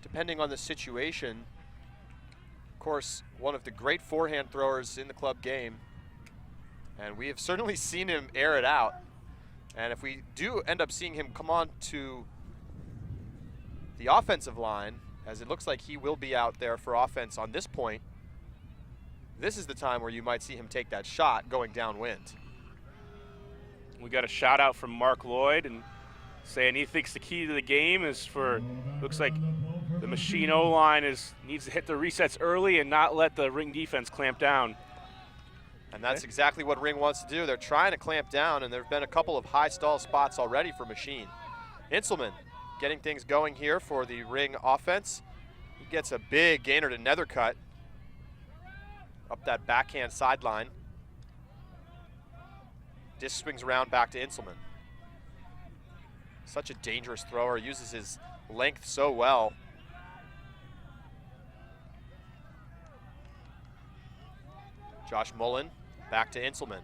depending on the situation. Of course, one of the great forehand throwers in the club game, and we have certainly seen him air it out. And if we do end up seeing him come on to the offensive line, as it looks like he will be out there for offense on this point, this is the time where you might see him take that shot going downwind. We got a shout out from Mark Lloyd and saying he thinks the key to the game is looks like the Machine O-line needs to hit the resets early and not let the Ring defense clamp down. And that's exactly what Ring wants to do. They're trying to clamp down, and there have been a couple of high stall spots already for Machine. Inselman getting things going here for the Ring offense. He gets a big gainer to Nethercutt up that backhand sideline. Disc swings around back to Inselman. Such a dangerous thrower, uses his length so well. Josh Mullen back to Inselman.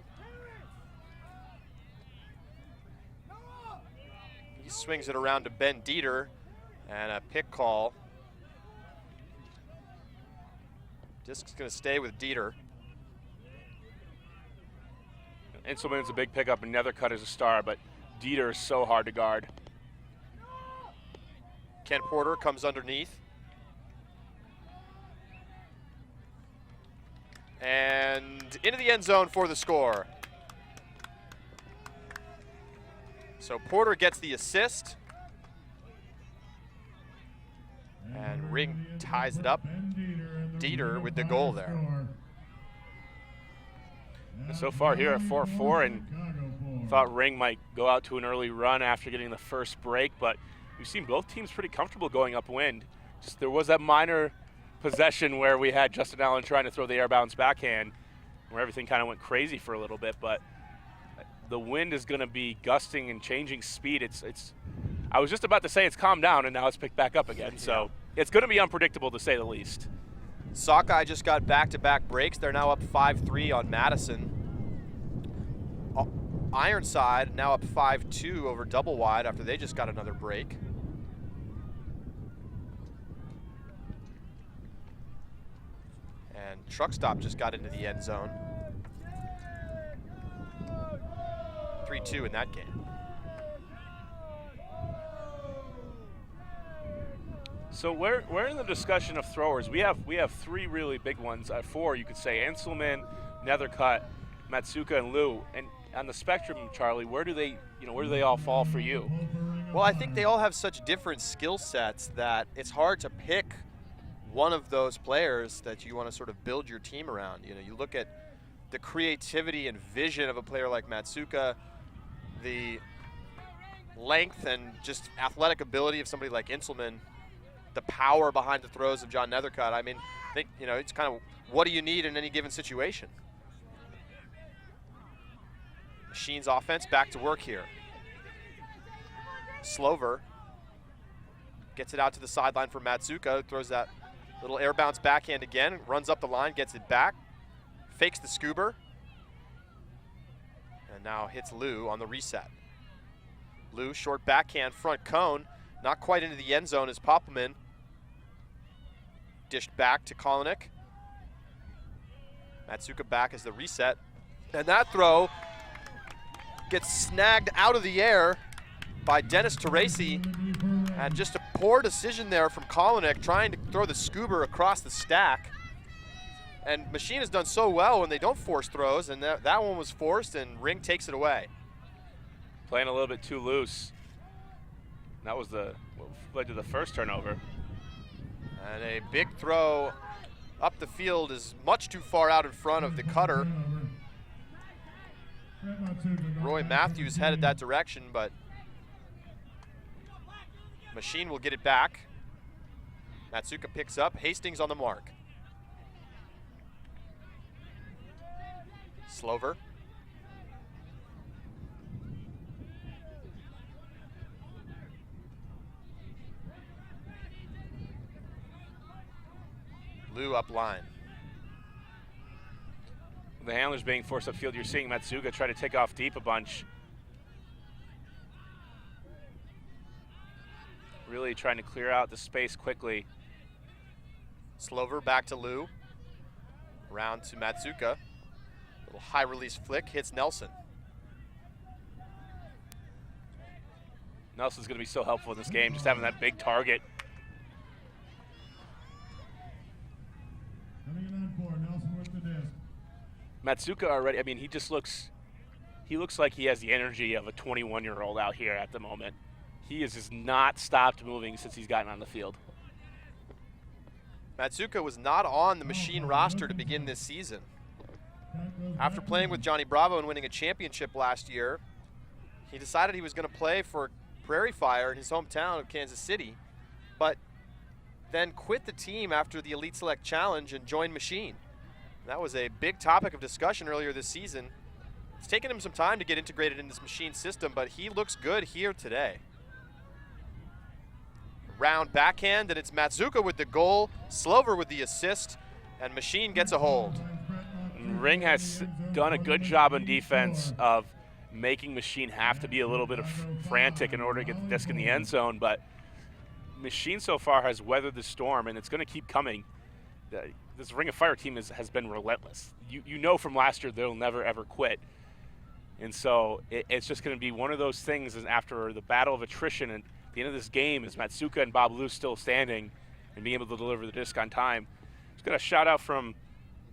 He swings it around to Ben Dieter, and a pick call. Disc's gonna stay with Dieter. Inselman's a big pickup, and Nethercutt is a star, but Dieter is so hard to guard. Ken Porter comes underneath. And into the end zone for the score. So Porter gets the assist. And Ring ties it up. Dieter with the goal there. And so far here at 4-4, and thought Ring might go out to an early run after getting the first break, but we've seen both teams pretty comfortable going upwind. Just there was that minor possession where we had Justin Allen trying to throw the air bounce backhand, where everything kind of went crazy for a little bit, but the wind is going to be gusting and changing speed. I was just about to say it's calmed down, and now it's picked back up again, so it's going to be unpredictable to say the least. Sockeye just got back-to-back breaks. They're now up 5-3 on Madison. Ironside now up 5-2 over Double Wide after they just got another break. And Truck Stop just got into the end zone. 3-2 in that game. So we're in the discussion of throwers. We have three really big ones. Four, you could say: Inselman, Nethercutt, Matsuka and Lou. And on the spectrum, Charlie, where do they all fall for you? Well, I think they all have such different skill sets that it's hard to pick one of those players that you want to sort of build your team around. You know, you look at the creativity and vision of a player like Matsuka, the length and just athletic ability of somebody like Inselman, the power behind the throws of John Nethercutt. I mean, I think, you know, it's kind of what do you need in any given situation? Machine's offense back to work here. Slover gets it out to the sideline for Matsuka, throws that little air bounce backhand again, runs up the line, gets it back, fakes the scuba, and now hits Lou on the reset. Lou, short backhand, front cone, not quite into the end zone as Poppelman. Dished back to Kolinek. Matsuka back as the reset. And that throw gets snagged out of the air by Dennis Teresi. And just a poor decision there from Kolinek, trying to throw the scuba across the stack. And Machine has done so well when they don't force throws, and that one was forced, and Ring takes it away. Playing a little bit too loose. That was what led to the first turnover. And a big throw up the field is much too far out in front of the cutter. Roy Matthews headed that direction, but Machine will get it back. Matsuka picks up, Hastings on the mark. Slover. Lou up line. The handler's being forced upfield. You're seeing Matsuka try to take off deep a bunch. Really trying to clear out the space quickly. Slover back to Lou. Round to Matsuka. Little high release flick, hits Nelson. Nelson's going to be so helpful in this game, just having that big target. Matsuka already, I mean, he looks like he has the energy of a 21-year-old out here at the moment. He has just not stopped moving since he's gotten on the field. Matsuka was not on the Machine roster to begin this season. After playing with Johnny Bravo and winning a championship last year, he decided he was going to play for Prairie Fire in his hometown of Kansas City, but then quit the team after the Elite Select Challenge and joined Machine. That was a big topic of discussion earlier this season. It's taken him some time to get integrated in this Machine system, but he looks good here today. Round backhand, and it's Matsuka with the goal, Slover with the assist, and Machine gets a hold. Ring has done a good job on defense of making Machine have to be a little bit frantic in order to get the disc in the end zone, but Machine so far has weathered the storm, and it's going to keep coming. This Ring of Fire team has been relentless. You know from last year they'll never ever quit. And so it's just going to be one of those things, and after the battle of attrition and at the end of this game is Matsuka and Bob Lou still standing and being able to deliver the disc on time. Just got a shout out from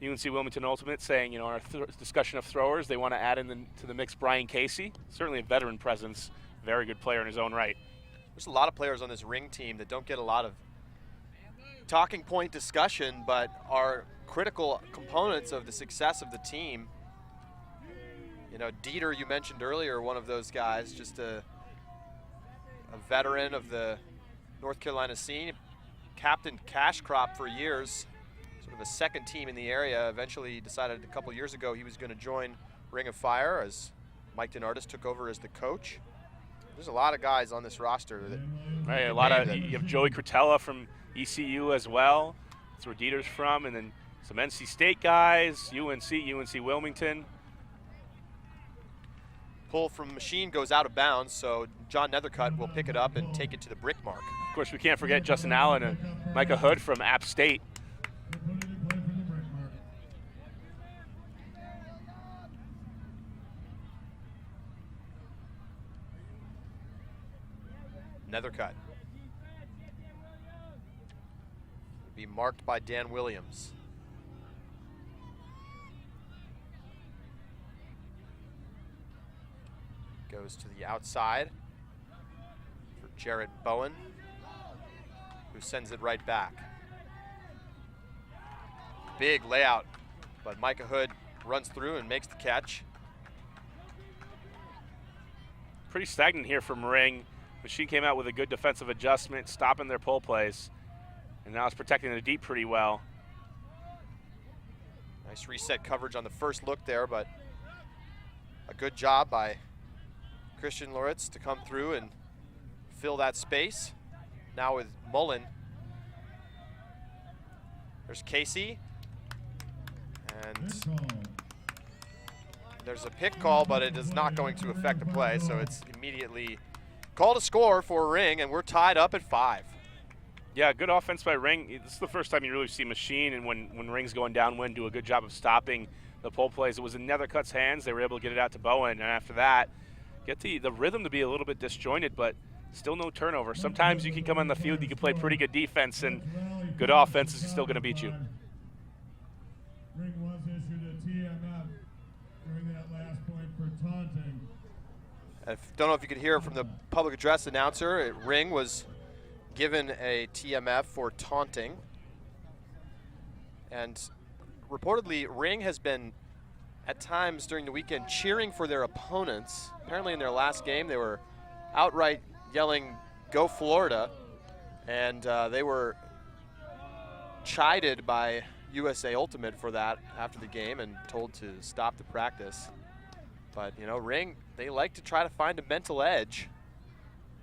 UNC Wilmington Ultimate saying, you know, our discussion of throwers, they want to add to the mix Brian Casey, certainly a veteran presence, very good player in his own right. There's a lot of players on this Ring team that don't get a lot of talking point discussion, but are critical components of the success of the team. You know, Dieter, you mentioned earlier, one of those guys, just a veteran of the North Carolina scene, captained Cash Crop for years, sort of a second team in the area. Eventually decided a couple years ago he was going to join Ring of Fire as Mike DeNardis took over as the coach. There's a lot of guys on this roster. You have Joey Cretella from ECU as well. That's where Dieter's from, and then some NC State guys, UNC Wilmington. Pull from Machine goes out of bounds, so John Nethercutt will pick it up and take it to the brick mark. Of course, we can't forget Justin Allen and Micah Hood from App State. Nethercutt. Be marked by Dan Williams. Goes to the outside for Jarrett Bowen, who sends it right back. Big layout, but Micah Hood runs through and makes the catch. Pretty stagnant here from Ring. Machine came out with a good defensive adjustment, stopping their pull plays, and now it's protecting the deep pretty well. Nice reset coverage on the first look there, but a good job by Christian Loritz to come through and fill that space. Now with Mullen. There's Casey. And there's a pick call, but it is not going to affect the play, so it's immediately called a score for Ring, and we're tied up at 5. Yeah, good offense by Ring. This is the first time you really see Machine, and when Ring's going downwind, do a good job of stopping the pull plays. It was in Nethercutt's hands. They were able to get it out to Bowen, and after that, get the rhythm to be a little bit disjointed, but still no turnover. Sometimes you can come on the field, you can play pretty good defense, and good offense is still going to beat you. Ring was issued a TMF during that last point for taunting. Don't know if you could hear from the public address announcer. Ring was given a TMF for taunting. And reportedly, Ring has been, at times during the weekend, cheering for their opponents. Apparently in their last game, they were outright yelling, "Go Florida." And they were chided by USA Ultimate for that after the game and told to stop the practice. But, you know, Ring, they like to try to find a mental edge.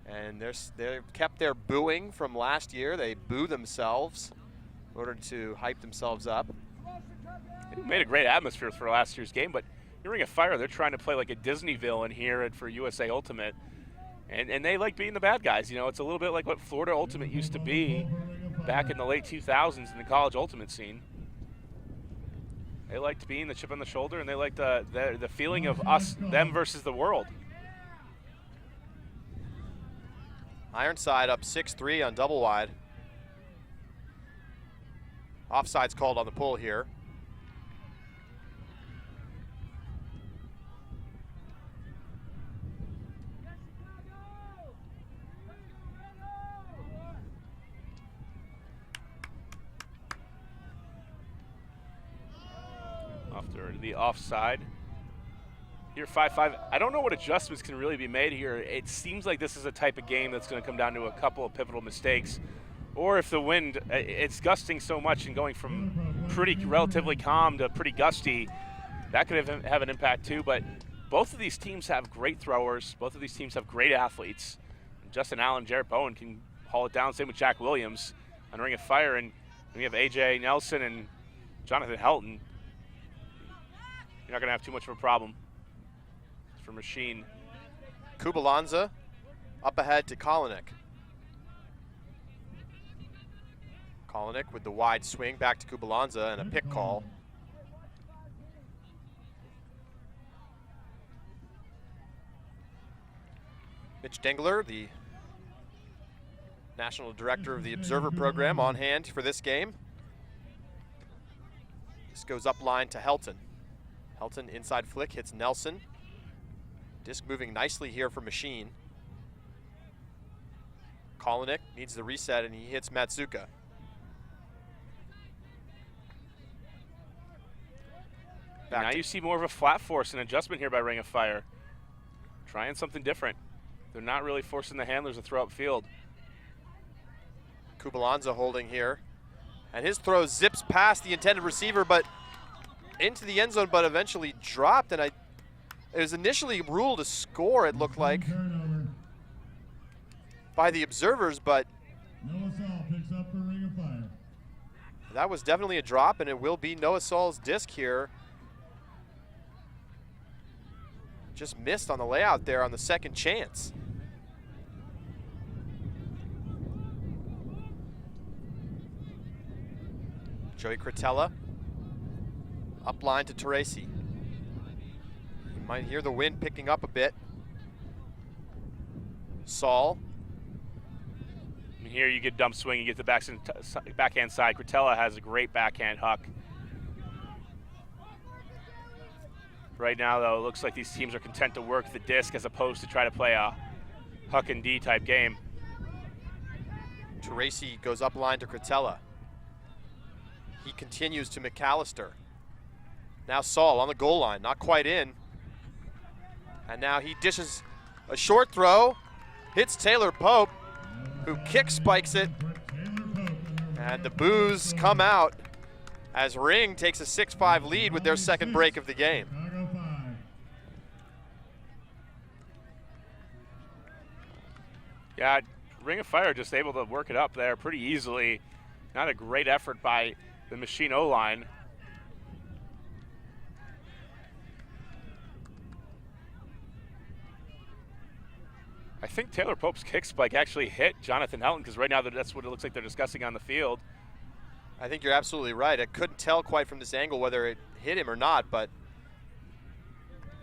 And they've kept their booing from last year. They boo themselves in order to hype themselves up. It made a great atmosphere for last year's game, but you're Ring of Fire, they're trying to play like a Disney villain here for USA Ultimate. And they like being the bad guys. You know, it's a little bit like what Florida Ultimate used to be back in the late 2000s in the college Ultimate scene. They liked being the chip on the shoulder, and they liked the feeling of them versus the world. Ironside up 6-3 on double wide. Offside's called on the pull here. After the offside. Here 5-5. I don't know what adjustments can really be made here. It seems like this is a type of game that's going to come down to a couple of pivotal mistakes. Or if the wind, it's gusting so much and going from relatively calm to pretty gusty, that could have an impact too. But both of these teams have great throwers. Both of these teams have great athletes. Justin Allen, Jarrett Bowen can haul it down. Same with Jack Williams on Ring of Fire. And we have AJ Nelson and Jonathan Helton. You're not going to have too much of a problem for Machine. Kubalanza up ahead to Kolinek. Kolinek with the wide swing back to Kubalanza and a pick call. Mitch Dengler, the National Director of the Observer Program, on hand for this game. This goes up line to Helton. Helton inside flick hits Nelson. Disc moving nicely here for Machine. Kolinek needs the reset and he hits Matsuka. Now you see more of a flat force and adjustment here by Ring of Fire. Trying something different. They're not really forcing the handlers to throw upfield. Kubalanza holding here. And his throw zips past the intended receiver, but into the end zone, but eventually dropped. And it was initially ruled a score, it looked like, by the observers, but Noah Saul picks up for Ring of Fire. that was definitely a drop, and it will be Noah Saul's disc here. Just missed on the layout there on the second chance. Joey Cretella, up line to Teresi. You might hear the wind picking up a bit. Saul. And here you get dump swing, you get the backhand side. Cretella has a great backhand huck. Right now, though, it looks like these teams are content to work the disc as opposed to try to play a huck and D type game. Tracy goes up line to Cretella. He continues to McAllister. Now Saul on the goal line, not quite in. And now he dishes a short throw, hits Taylor Pope, who kick spikes it. And the boos come out as Ring takes a 6-5 lead with their second break of the game. Yeah, Ring of Fire just able to work it up there pretty easily. Not a great effort by the Machine O-line. I think Taylor Pope's kick spike actually hit Jonathan Helton, because right now that's what it looks like they're discussing on the field. I think you're absolutely right. I couldn't tell quite from this angle whether it hit him or not, but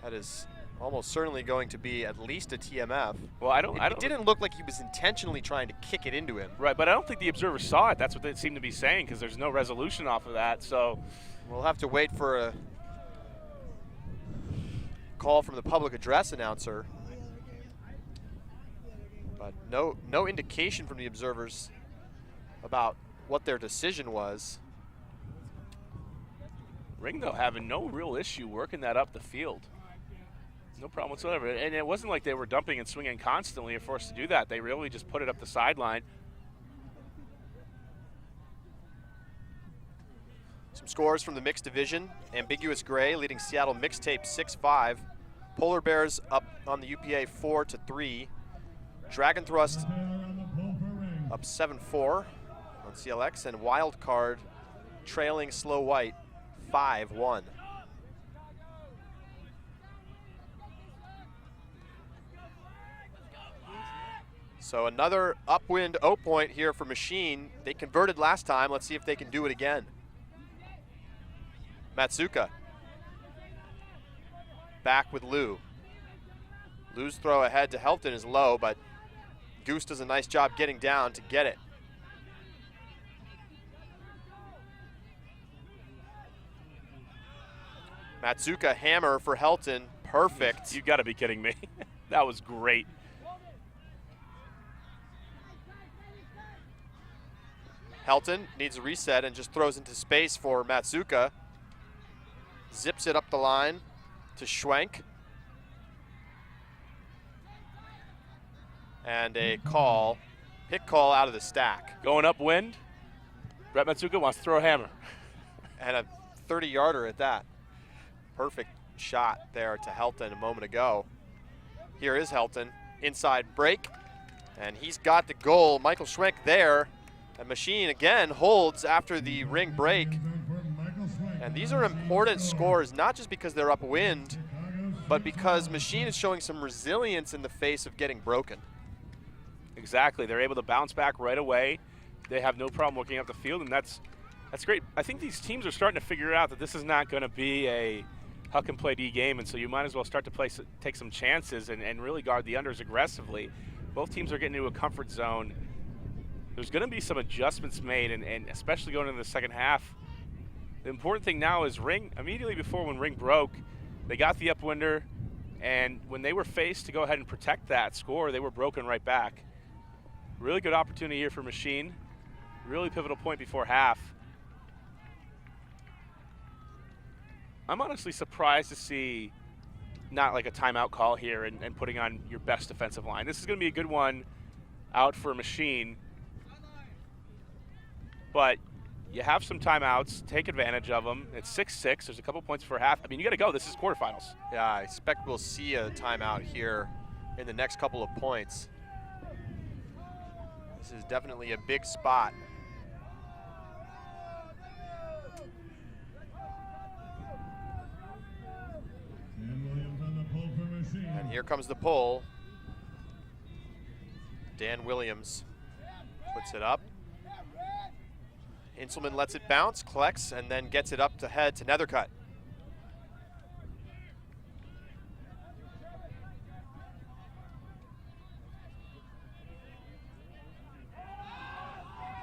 that is almost certainly going to be at least a TMF. Well, It didn't look like he was intentionally trying to kick it into him. Right, but I don't think the observer saw it. That's what they seem to be saying, because there's no resolution off of that. So we'll have to wait for a call from the public address announcer. But no indication from the observers about what their decision was. Ring, though, having no real issue working that up the field. No problem whatsoever. And it wasn't like they were dumping and swinging constantly or forced to do that. They really just put it up the sideline. Some scores from the mixed division. Ambiguous Gray leading Seattle Mixtape 6-5. Polar Bears up on the UPA 4-3. Dragon Thrust up 7-4 on CLX. And Wild Card trailing Slow White 5-1. So another upwind O point here for Machine. They converted last time. Let's see if they can do it again. Matsuka. Back with Lou. Lou's throw ahead to Helton is low, but Goose does a nice job getting down to get it. Matsuka hammer for Helton. Perfect. You gotta be kidding me. That was great. Helton needs a reset and just throws into space for Matsuka. Zips it up the line to Schwenk. And a call, pick call out of the stack. Going upwind, Brett Matsuka wants to throw a hammer. And a 30-yarder at that. Perfect shot there to Helton a moment ago. Here is Helton, inside break, and he's got the goal. Michael Schwenk there. And Machine again holds after the ring break. And these are important scores, not just because they're upwind, but because Machine is showing some resilience in the face of getting broken. Exactly, they're able to bounce back right away. They have no problem working up the field, and that's great. I think these teams are starting to figure out that this is not going to be a huck and play D game, and so you might as well start to take some chances and really guard the unders aggressively. Both teams are getting into a comfort zone. There's going to be some adjustments made, and especially going into the second half. The important thing now is Ring, immediately before when Ring broke, they got the upwinder, and when they were faced to go ahead and protect that score, they were broken right back. Really good opportunity here for Machine. Really pivotal point before half. I'm honestly surprised to see not like a timeout call here and putting on your best defensive line. This is going to be a good one out for Machine. But you have some timeouts. Take advantage of them. It's 6-6. There's a couple points for half. I mean, you got to go. This is quarterfinals. Yeah, I expect we'll see a timeout here in the next couple of points. This is definitely a big spot. And here comes the pull. Dan Williams puts it up. Inselman lets it bounce, collects, and then gets it up to head to Nethercutt.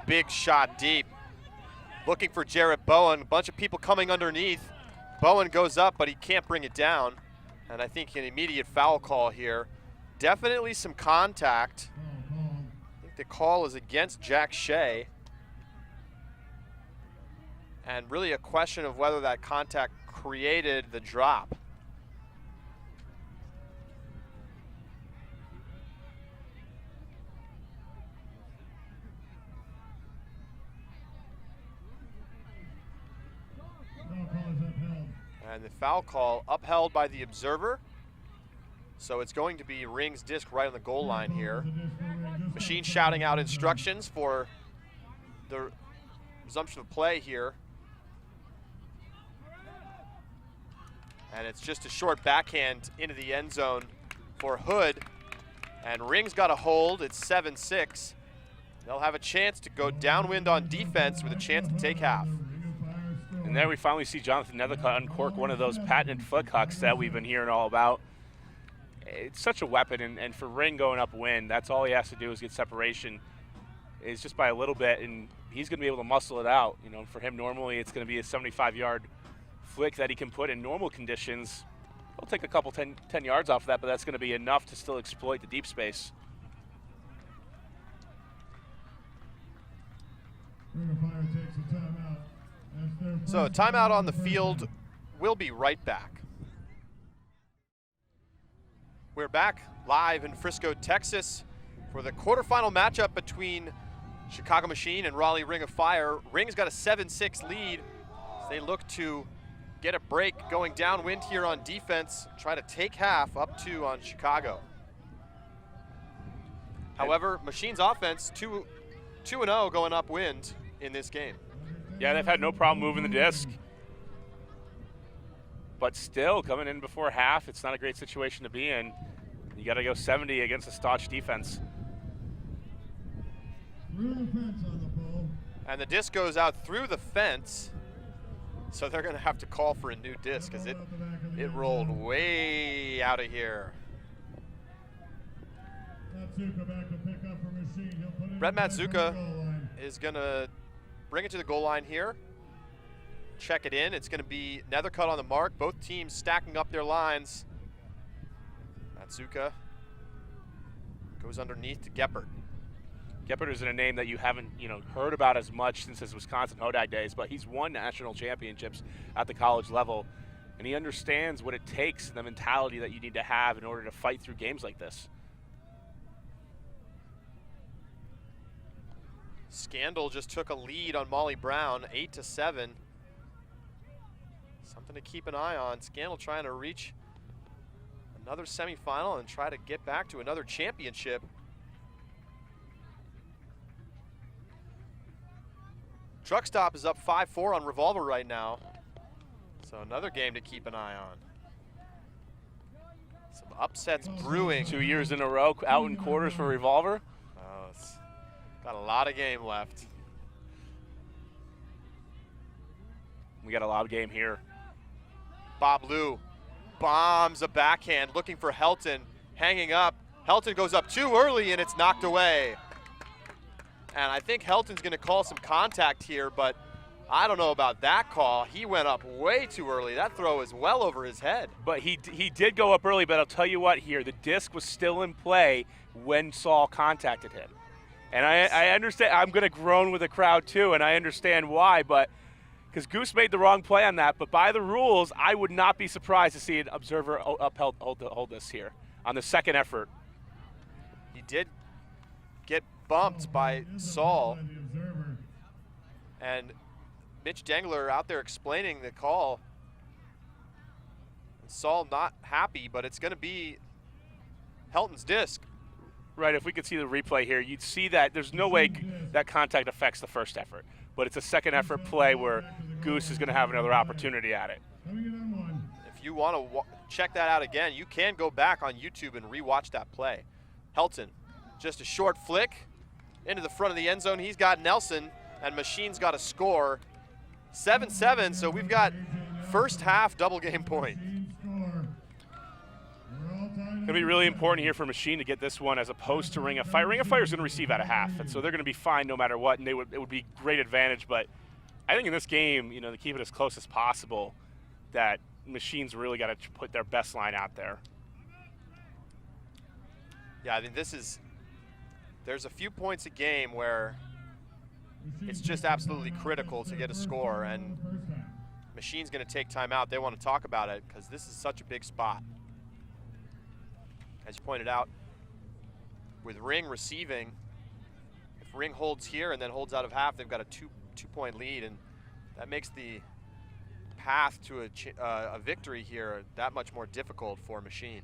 Big shot deep. Looking for Jarrett Bowen. A bunch of people coming underneath. Bowen goes up, but he can't bring it down. And I think an immediate foul call here. Definitely some contact. I think the call is against Jack Shea. And really a question of whether that contact created the drop. And the foul call upheld by the observer. So it's going to be Ring's disc right on the goal line here. Machine shouting out instructions for the resumption of play here. And it's just a short backhand into the end zone for Hood. And Ring's got a hold. It's 7-6. They'll have a chance to go downwind on defense with a chance to take half. And there we finally see Jonathan Nethercutt uncork one of those patented foot hucks that we've been hearing all about. It's such a weapon, and for Ring going upwind, that's all he has to do is get separation. It's just by a little bit, and he's going to be able to muscle it out. You know, for him, normally it's going to be a 75-yard flick that he can put in normal conditions. He'll take a couple 10 yards off of that, but that's going to be enough to still exploit the deep space. So timeout on the field. We'll be right back. We're back live in Frisco, Texas for the quarterfinal matchup between Chicago Machine and Raleigh Ring of Fire. Ring's got a 7-6 lead as they look to get a break going downwind here on defense, try to take half up 2 on Chicago. However, Machine's offense 2-0 going upwind in this game. Yeah, they've had no problem moving the disc. But still, coming in before half, it's not a great situation to be in. You got to go 70 against a staunch defense. And the disc goes out through the fence, so they're going to have to call for a new disc because it rolled way out of here. Brett Matsuka is going to bring it to the goal line here. Check it in. It's going to be Nethercutt on the mark. Both teams stacking up their lines. Matsuka goes underneath to Geppert. Geppert is in a name that you haven't, heard about as much since his Wisconsin Hodag days, but he's won national championships at the college level, and he understands what it takes, the mentality that you need to have in order to fight through games like this. Scandal just took a lead on Molly Brown, 8-7. Something to keep an eye on. Scandal trying to reach another semifinal and try to get back to another championship. Truck Stop is up 5-4 on Revolver right now. So another game to keep an eye on. Some upsets brewing. 2 years in a row out in quarters for Revolver. Oh, it's got a lot of game left. We got a lot of game here. Bob Lou bombs a backhand, looking for Helton, hanging up. Helton goes up too early and it's knocked away. And I think Helton's gonna call some contact here, but I don't know about that call. He went up way too early. That throw is well over his head. But he did go up early, but I'll tell you what here, the disc was still in play when Saul contacted him. And I understand, I'm gonna groan with the crowd too, and I understand why, but because Goose made the wrong play on that, but by the rules, I would not be surprised to see an observer hold this here on the second effort. He did get bumped by Saul, and Mitch Dengler out there explaining the call. And Saul not happy, but it's going to be Helton's disc. Right, if we could see the replay here, you'd see that there's no way that contact affects the first effort, but it's a second effort play where Goose is going to have another opportunity at it. If you want to check that out again, you can go back on YouTube and rewatch that play. Helton, just a short flick into the front of the end zone. He's got Nelson, and Machine's got a score. 7-7, so we've got first half double game point. Going to be really important here for Machine to get this one as opposed to Ring of Fire. Ring of Fire is going to receive at a half, and so they're going to be fine no matter what, and it would be great advantage. But I think in this game, to keep it as close as possible, that Machine's really got to put their best line out there. Yeah, I think there's a few points a game where it's just absolutely critical to get a score, and Machine's going to take time out. They want to talk about it because this is such a big spot. As you pointed out, with Ring receiving, if Ring holds here and then holds out of half, they've got a two-point lead, and that makes the path to a victory here that much more difficult for Machine.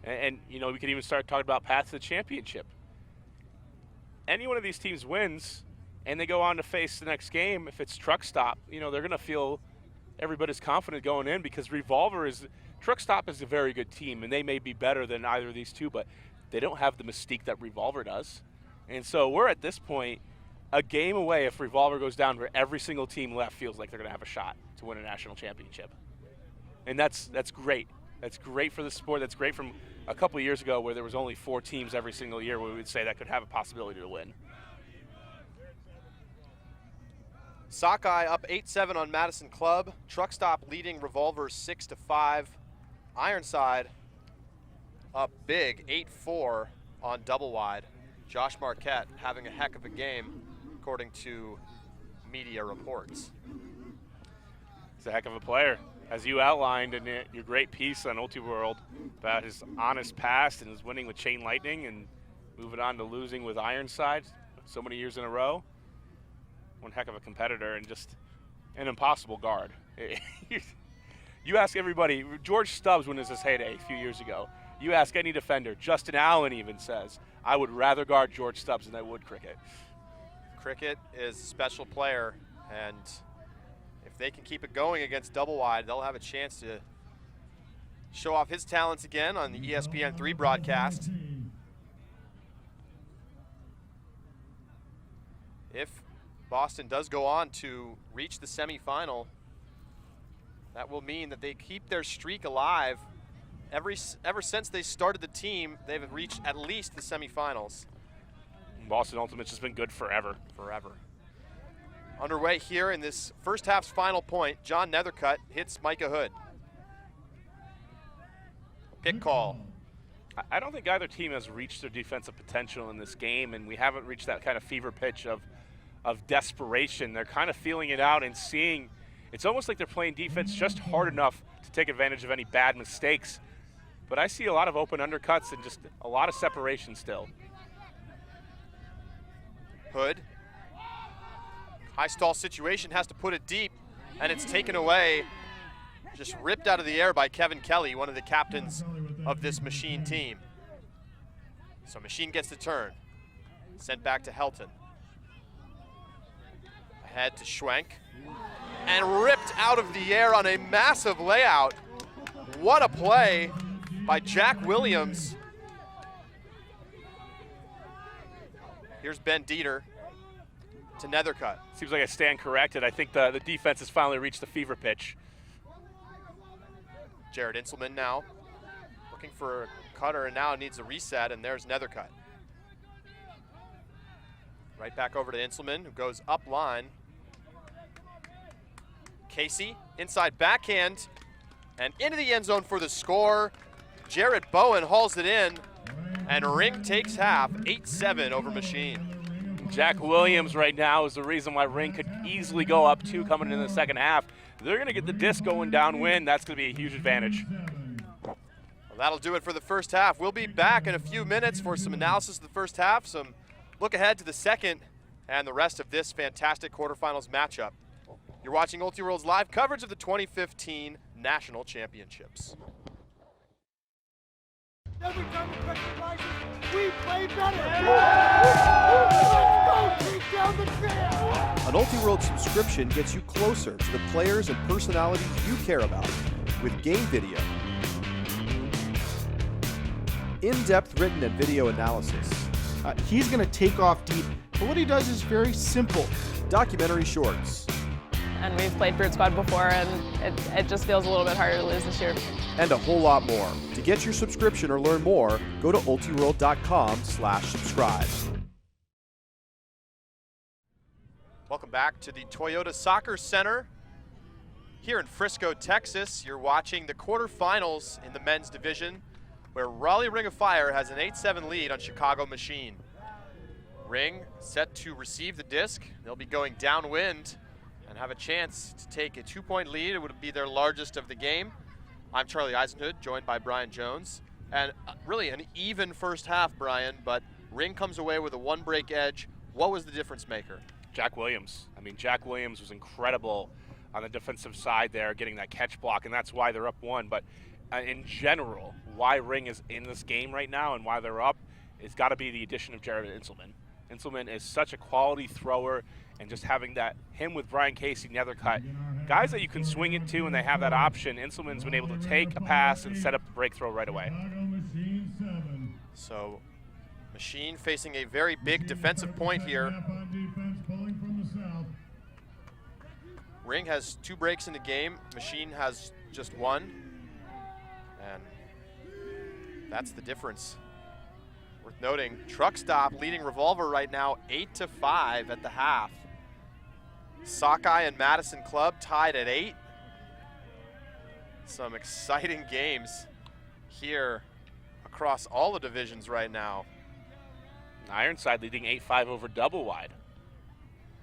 And you know, we could even start talking about path to the championship. Any one of these teams wins, and they go on to face the next game. If it's Truck Stop, you know, they're going to feel every bit as confident going in, because Truck Stop is a very good team, and they may be better than either of these two, but they don't have the mystique that Revolver does. And so we're at this point a game away if Revolver goes down where every single team left feels like they're going to have a shot to win a national championship. And that's great. That's great for the sport. That's great from a couple of years ago where there was only 4 teams every single year where we would say that could have a possibility to win. Sockeye up 8-7 on Madison Club. Truck Stop leading Revolver 6-5. Ironside up big 8-4 on Double Wide. Josh Marquette having a heck of a game, according to media reports. He's a heck of a player. As you outlined in your great piece on Ultiworld about his honest past and his winning with Chain Lightning and moving on to losing with Ironside so many years in a row. One heck of a competitor and just an impossible guard. You ask everybody, George Stubbs, when it was his heyday a few years ago, you ask any defender, Justin Allen even says, I would rather guard George Stubbs than I would Cricket. Cricket is a special player, and if they can keep it going against Double Wide, they'll have a chance to show off his talents again on the ESPN3 broadcast. If Boston does go on to reach the semifinal, that will mean that they keep their streak alive. Ever since they started the team, they've reached at least the semifinals. Boston Ultimate's just been good forever. Forever. Underway here in this first half's final point, John Nethercutt hits Micah Hood. Pick call. I don't think either team has reached their defensive potential in this game, and we haven't reached that kind of fever pitch of desperation. They're kind of feeling it out and seeing, it's almost like they're playing defense just hard enough to take advantage of any bad mistakes. But I see a lot of open undercuts and just a lot of separation still. Hood. High stall situation, has to put it deep, and it's taken away, just ripped out of the air by Kevin Kelly, one of the captains of this Machine team. So Machine gets the turn. Sent back to Helton. Ahead to Schwenk. And ripped out of the air on a massive layout. What a play by Jack Williams. Here's Ben Dieter to Nethercutt. Seems like I stand corrected. I think the defense has finally reached the fever pitch. Jared Inselman now looking for a cutter and now needs a reset, and there's Nethercutt. Right back over to Inselman, who goes up line. Casey, inside backhand, and into the end zone for the score. Jared Bowen hauls it in, and Ring takes half, 8-7 over Machine. Jack Williams right now is the reason why Ring could easily go up 2 coming in the second half. They're going to get the disc going downwind. That's going to be a huge advantage. Well, that'll do it for the first half. We'll be back in a few minutes for some analysis of the first half, some look ahead to the second, and the rest of this fantastic quarterfinals matchup. You're watching Ultiworld's live coverage of the 2015 National Championships. Every time we touch the license, we play better. Let's go, take down the field. An Ultiworld subscription gets you closer to the players and personalities you care about with game video, in-depth written and video analysis, He's going to take off deep, but what he does is very simple. documentary shorts, And we've played Brute Squad before, and it just feels a little bit harder to lose this year. and a whole lot more. To get your subscription or learn more, go to ultiworld.com/subscribe. Welcome back to the Toyota Soccer Center. Here in Frisco, Texas, you're watching the quarterfinals in the men's division, where Raleigh Ring of Fire has an 8-7 lead on Chicago Machine. Ring set to receive the disc. They'll be going downwind and have a chance to take a 2-point lead. It would be their largest of the game. I'm Charlie Eisenhood, joined by Brian Jones. And really an even first half, Brian, but Ring comes away with a 1-break edge. What was the difference maker? Jack Williams. I mean, Jack Williams was incredible on the defensive side there, getting that catch block, and that's why they're up 1. But in general, why Ring is in this game right now and why they're up, it's got to be the addition of Jared Inselman. Inselman is such a quality thrower, and just having him with Brian Casey, Nethercutt, guys that you can swing it to and they have that option. Inselman's been able to take a pass and set up the break throw right away. So Machine facing a very big defensive point here. Ring has 2 breaks in the game. Machine has just 1. And that's the difference. Worth noting, Truck Stop leading Revolver right now 8-5 at the half. Sockeye and Madison Club tied at 8. Some exciting games here across all the divisions right now. Ironside leading 8-5 over Double Wide.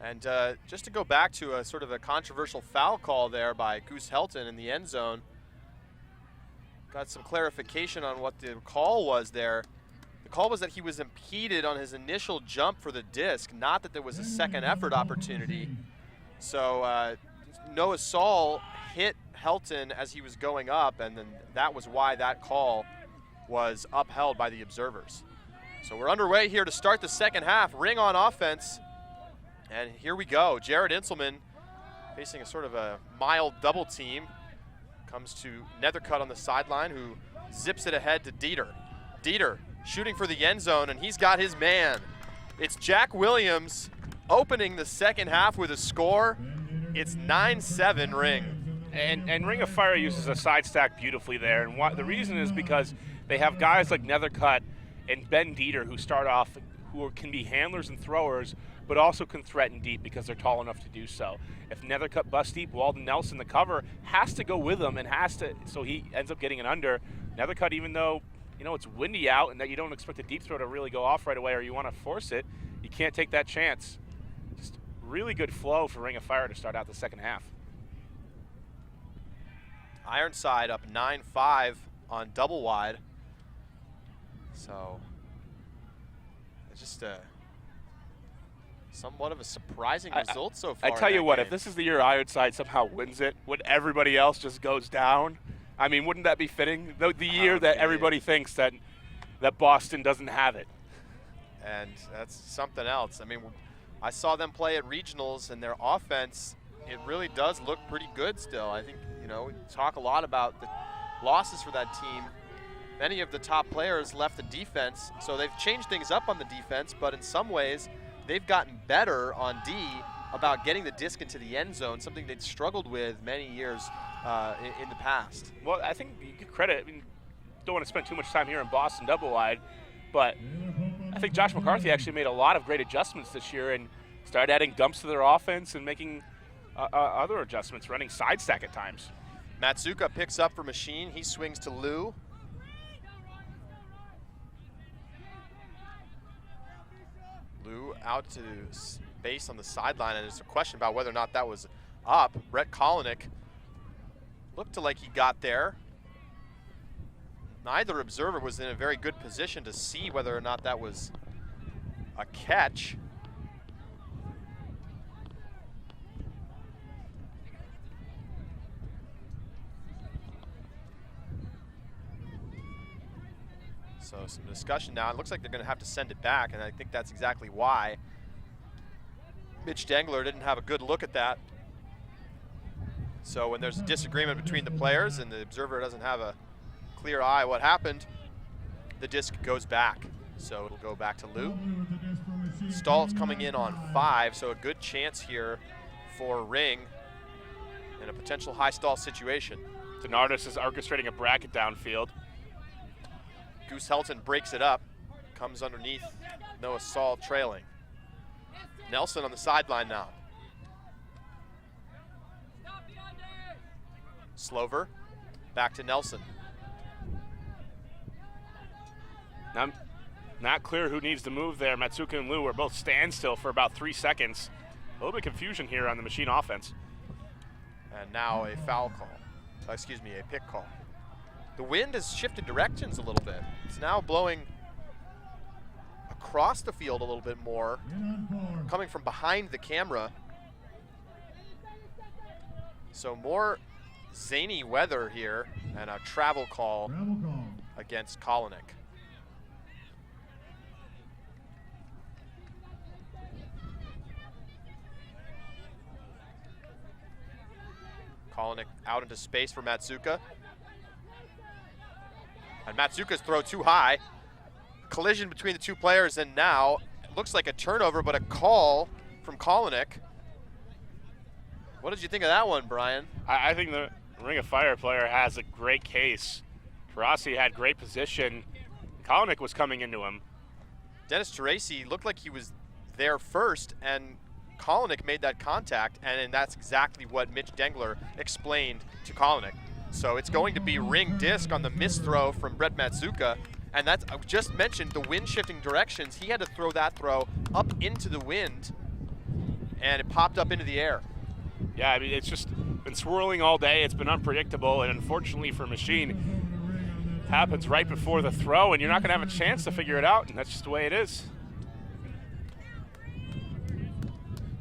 And just to go back to a sort of a controversial foul call there by Goose Helton in the end zone. Got some clarification on what the call was there. The call was that he was impeded on his initial jump for the disc, not that there was a second effort opportunity. So Noah Saul hit Helton as he was going up, and then that was why that call was upheld by the observers. So we're underway here to start the second half. Ring on offense. And here we go. Jared Inselman facing a sort of a mild double team. Comes to Nethercutt on the sideline, who zips it ahead to Dieter. Dieter shooting for the end zone, and he's got his man. It's Jack Williams opening the second half with a score. It's 9-7 Ring. And Ring of Fire uses a side stack beautifully there. And the reason is because they have guys like Nethercutt and Ben Dieter who start off, who can be handlers and throwers, but also can threaten deep because they're tall enough to do so. If Nethercutt busts deep, Walden Nelson, the cover, has to go with him and so he ends up getting an under. Nethercutt, even though it's windy out and that you don't expect a deep throw to really go off right away or you want to force it, you can't take that chance. Just really good flow for Ring of Fire to start out the second half. Ironside up 9-5 on Double Wide. So it's just somewhat of a surprising result so far. I tell you what, if this is the year Ironside somehow wins it, when everybody else just goes down, I mean, wouldn't that be fitting? The year that everybody thinks that Boston doesn't have it. And that's something else. I mean, I saw them play at regionals, and their offense, it really does look pretty good still. I think, we talk a lot about the losses for that team. Many of the top players left the defense, so they've changed things up on the defense, but in some ways, they've gotten better on D about getting the disc into the end zone, something they'd struggled with many years in the past. Well, I think you give credit. I mean, don't want to spend too much time here in Boston Double Wide, but I think Josh McCarthy actually made a lot of great adjustments this year and started adding dumps to their offense and making other adjustments, running side stack at times. Matsuka picks up for Machine. He swings to Lou. Lou out to space on the sideline, and there's a question about whether or not that was up. Brett Kolinick looked like he got there. Neither observer was in a very good position to see whether or not that was a catch. So some discussion now. It looks like they're going to have to send it back, and I think that's exactly why. Mitch Dengler didn't have a good look at that. So when there's a disagreement between the players and the observer doesn't have a clear eye what happened, the disc goes back. So it'll go back to Lou. Stall's coming in on 5, so a good chance here for Ring in a potential high stall situation. Denardis is orchestrating a bracket downfield. Goose Helton breaks it up, comes underneath Noah Saul trailing. Nelson on the sideline now. Slover, back to Nelson. Now, not clear who needs to move there. Matsuka and Liu were both standstill for about 3 seconds. A little bit of confusion here on the Machine offense. And now a foul call. Excuse me, a pick call. The wind has shifted directions a little bit. It's now blowing across the field a little bit more, coming from behind the camera. So more zany weather here, and a travel call against Kolinek. Kolinek out into space for Matsuka. And Matsuka's throw too high. Collision between the two players, and now it looks like a turnover, but a call from Kolinek. What did you think of that one, Brian? I think the Ring of Fire player has a great case. Tarasi had great position. Kolinek was coming into him. Dennis Tracy looked like he was there first, and Kolinek made that contact, and that's exactly what Mitch Dengler explained to Kolinek. So it's going to be ring disc on the missed throw from Brett Matsuka, and that's, I just mentioned the wind shifting directions. He had to throw that throw up into the wind, and it popped up into the air. Yeah, I mean, it's just been swirling all day. It's been unpredictable, and unfortunately for Machine, it happens right before the throw, and you're not going to have a chance to figure it out, and that's just the way it is.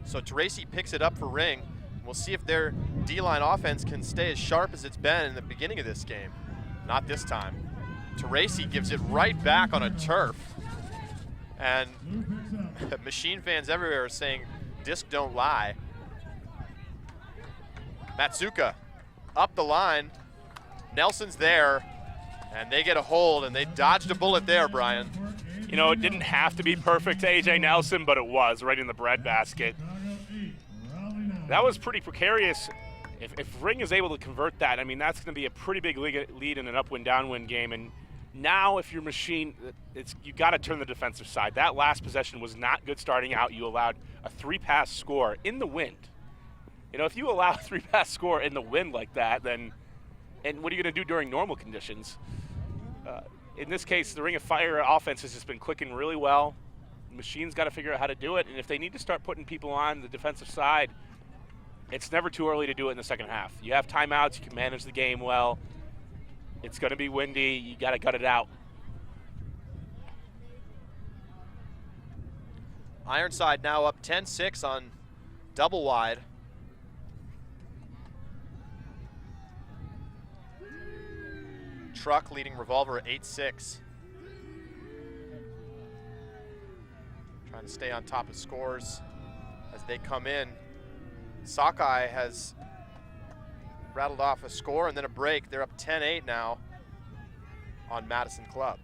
So Tracy picks it up for Ring. We'll see if their D-line offense can stay as sharp as it's been in the beginning of this game. Not this time. Tracy gives it right back on a turf. And Machine fans everywhere are saying, disc don't lie. Matsuka up the line. Nelson's there, and they get a hold, and they dodged a bullet there, Brian. You know, it didn't have to be perfect to A.J. Nelson, but it was right in the breadbasket. That was pretty precarious. If Ring is able to convert that, I mean, that's going to be a pretty big lead in an upwind-downwind game. And now if you're Machine, you got to turn the defensive side. That last possession was not good starting out. You allowed a 3-pass score in the wind. You know, if you allow a 3-pass score in the wind like that, then, and what are you going to do during normal conditions? In this case, the Ring of Fire offense has just been clicking really well. Machine's got to figure out how to do it, and if they need to start putting people on the defensive side, it's never too early to do it in the second half. You have timeouts, you can manage the game well. It's going to be windy, you got to gut it out. Ironside now up 10-6 on double wide. Truck leading Revolver 8-6. Trying to stay on top of scores as they come in. Sockeye has rattled off a score and then a break. They're up 10-8 now on Madison Club.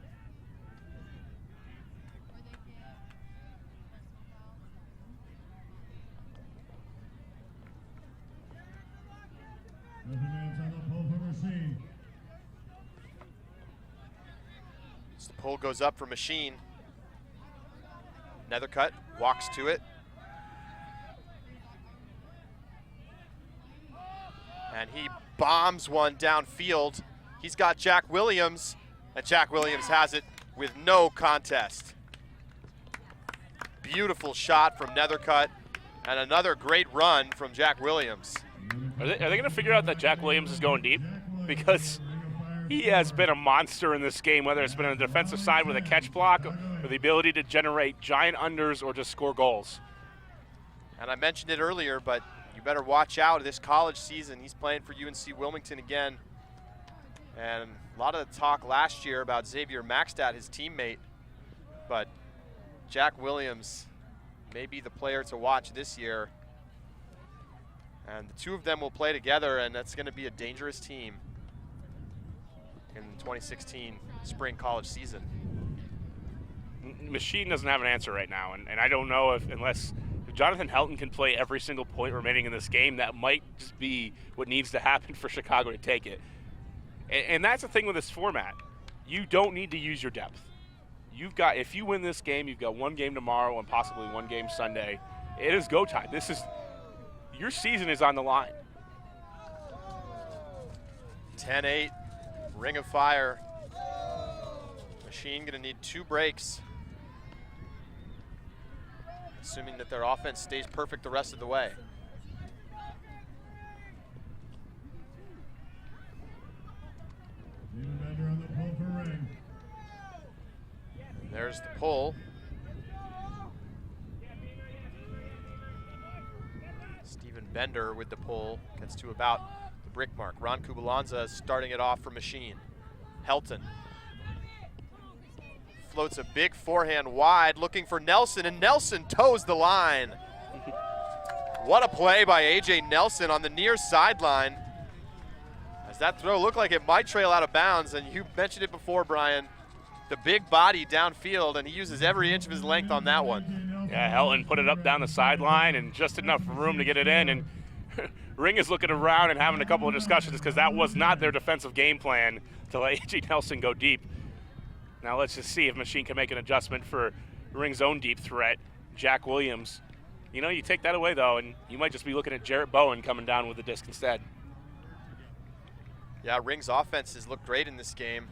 So the pull goes up for Machine. Nethercutt walks to it. And he bombs one downfield. He's got Jack Williams, and Jack Williams has it with no contest. Beautiful shot from Nethercutt, and another great run from Jack Williams. Are they going to figure out that Jack Williams is going deep? Because he has been a monster in this game, whether it's been on the defensive side with a catch block or the ability to generate giant unders or just score goals. And I mentioned it earlier, but you better watch out this college season. He's playing for UNC Wilmington again. And a lot of the talk last year about Xavier Maxtat, his teammate. But Jack Williams may be the player to watch this year. And the two of them will play together, and that's going to be a dangerous team in the 2016 spring college season. Machine doesn't have an answer right now, and I don't know if unless Jonathan Helton can play every single point remaining in this game, that might just be what needs to happen for Chicago to take it. And that's the thing with this format. You don't need to use your depth. You've got, if you win this game, you've got one game tomorrow and possibly one game Sunday. It is go time. This is, your season is on the line. 10-8, Ring of Fire. Machine gonna need 2 breaks, assuming that their offense stays perfect the rest of the way. Steven Bender on the pull for Ring. There's the pull. Steven Bender with the pull, gets to about the brick mark. Ron Kubalanza starting it off for Machine. Helton floats a big forehand wide, looking for Nelson, and Nelson toes the line. What a play by AJ Nelson on the near sideline. As that throw looked like it might trail out of bounds, and you mentioned it before, Brian, the big body downfield, and he uses every inch of his length on that one. Yeah, Helton put it up down the sideline and just enough room to get it in, and Ring is looking around and having a couple of discussions because that was not their defensive game plan to let AJ Nelson go deep. Now let's just see if Machine can make an adjustment for Ring's own deep threat, Jack Williams. You know, you take that away, though, and you might just be looking at Jarrett Bowen coming down with the disc instead. Yeah, Ring's offense has looked great in this game.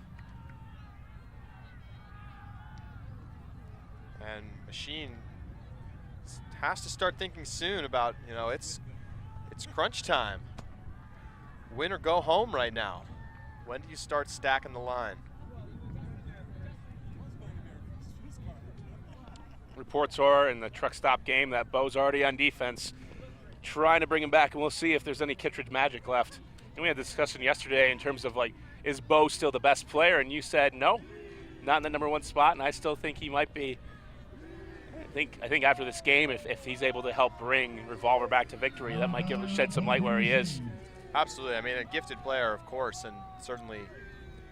And Machine has to start thinking soon about, you know, it's crunch time. Win or go home right now. When do you start stacking the line? Reports are in the truck stop game that Bo's already on defense, trying to bring him back, and we'll see if there's any Kittredge magic left. And we had a discussion yesterday in terms of, like, is Bo still the best player? And you said no, not in the #1 spot, and I still think he might be. I think after this game, if he's able to help bring Revolver back to victory, that might shed some light where he is. Absolutely. I mean, a gifted player, of course, and certainly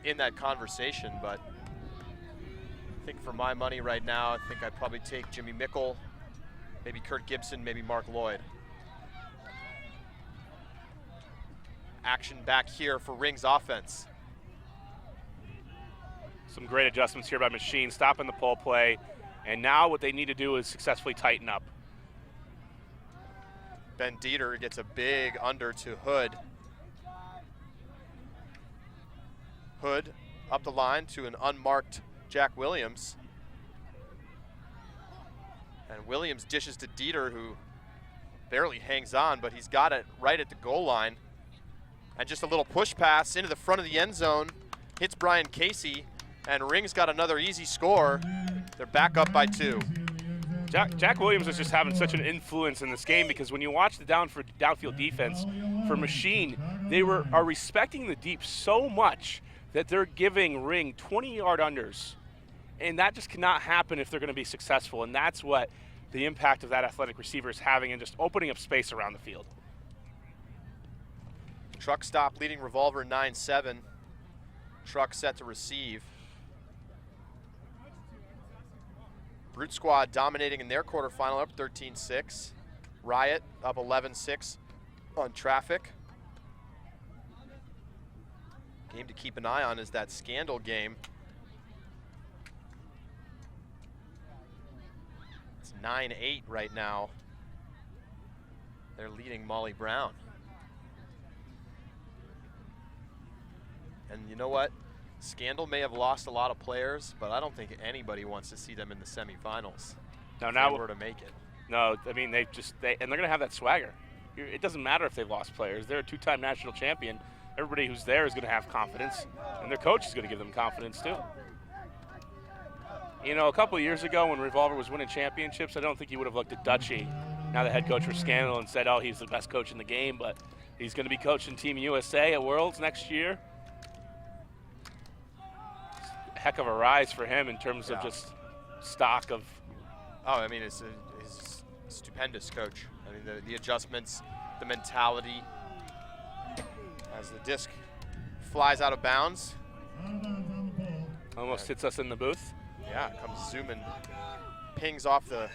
in that conversation, but I think for my money right now, I think I'd probably take Jimmy Mickle, maybe Kurt Gibson, maybe Mark Lloyd. Action back here for Ring's offense. Some great adjustments here by Machine, stopping the pull play, and now what they need to do is successfully tighten up. Ben Dieter gets a big under to Hood. Hood up the line to an unmarked Jack Williams. And Williams dishes to Dieter, who barely hangs on, but he's got it right at the goal line. And just a little push pass into the front of the end zone, hits Brian Casey, and Ring's got another easy score. They're back up by 2. Jack Williams is just having such an influence in this game because when you watch the downfield defense for Machine, they are respecting the deep so much that they're giving Ring 20-yard unders. And that just cannot happen if they're going to be successful. And that's what the impact of that athletic receiver is having and just opening up space around the field. Truck stop leading Revolver 9-7. Truck set to receive. Brute Squad dominating in their quarterfinal, up 13-6. Riot up 11-6 on Traffic. Game to keep an eye on is that Scandal game. It's 9-8 right now. They're leading Molly Brown. And you know what? Scandal may have lost a lot of players, but I don't think anybody wants to see them in the semifinals. Now if they were to make it. No, I mean, and they're going to have that swagger. It doesn't matter if they've lost players. They're a 2-time national champion. Everybody who's there is going to have confidence, and their coach is going to give them confidence too. You know, a couple of years ago when Revolver was winning championships, I don't think he would have looked at Dutchy, now the head coach for Scandal, and said, oh, he's the best coach in the game, but he's going to be coaching Team USA at Worlds next year. Heck of a rise for him in terms of just stock of. Oh, I mean, he's a stupendous coach. I mean, the adjustments, the mentality. As the disc flies out of bounds. Almost hits us in the booth. Yeah, comes zooming, pings off the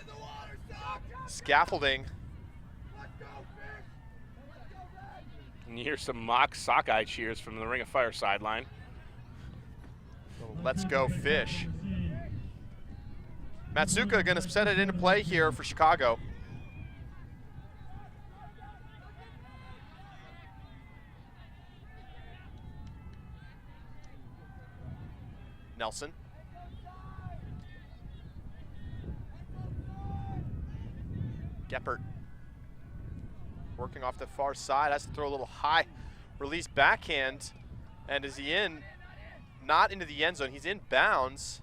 scaffolding. And you hear some mock sockeye cheers from the Ring of Fire sideline. Let's go Fish. Matsuka going to set it into play here for Chicago. Nelson. Geppert working off the far side, has to throw a little high release backhand. And is he in? Not into the end zone, he's in bounds,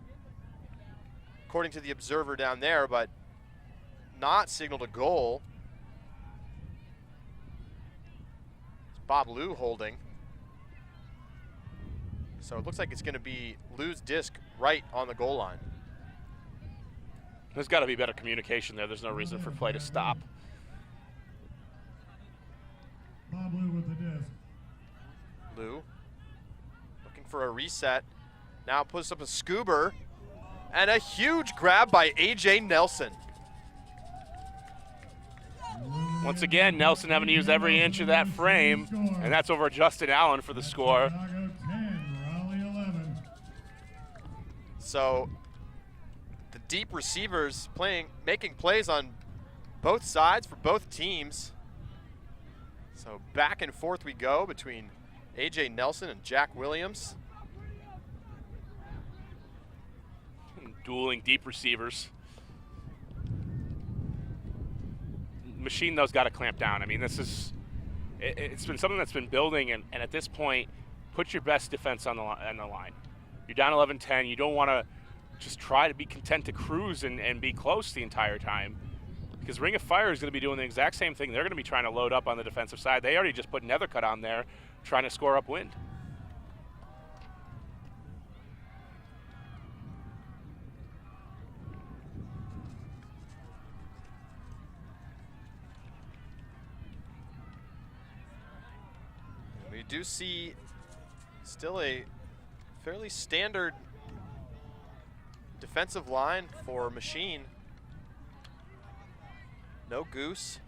according to the observer down there, but not signaled a goal. It's Bob Lou holding. So it looks like it's going to be Lou's disc right on the goal line. There's got to be better communication there. There's no reason for play to stop. Bob Lou with the disc. Lou looking for a reset. Now puts up a scuba and a huge grab by AJ Nelson. Once again, Nelson having to use every inch of that frame, and that's over Justin Allen for the score. Chicago 10, Raleigh 11. So the deep receivers making plays on both sides for both teams. So back and forth we go between AJ Nelson and Jack Williams. Dueling deep receivers. Machine, though's got to clamp down. I mean, this is, it's been something that's been building, and at this point, put your best defense on the line. You're down 11-10. You don't want to just try to be content to cruise and be close the entire time, because Ring of Fire is going to be doing the exact same thing. They're going to be trying to load up on the defensive side. They already just put Nethercutt on there, trying to score upwind. We do see still a fairly standard defensive line for Machine. No Goose.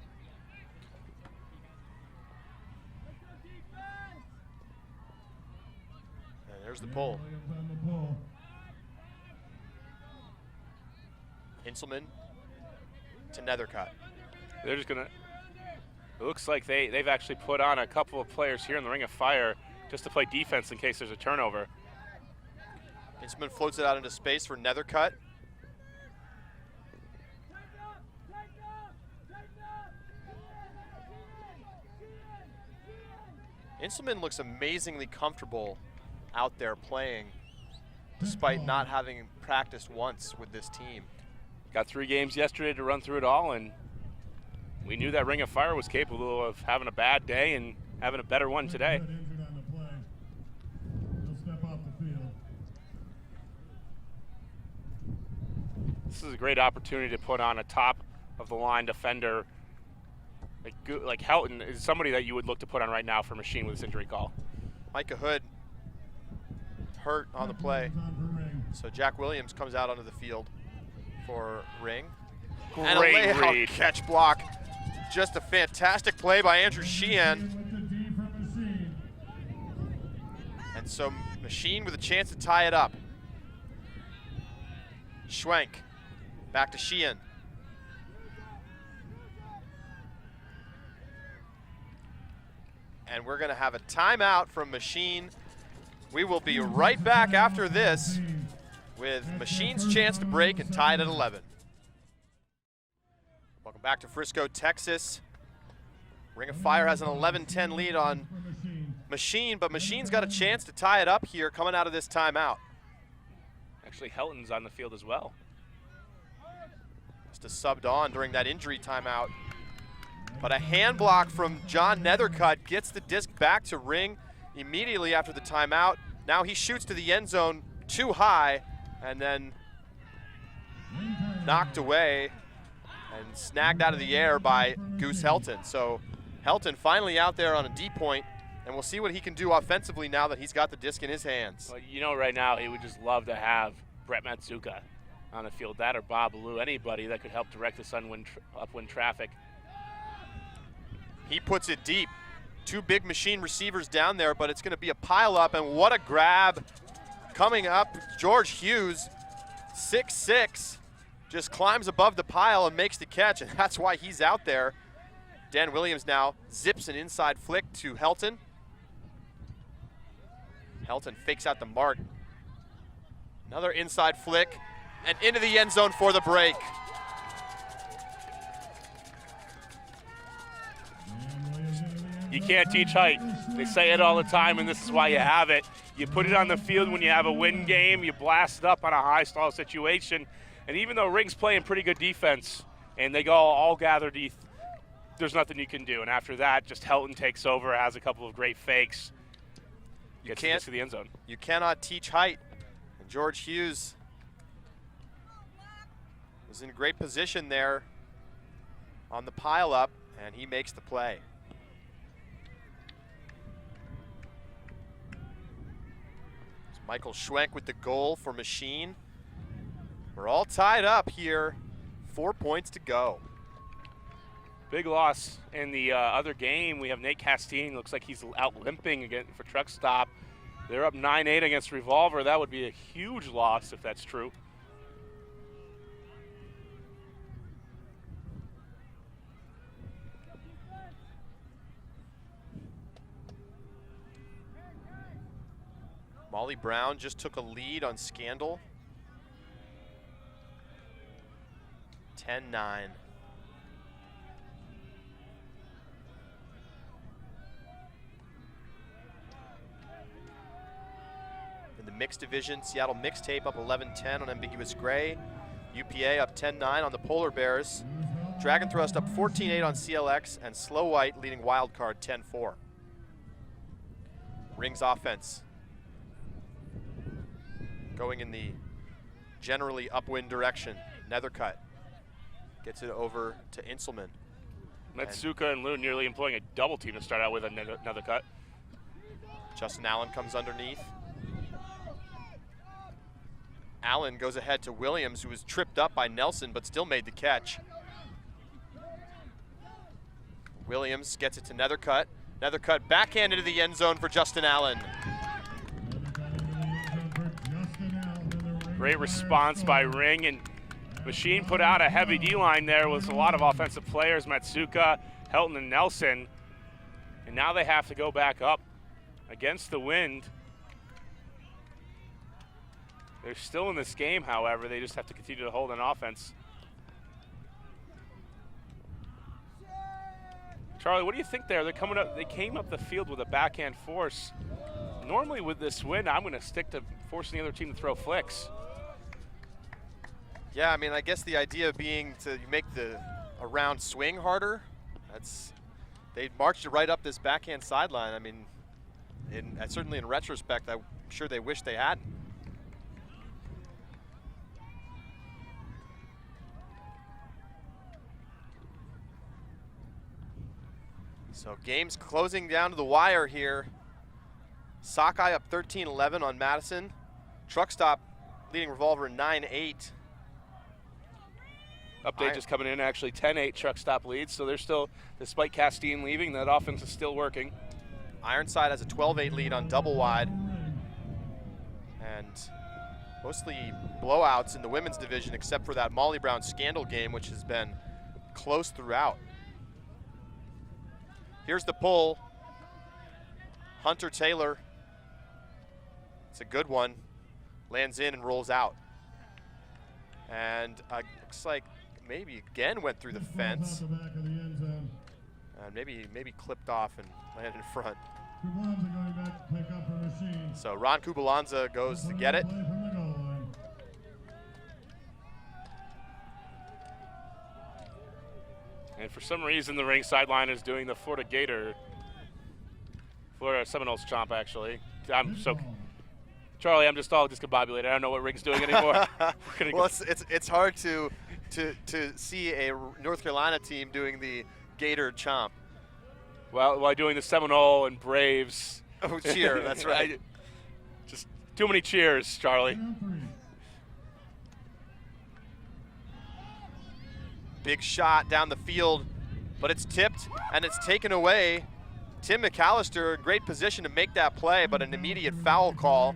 And there's the pull. Williams on the pull. Inselman to Nethercutt. They're just going to, it looks like they've actually put on a couple of players here in the Ring of Fire just to play defense in case there's a turnover. Inselman floats it out into space for Nethercutt. Inselman looks amazingly comfortable out there playing, despite not having practiced once with this team. Got 3 games yesterday to run through it all, and we knew that Ring of Fire was capable of having a bad day and having a better one today. Injured on the play. He'll step off the field. This is a great opportunity to put on a top of the line defender. Like Helton is somebody that you would look to put on right now for Machine with this injury call. Micah Hood hurt on the play. So Jack Williams comes out onto the field for Ring. And a Great layout read. catch block. Just a fantastic play by Andrew Sheehan. With the D for Machine. And so Machine with a chance to tie it up. Schwenk back to Sheehan. And we're going to have a timeout from Machine. We will be right back after this with Machine's chance to break and tie it at 11. Welcome back to Frisco, Texas. Ring of Fire has an 11-10 lead on Machine, but Machine's got a chance to tie it up here coming out of this timeout. Actually, Helton's on the field as well. Just a subbed on during that injury timeout. But a hand block from John Nethercutt gets the disc back to Ring immediately after the timeout. Now he shoots to the end zone too high and then knocked away and snagged out of the air by Goose Helton. So Helton finally out there on a D point, and we'll see what he can do offensively now that he's got the disc in his hands. Well, you know, right now he would just love to have Brett Matsuka on the field, that or Bob Lou, anybody that could help direct this upwind traffic. He puts it deep. 2 big Machine receivers down there, but it's going to be a pile up, and what a grab coming up. George Hughes, 6'6", just climbs above the pile and makes the catch, and that's why he's out there. Dan Williams now zips an inside flick to Helton. Helton fakes out the mark. Another inside flick, and into the end zone for the break. You can't teach height. They say it all the time, and this is why you have it. You put it on the field when you have a win game, you blast it up on a high stall situation, and even though Ring's playing pretty good defense, and they go all gathered, there's nothing you can do. And after that, just Helton takes over, has a couple of great fakes, gets to the end zone. You cannot teach height. And George Hughes was in great position there on the pile-up, and he makes the play. Michael Schwenk with the goal for Machine. We're all tied up here. 4 points to go. Big loss in the other game. We have Nate Castine. Looks like he's out limping again for truck stop. They're up 9-8 against Revolver. That would be a huge loss if that's true. Molly Brown just took a lead on Scandal. 10-9. In the mixed division, Seattle Mixtape up 11-10 on Ambiguous Gray. UPA up 10-9 on the Polar Bears. Dragon Thrust up 14-8 on CLX, and Slow White leading Wildcard 10-4. Rings offense going in the generally upwind direction. Nethercutt gets it over to Inselman. Metsuka and Lou nearly employing a double team to start out with another cut. Justin Allen comes underneath. Allen goes ahead to Williams, who was tripped up by Nelson but still made the catch. Williams gets it to Nethercutt. Nethercutt backhand into the end zone for Justin Allen. Great response by Ring, and Machine put out a heavy D-line there with a lot of offensive players, Matsuka, Helton, and Nelson. And now they have to go back up against the wind. They're still in this game, however. They just have to continue to hold an offense. Charlie, what do you think there? They're coming up. They came up the field with a backhand force. Normally with this wind, I'm going to stick to forcing the other team to throw flicks. Yeah, I mean, I guess the idea being to make a round swing harder. They marched it right up this backhand sideline. I mean, certainly in retrospect, I'm sure they wish they hadn't. So game's closing down to the wire here. Sockeye up 13-11 on Madison. Truck Stop leading Revolver 9-8. Update just coming in, actually 10-8 Truck Stop leads, so they're still, despite Castine leaving, that offense is still working. Ironside has a 12-8 lead on Double Wide. And mostly blowouts in the women's division, except for that Molly Brown Scandal game, which has been close throughout. Here's the pull. Hunter Taylor. It's a good one. Lands in and rolls out. And looks like maybe again went through the fence. And maybe clipped off and landed in front. So Ron Kubalanza goes to get it. And for some reason, the ring sideline is doing the Florida Seminoles chomp, actually. Charlie, I'm just all discombobulated. I don't know what Ring's doing anymore. Well, it's hard to see a North Carolina team doing the Gator chomp. Well, while doing the Seminole and Braves. Oh, cheer, that's right. Just too many cheers, Charlie. Big shot down the field, but it's tipped and it's taken away. Tim McAllister, great position to make that play, but an immediate foul call.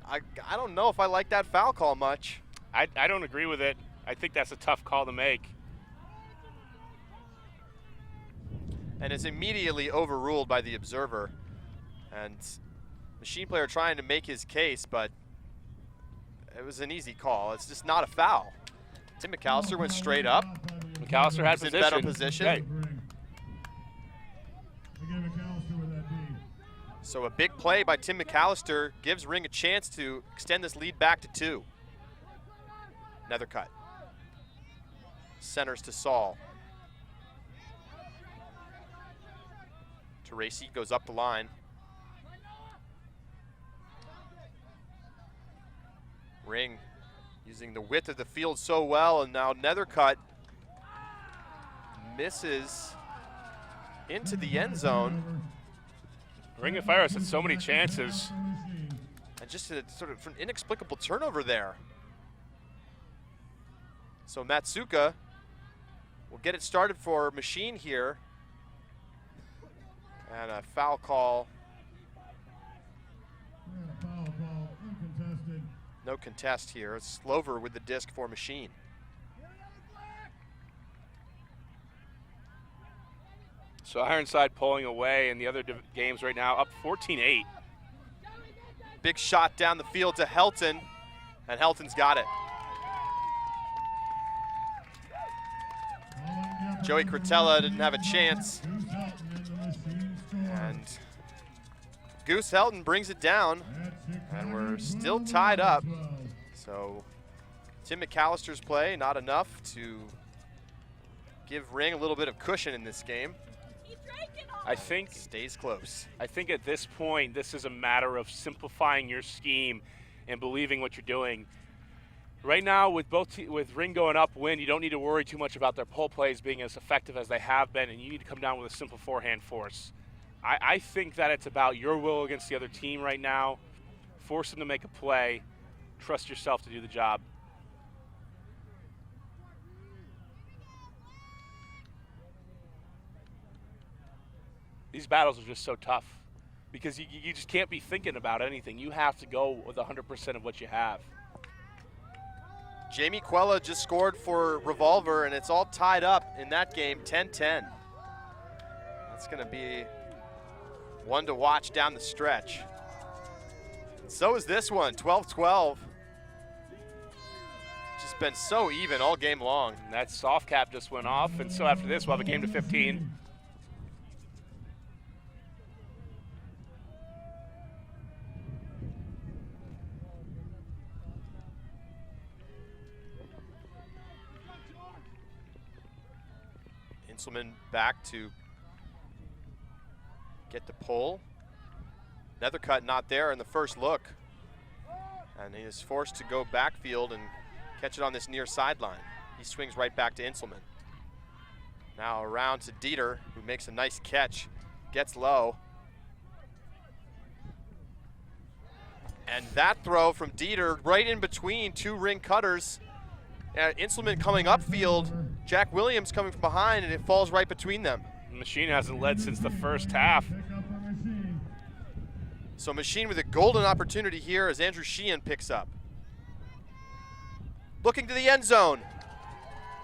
I don't know if I like that foul call much. I don't agree with it. I think that's a tough call to make. And it's immediately overruled by the observer. And Machine Player trying to make his case, but it was an easy call. It's just not a foul. Tim McAllister went straight up. McAllister had He's position. in better position. Right. Again, McAllister with that D. So a big play by Tim McAllister gives Ring a chance to extend this lead back to 2. Nethercutt. Centers to Saul. Teresi goes up the line. Ring using the width of the field so well, and now Nethercutt misses into the end zone. Ring of Fire has had so many chances. And just a sort of an inexplicable turnover there. So Matsuka will get it started for Machine here. And a foul call. Foul ball, uncontested. No contest here. It's Slover with the disc for Machine. So Ironside pulling away in the other games right now, up 14-8. Big shot down the field to Helton, and Helton's got it. Joey Cretella didn't have a chance. And Goose Helton brings it down, and we're still tied up. So Tim McAllister's play, not enough to give Ring a little bit of cushion in this game. I think Stays close. I think at this point, this is a matter of simplifying your scheme and believing what you're doing. Right now, with with Ring going upwind, you don't need to worry too much about their pull plays being as effective as they have been, and you need to come down with a simple forehand force. I think that it's about your will against the other team right now. Force them to make a play. Trust yourself to do the job. These battles are just so tough because you just can't be thinking about anything. You have to go with 100% of what you have. Jamie Quella just scored for Revolver, and it's all tied up in that game, 10-10. That's going to be one to watch down the stretch. So is this one, 12-12. Just been so even all game long. And that soft cap just went off, and so after this, we'll have a game to 15. Inselman back to get the pull. Nethercutt not there in the first look. And he is forced to go backfield and catch it on this near sideline. He swings right back to Inselman. Now around to Dieter, who makes a nice catch, gets low. And that throw from Dieter right in between two Ring cutters. Inselman coming upfield, Jack Williams coming from behind, and it falls right between them. Machine hasn't led since the first half. So Machine with a golden opportunity here as Andrew Sheehan picks up. Looking to the end zone.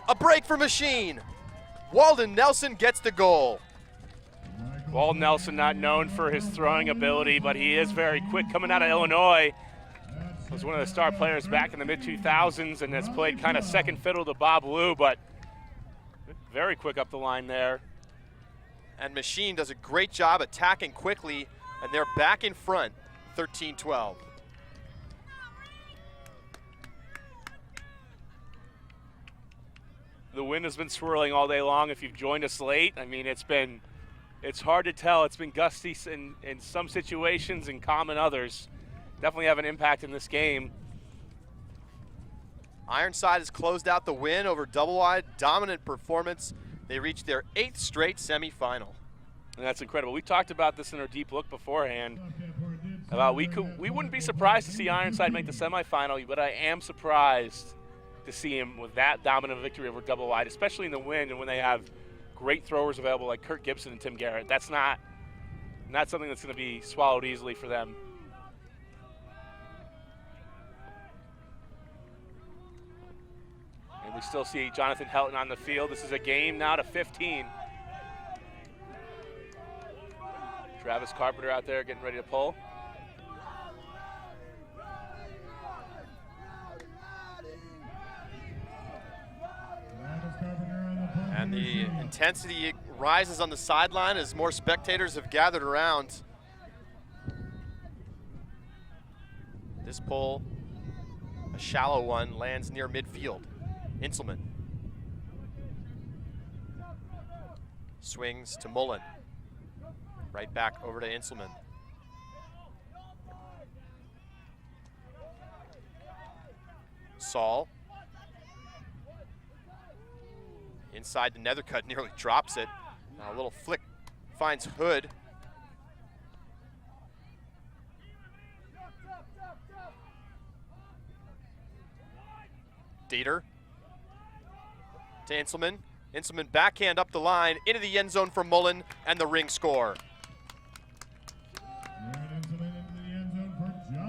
A break for Machine. Walden Nelson gets the goal. Walden Nelson not known for his throwing ability, but he is very quick coming out of Illinois. Was one of the star players back in the mid-2000s and has played kind of second fiddle to Bob Lou, but very quick up the line there. And Machine does a great job attacking quickly, and they're back in front, 13-12. The wind has been swirling all day long. If you've joined us late, I mean, it's hard to tell. It's been gusty in some situations and calm in others. Definitely have an impact in this game. Ironside has closed out the win over Double Wide. Dominant performance. They reached their 8th straight semifinal. And that's incredible. We talked about this in our deep look beforehand. About we wouldn't be surprised to see Ironside make the semifinal, but I am surprised to see him with that dominant victory over Double Wide, especially in the wind and when they have great throwers available like Kurt Gibson and Tim Garrett. That's not something that's going to be swallowed easily for them. And we still see Jonathan Helton on the field. This is a game now to 15. Travis Carpenter out there getting ready to pull. And the intensity rises on the sideline as more spectators have gathered around. This pull, a shallow one, lands near midfield. Inselman swings to Mullen. Right back over to Inselman. Saul. Inside the Nethercut, nearly drops it. Now a little flick finds Hood. Dieter to Inselman. Inselman backhand up the line, into the end zone for Mullen, and the ring score.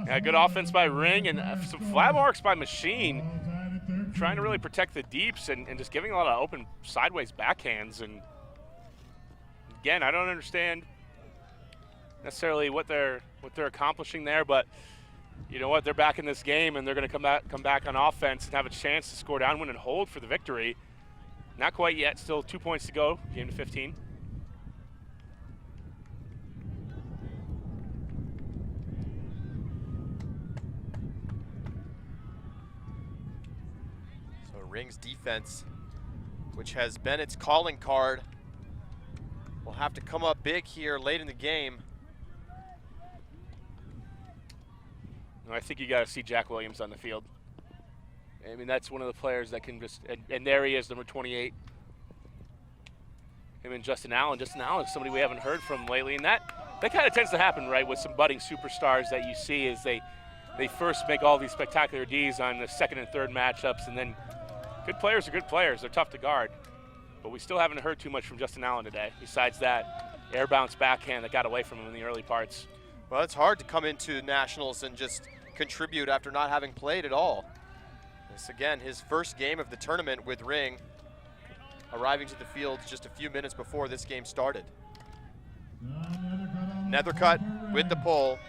Yeah, good offense by Ring and some flat marks by Machine. Trying to really protect the deeps and just giving a lot of open sideways backhands. And again, I don't understand necessarily what they're accomplishing there, but you know what? They're back in this game, and they're going to come back on offense and have a chance to score downwind and hold for the victory. Not quite yet. Still 2 points to go. Game to 15. So Ring's defense, which has been its calling card, will have to come up big here late in the game. I think you got to see Jack Williams on the field. I mean, that's one of the players that can just, and there he is, number 28. Him and Justin Allen. Justin Allen is somebody we haven't heard from lately, and that kind of tends to happen, right, with some budding superstars that you see as they first make all these spectacular Ds on the second and third matchups, and then good players are good players. They're tough to guard. But we still haven't heard too much from Justin Allen today, besides that air bounce backhand that got away from him in the early parts. Well, it's hard to come into nationals and just contribute after not having played at all. This, again, his first game of the tournament with Ring, arriving to the field just a few minutes before this game started. Nethercut with the pull,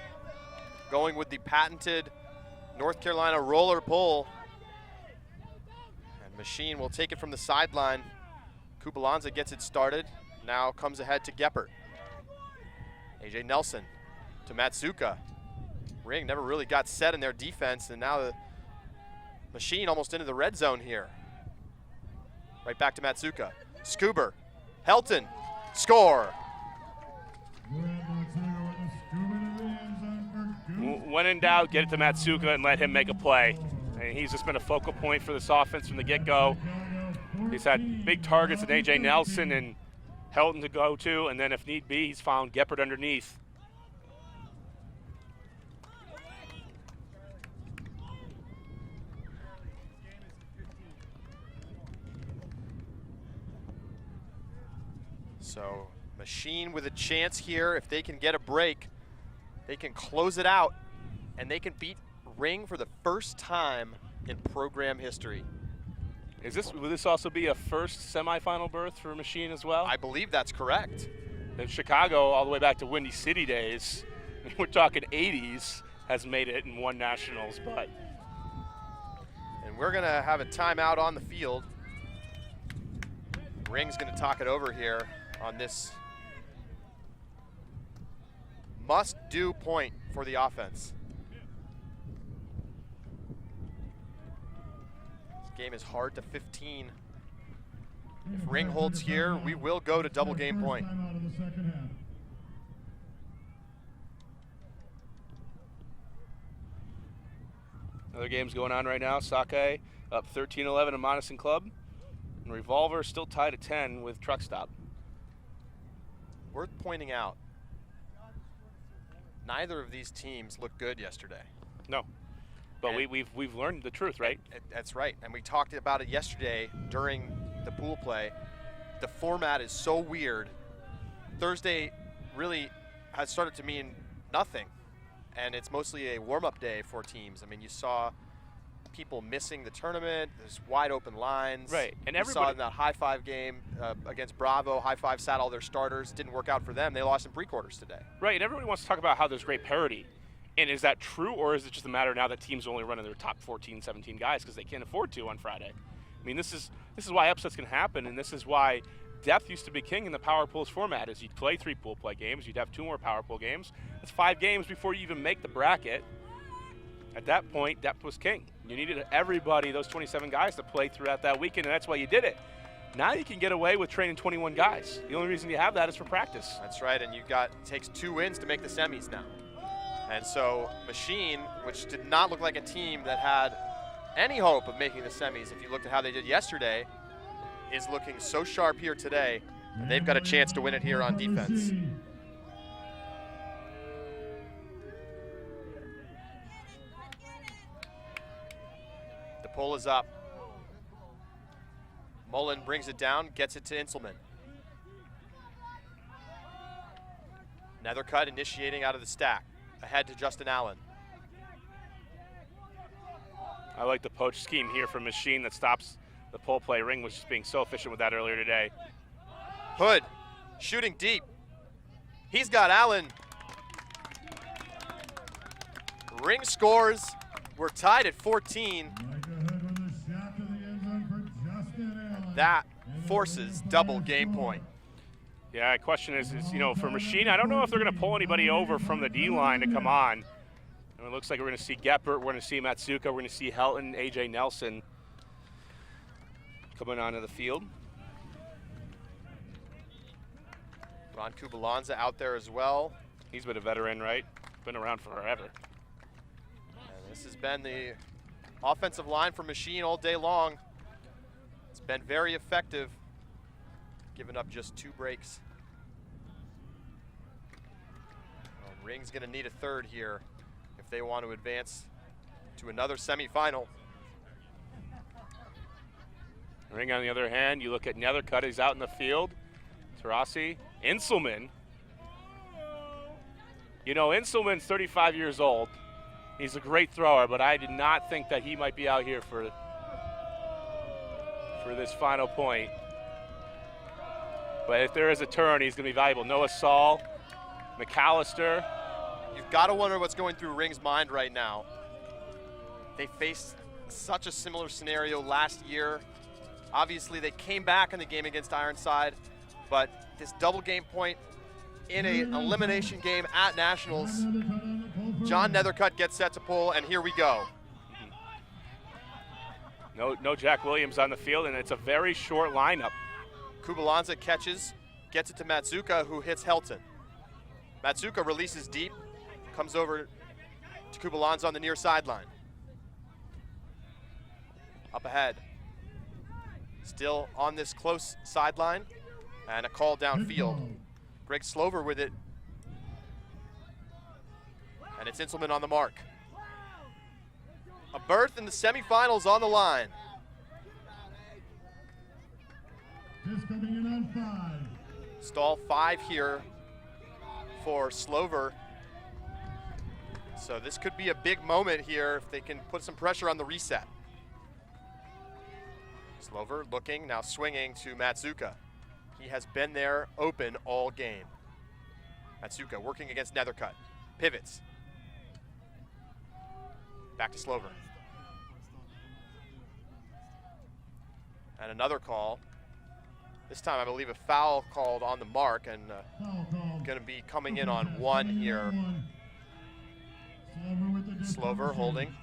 going with the patented North Carolina roller pull. And Machine will take it from the sideline. Kubalanza gets it started, now comes ahead to Geppert. AJ Nelson to Matsuka. Ring never really got set in their defense, and now the Machine almost into the red zone here. Right back to Matsuka. Scuber, Helton, score. When in doubt, get it to Matsuka and let him make a play. And he's just been a focal point for this offense from the get-go. He's had big targets at A.J. Nelson and Helton to go to, and then if need be, he's found Geppert underneath. So Machine with a chance here. If they can get a break, they can close it out, and they can beat Ring for the first time in program history. Will this also be a first semifinal berth for Machine as well? I believe that's correct. In Chicago, all the way back to Windy City days, we're talking 80s, has made it and won nationals, but. And we're gonna have a timeout on the field. Ring's gonna talk it over here on this must-do point for the offense. This game is hard to 15. If Ring holds here, we will go to double game point. Another game's going on right now. Sake up 13-11 in Madison Club. And Revolver still tied at 10 with Truck Stop. Worth pointing out, neither of these teams looked good yesterday. No, but we've learned the truth, right? That's right, and we talked about it yesterday during the pool play. The format is so weird. Thursday really has started to mean nothing, and it's mostly a warm-up day for teams. I mean, you saw people missing the tournament. There's wide open lines. Right, and everybody saw in that high five game against Bravo. High five sat all their starters. Didn't work out for them. They lost in pre-quarters today. Right, and everybody wants to talk about how there's great parity. And is that true, or is it just a matter now that teams are only running their top 14, 17 guys because they can't afford to on Friday? I mean, this is why upsets can happen, and this is why depth used to be king in the power pools format. Is you'd play 3 pool play games, you'd have 2 more power pool games. That's 5 games before you even make the bracket. At that point, depth was king. You needed everybody, those 27 guys, to play throughout that weekend, and that's why you did it. Now you can get away with training 21 guys. The only reason you have that is for practice. That's right, and it takes 2 wins to make the semis now. And so Machine, which did not look like a team that had any hope of making the semis, if you looked at how they did yesterday, is looking so sharp here today, and they've got a chance to win it here on defense. The pull is up. Mullen brings it down, gets it to Inselman. Nethercutt initiating out of the stack. Ahead to Justin Allen. I like the poach scheme here from Machine that stops the pull play. Ring was just being so efficient with that earlier today. Hood shooting deep. He's got Allen. Ring scores. We're tied at 14. And that forces double game point. Yeah, the question is, you know, for Machine, I don't know if they're going to pull anybody over from the D-line to come on. And it looks like we're going to see Geppert, we're going to see Matsuka, we're going to see Helton, AJ Nelson coming onto the field. Ron Kubalanza out there as well. He's been a veteran, right? Been around forever. And this has been the offensive line for Machine all day long. It's been very effective, giving up just 2 breaks. Well, Ring's going to need a third here if they want to advance to another semifinal. Ring, on the other hand, you look at Nethercutt, he's out in the field. Tarasi, Inselman. You know, Inselman's 35 years old. He's a great thrower, but I did not think that he might be out here for this final point. But if there is a turn, he's going to be valuable. Noah Saul, McAllister. You've got to wonder what's going through Ring's mind right now. They faced such a similar scenario last year. Obviously, they came back in the game against Ironside, but this double game point in an elimination game at Nationals, John Nethercutt gets set to pull, and here we go. No Jack Williams on the field, and it's a very short lineup. Kubalanza catches, gets it to Matsuka, who hits Helton. Matsuka releases deep, comes over to Kubalanza on the near sideline. Up ahead. Still on this close sideline, and a call downfield. Greg Slover with it. And it's Inselman on the mark. A berth in the semifinals on the line. Just coming in on 5. Stall 5 here for Slover. So this could be a big moment here if they can put some pressure on the reset. Slover looking, now swinging to Matsuka. He has been there open all game. Matsuka working against Nethercutt. Pivots. Back to Slover. And another call. This time I believe a foul called on the mark, and going to be coming in on 1 here. Slover holding.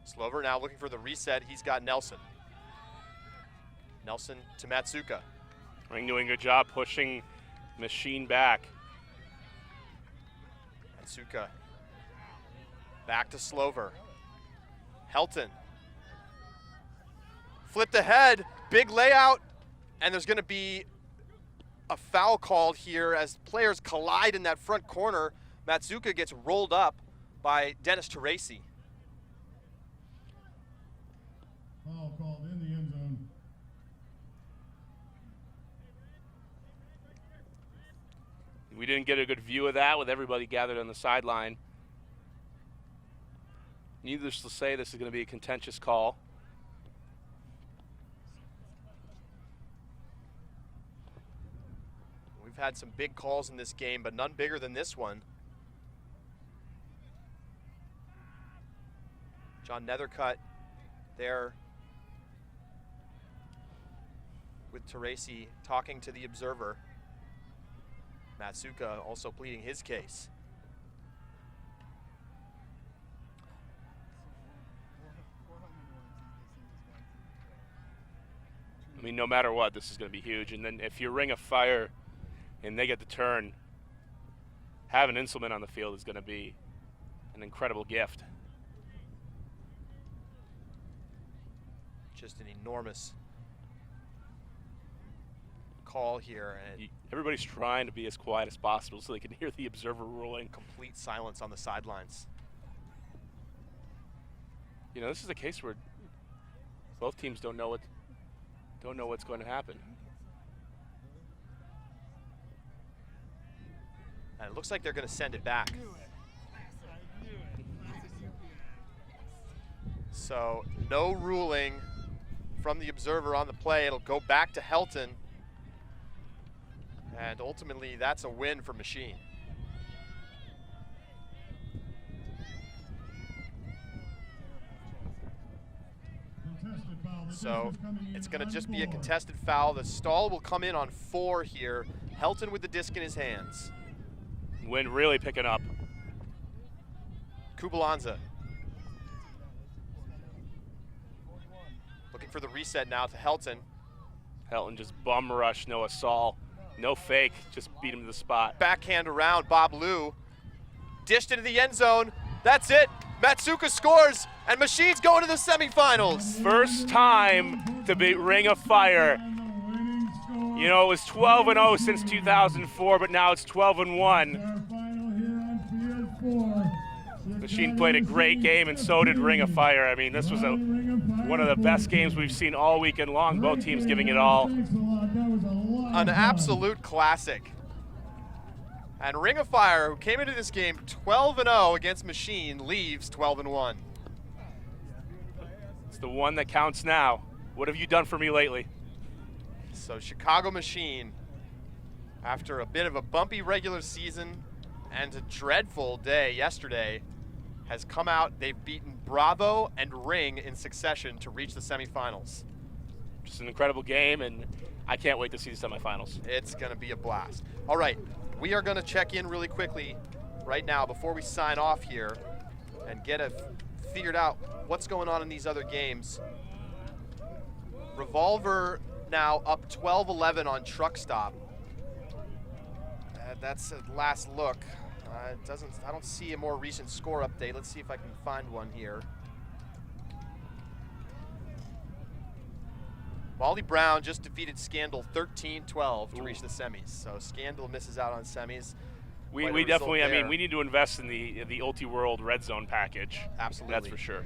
Slover now looking for the reset. He's got Nelson. Nelson to Matsuka. Ring doing a good job pushing Machine back. Matsuka. Back to Slover. Helton. Flipped ahead, big layout, and there's going to be a foul called here as players collide in that front corner. Matsuka gets rolled up by Dennis Teresi. Foul called in the end zone. We didn't get a good view of that with everybody gathered on the sideline. Needless to say, this is going to be a contentious call. We've had some big calls in this game, but none bigger than this one. John Nethercutt there with Teresi talking to the observer. Matsuka also pleading his case. I mean, no matter what, this is going to be huge. And then if you Ring of Fire and they get the turn, having Inselman on the field is going to be an incredible gift. Just an enormous call here, and everybody's trying to be as quiet as possible so they can hear the observer ruling. Complete silence on the sidelines. You know, this is a case where both teams don't know what's going to happen. And it looks like they're going to send it back. So no ruling from the observer on the play. It'll go back to Helton. And ultimately, that's a win for Machine. So it's going to just be a contested foul. The stall will come in on 4 here. Helton with the disc in his hands. Wind really picking up. Kubalanza looking for the reset now to Helton. Helton just bum rush Noah Saul. No fake, just beat him to the spot. Backhand around Bob Liu. Dished into the end zone. That's it. Matsuka scores, and Machine's going to the semifinals. First time to beat Ring of Fire. You know, it was 12-0 since 2004, but now it's 12-1. Machine played a great game, and so did Ring of Fire. I mean, this was one of the best games we've seen all weekend long. Both teams giving it all. An absolute classic. And Ring of Fire, who came into this game 12-0 against Machine, leaves 12-1. It's the one that counts now. What have you done for me lately? So Chicago Machine, after a bit of a bumpy regular season and a dreadful day yesterday, has come out. They've beaten Bravo and Ring in succession to reach the semifinals. Just an incredible game, and I can't wait to see the semifinals. It's going to be a blast. All right, we are going to check in really quickly right now before we sign off here and get figured out what's going on in these other games. Revolver now up 12-11 on Truck Stop. That's a last look. I don't see a more recent score update. Let's see if I can find one here. Wally Brown just defeated Scandal 13-12 to reach the semis. So Scandal misses out on semis. We definitely, I mean, we need to invest in the Ulti World Red Zone package. Absolutely. That's for sure.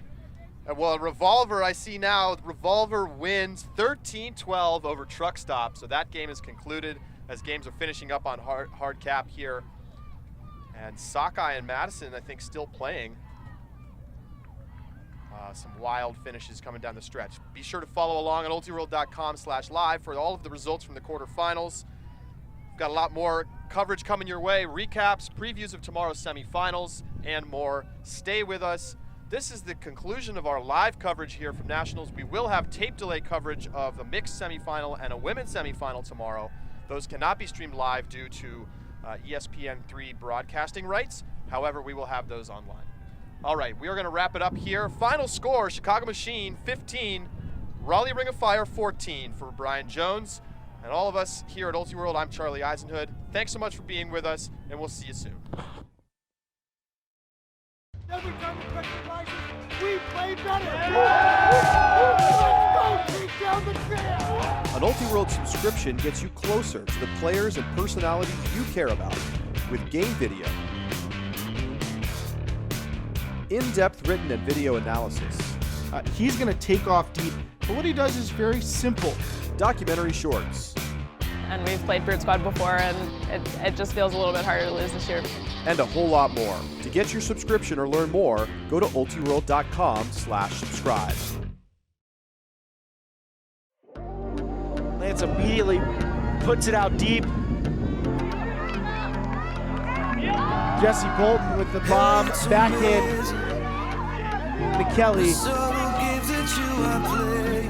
Well, Revolver, I see now, Revolver wins 13-12 over Truck Stop. So that game is concluded as games are finishing up on hard cap here. And Sockeye and Madison, I think, still playing. Some wild finishes coming down the stretch. Be sure to follow along at ultiworld.com/live for all of the results from the quarterfinals. We've got a lot more coverage coming your way, recaps, previews of tomorrow's semifinals, and more. Stay with us. This is the conclusion of our live coverage here from Nationals. We will have tape delay coverage of the mixed semifinal and a women's semifinal tomorrow. Those cannot be streamed live due to ESPN3 broadcasting rights. However, we will have those online. All right, we are going to wrap it up here. Final score, Chicago Machine 15, Raleigh Ring of Fire 14 for Brian Jones. And all of us here at Ulti World, I'm Charlie Eisenhood. Thanks so much for being with us, and we'll see you soon. Every time we touch the license, we play better. Let's go, take down the field. An Ulti World subscription gets you closer to the players and personalities you care about with game video, in-depth written and video analysis, He's going to take off deep, but what he does is very simple. documentary shorts, And we've played Brute Squad before, and it just feels a little bit harder to lose this year. and a whole lot more. To get your subscription or learn more, go to ultiworld.com/subscribe. Lance immediately puts it out deep. Jesse Bolton with the bomb back in. McKelly you I play.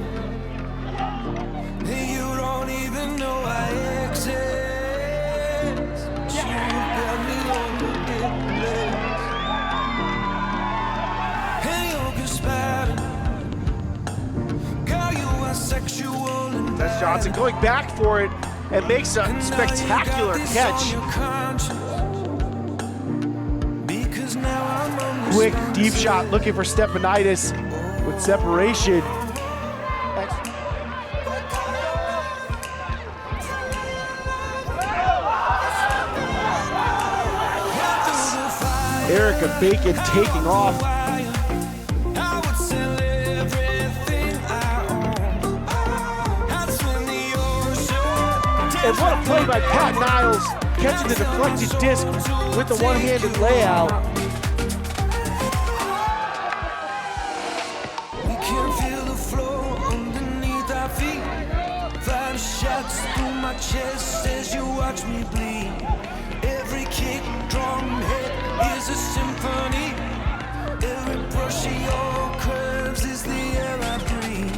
And you don't even know I exist. You got me over in place. And you're just bad. Girl, you are sexual and That's Johnson going back for it and makes a spectacular catch. Quick deep shot looking for Stepanitis with separation. Erica Bacon taking off. And what a play by Pat Niles, catching the deflected disc with the one-handed layout. We can feel the flow underneath our feet. Fire shots through my chest as you watch me bleed. Every kick, drum hit is a symphony. Every brush of your curves is the air I breathe.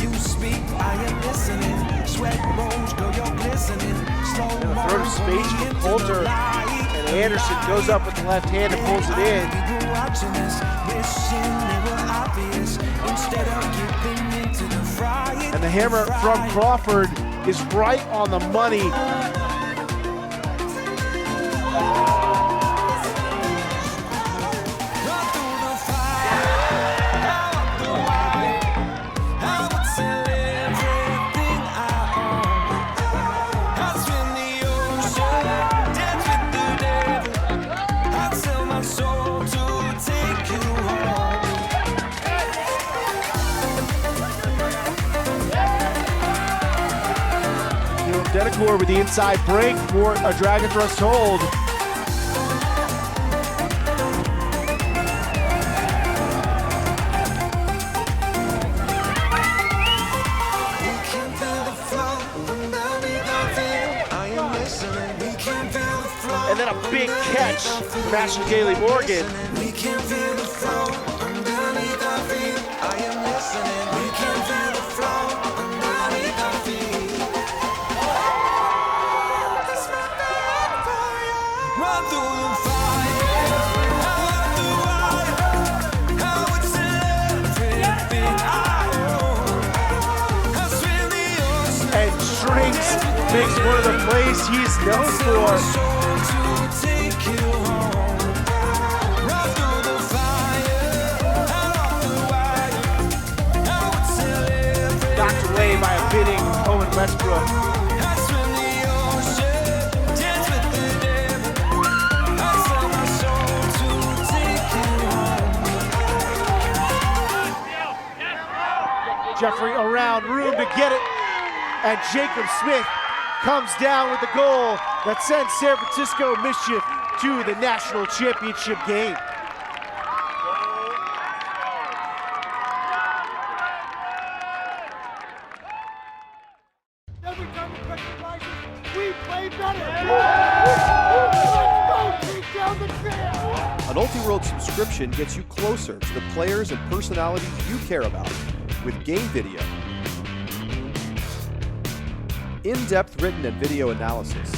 You speak, I am listening. Sweat rolls, girl, you're glistening. Slow Throw to space from Coulter, and Anderson goes up with the left hand and pulls it in. People watching us, wishing they were obvious. Instead of giving into the frying. And the hammer from Crawford is right on the money. Dedecore with the inside break for a dragon thrust hold. And then a big catch from Ashley Gailey Morgan. We can feel the flow underneath our feet. I am listening. We can feel the flow underneath our feet. Run through the fire, run through wire. I would sell everything I own. I swim the ocean. And Shrinks makes one of the plays he's known for. Knocked away by a bidding Owen Westbrook. Jeffrey around, room to get it, and Jacob Smith comes down with the goal that sends San Francisco Mischief to the national championship game. Every time the pressure rises, we play better. Let's go, take down the field. An Ultiworld subscription gets you closer to the players and personalities you care about with game video, in-depth written and video analysis,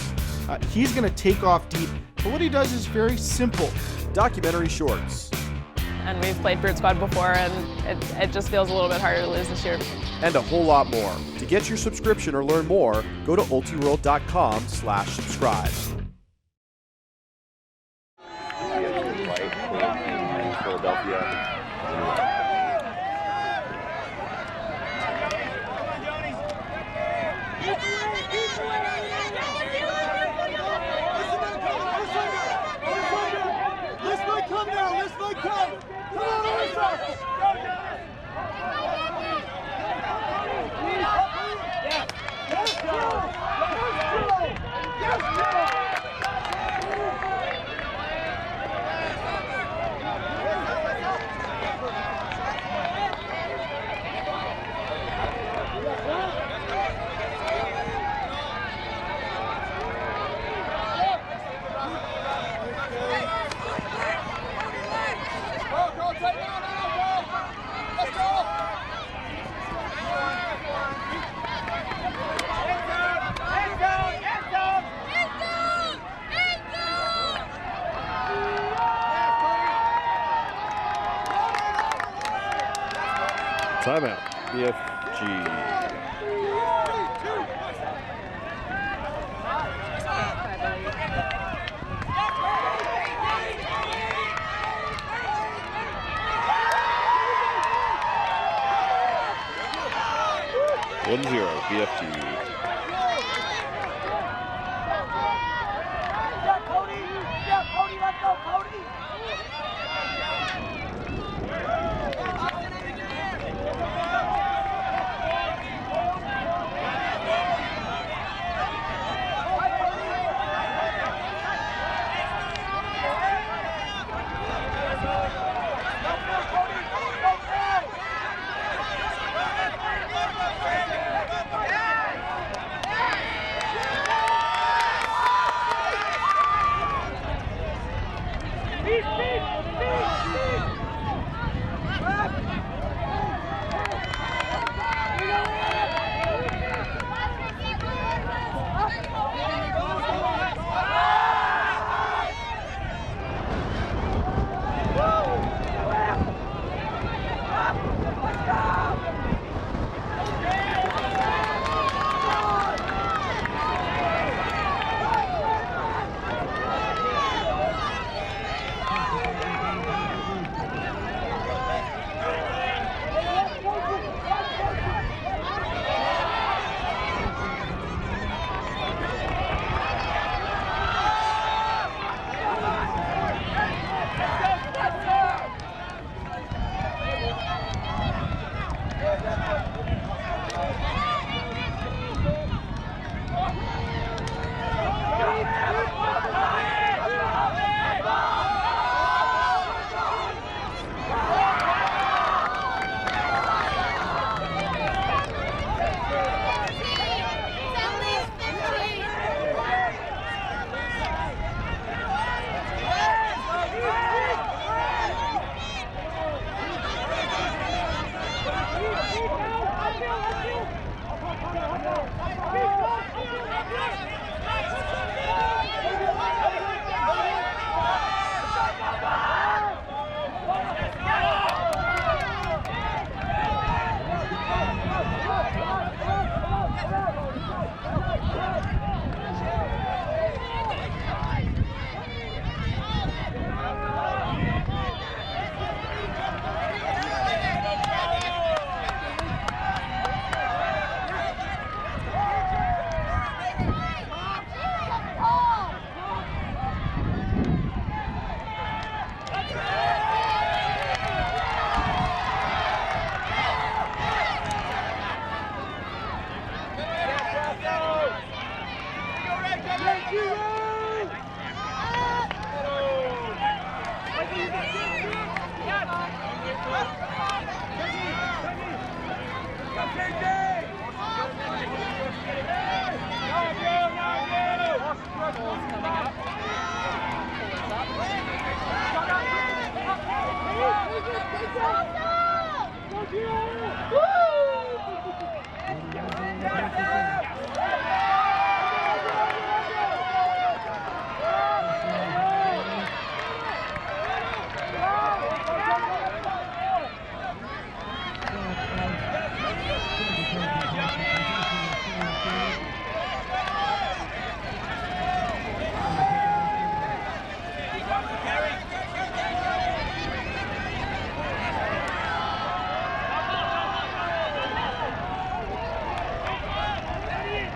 He's going to take off deep, but what he does is very simple. documentary shorts, And we've played Brute Squad before, and it just feels a little bit harder to lose this year. and a whole lot more. To get your subscription or learn more, go to ultiworld.com/subscribe. Philadelphia. Let's not come now. Let's not come. Come on, let's go. Timeout, BFG. One zero, BFG.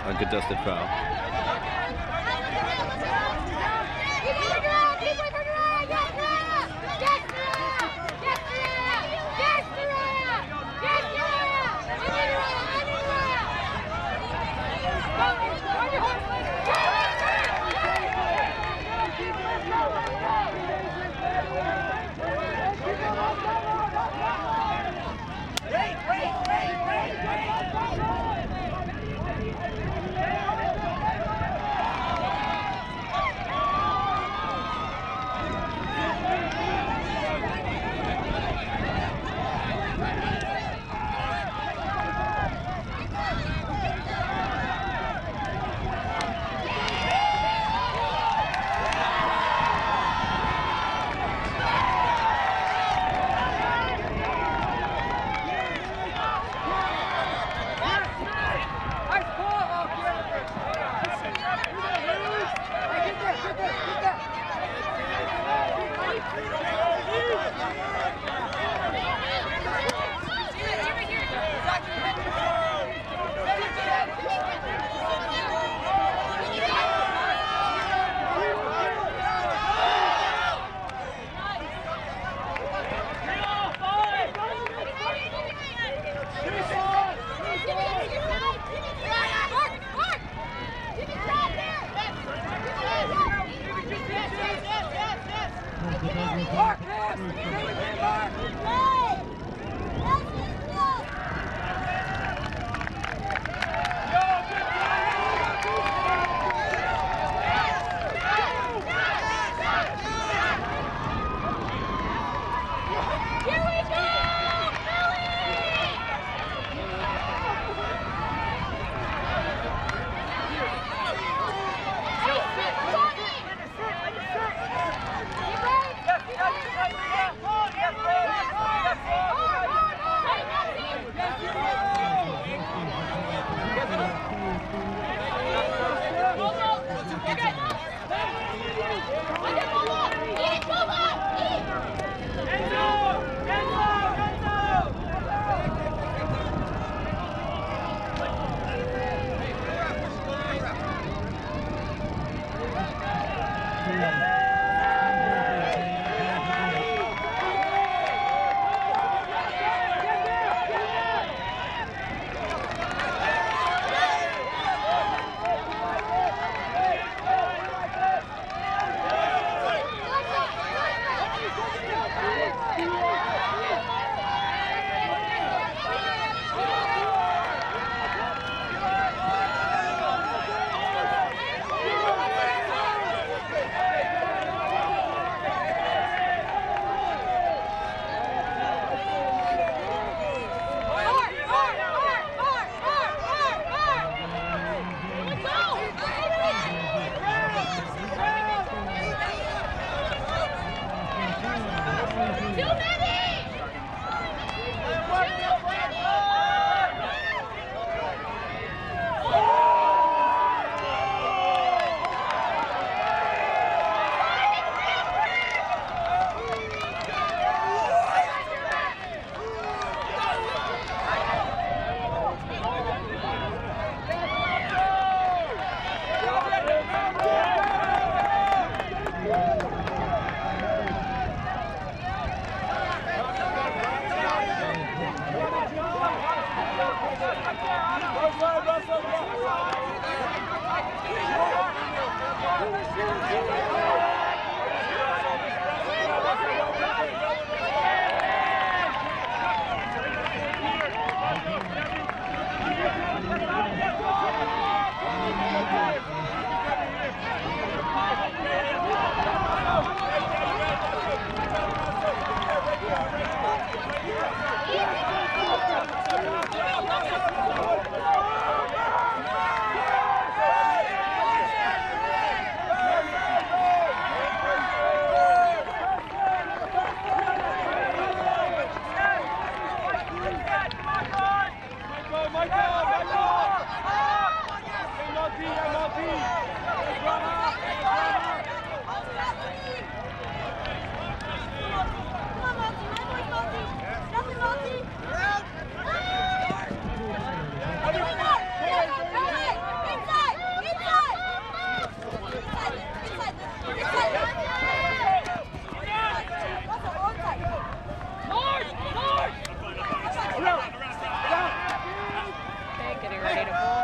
Uncontested foul. ready to pull.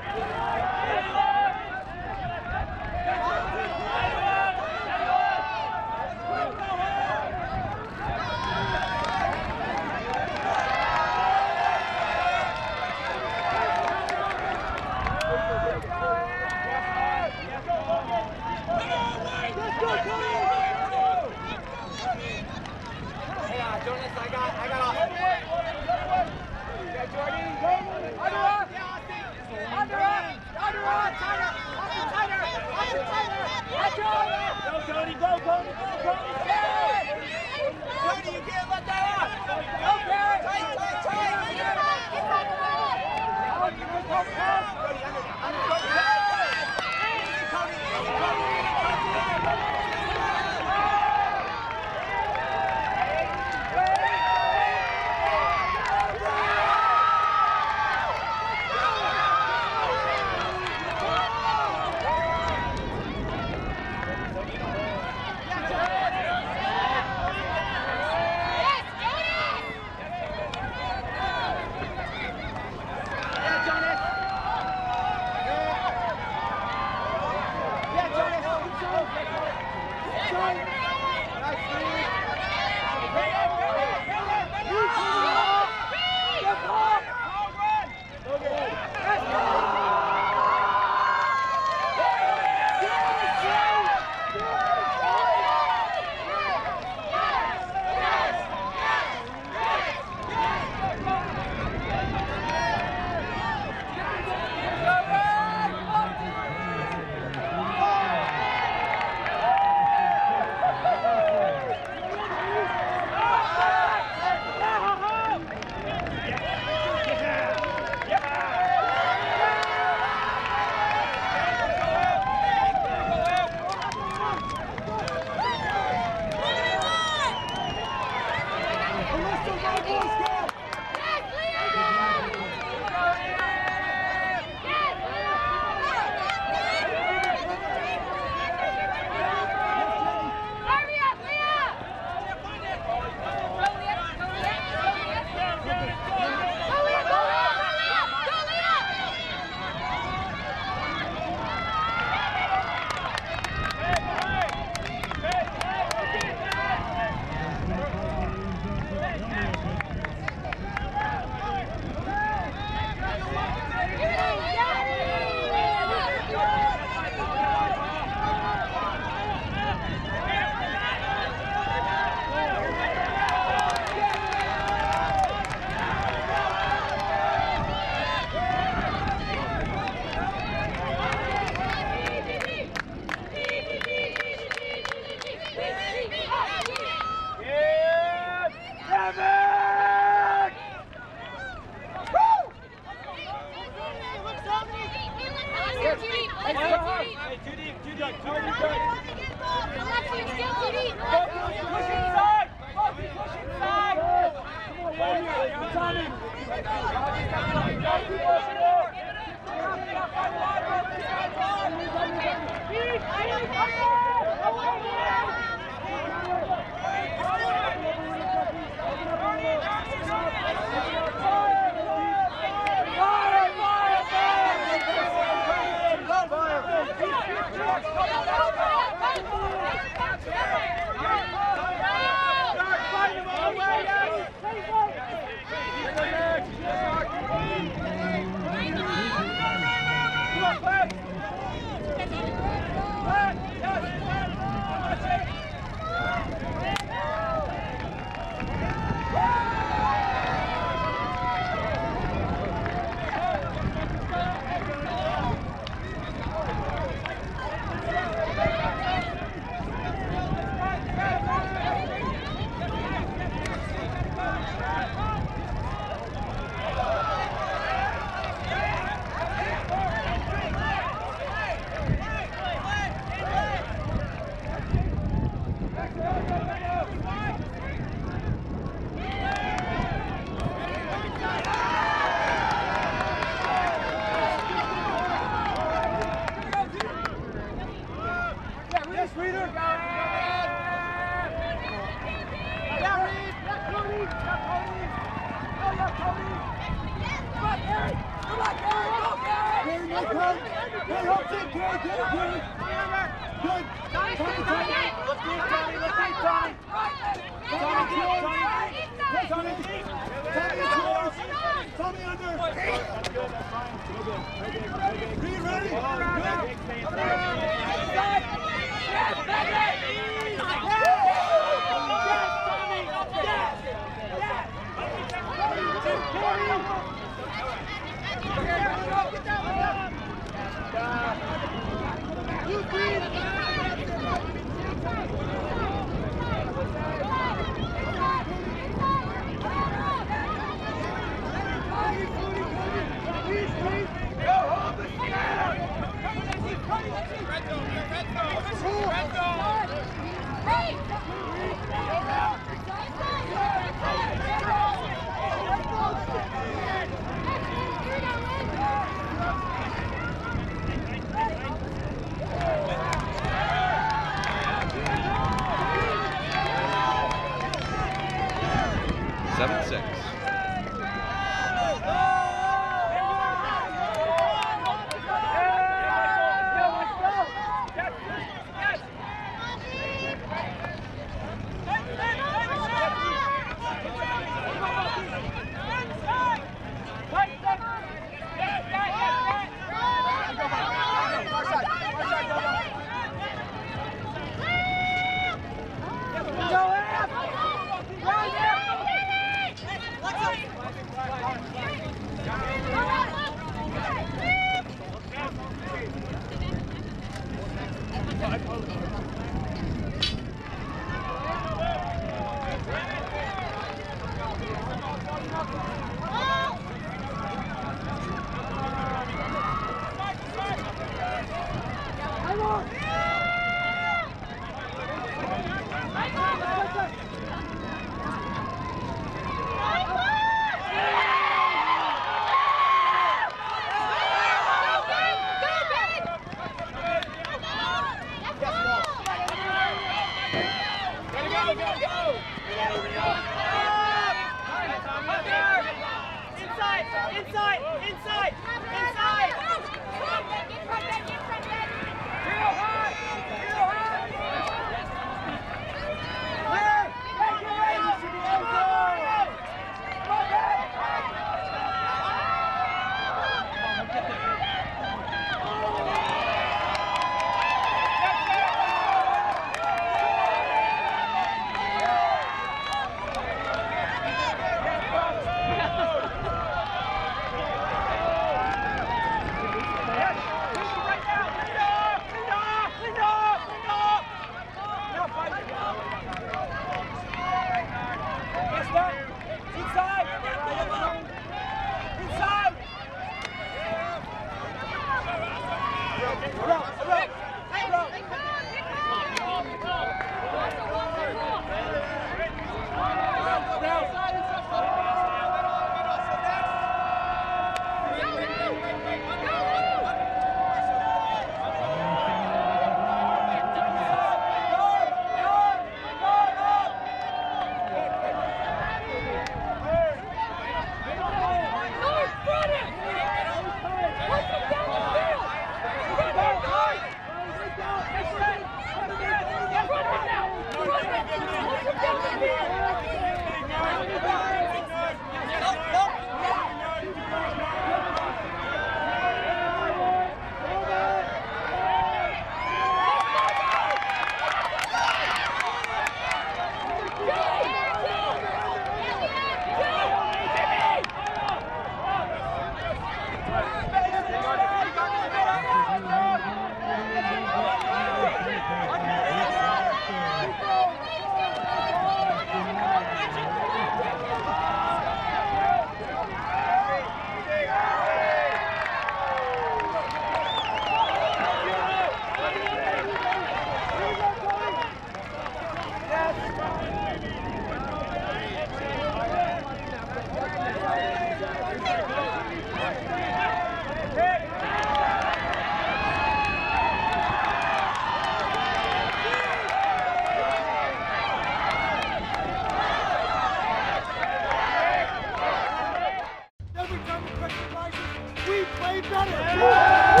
Every time we touch the license, we play better.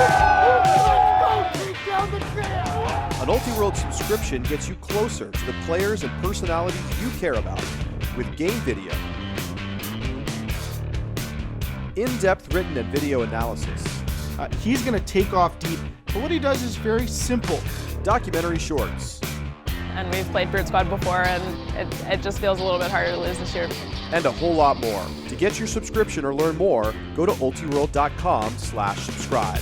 An Ultiworld subscription gets you closer to the players and personalities you care about with game video, in-depth written and video analysis. He's going to take off deep, but what he does is very simple. Documentary shorts. And we've played Brute Squad before, and it just feels a little bit harder to lose this year. And a whole lot more. To get your subscription or learn more, go to ultiworld.com/subscribe.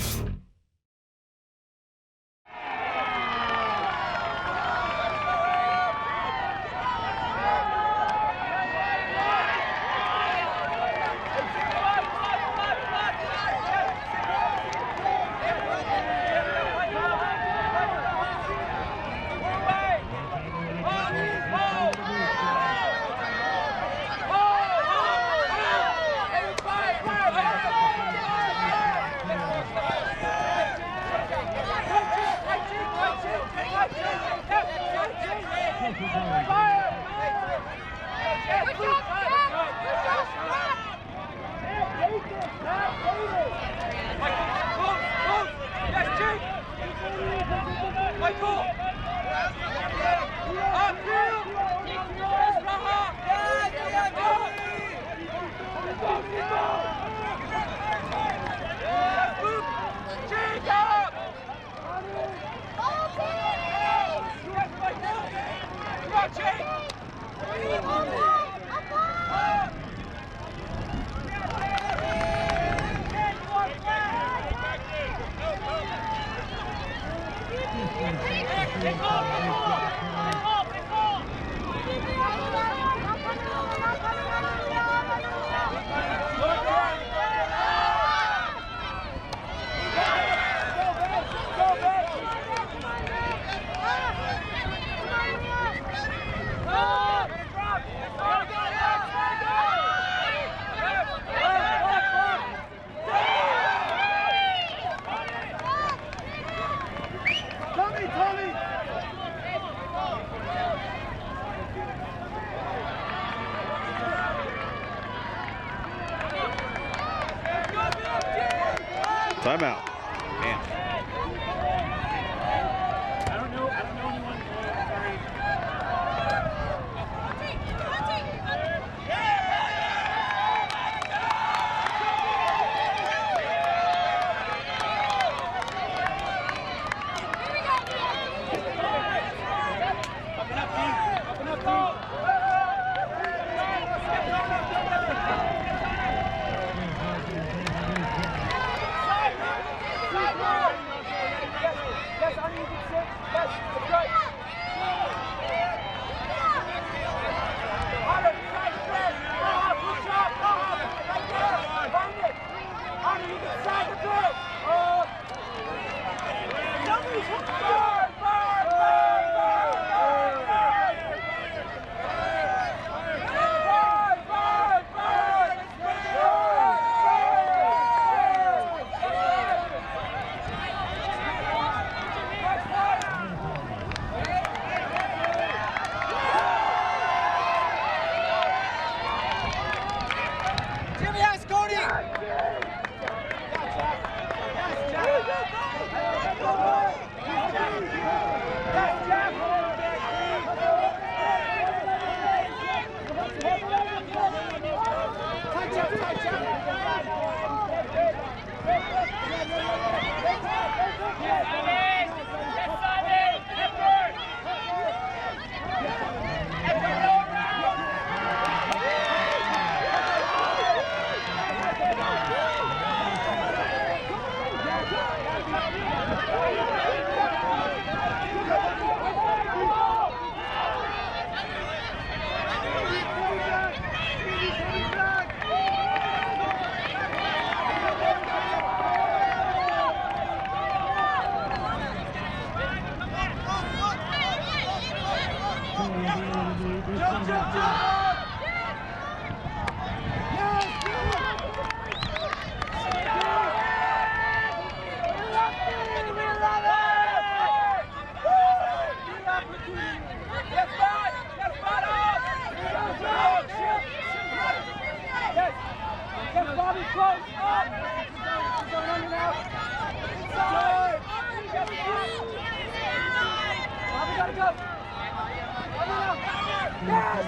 Timeout. Man. I don't know anyone. Bobby, gotta go. Yes,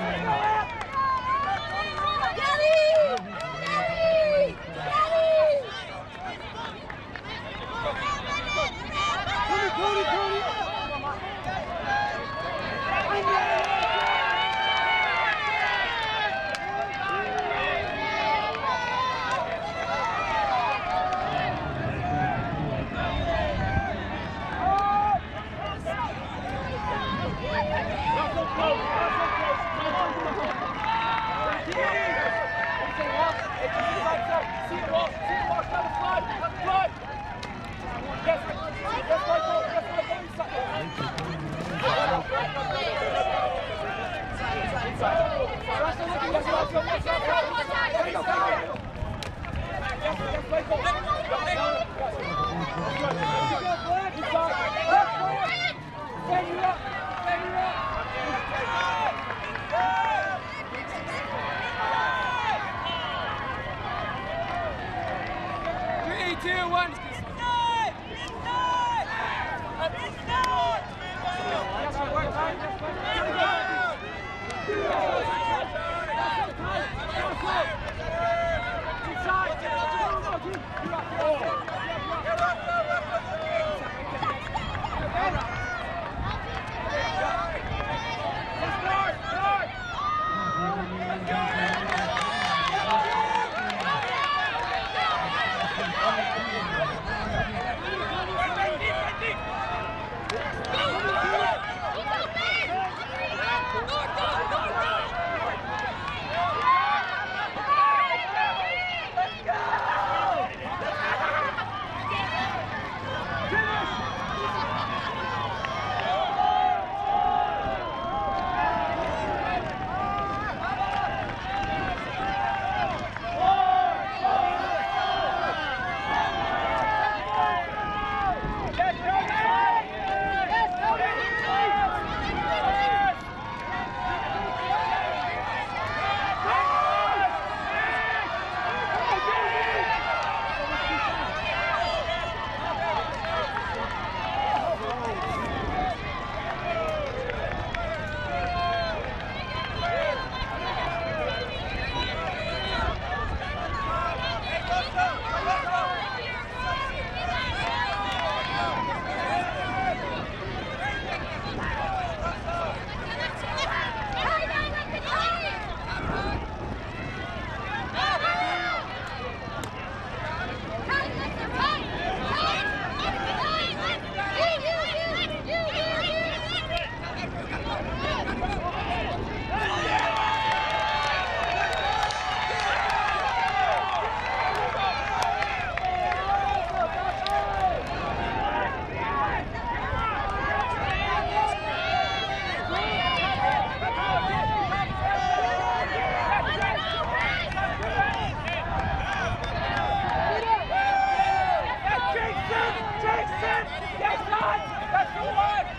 let's go, Ed.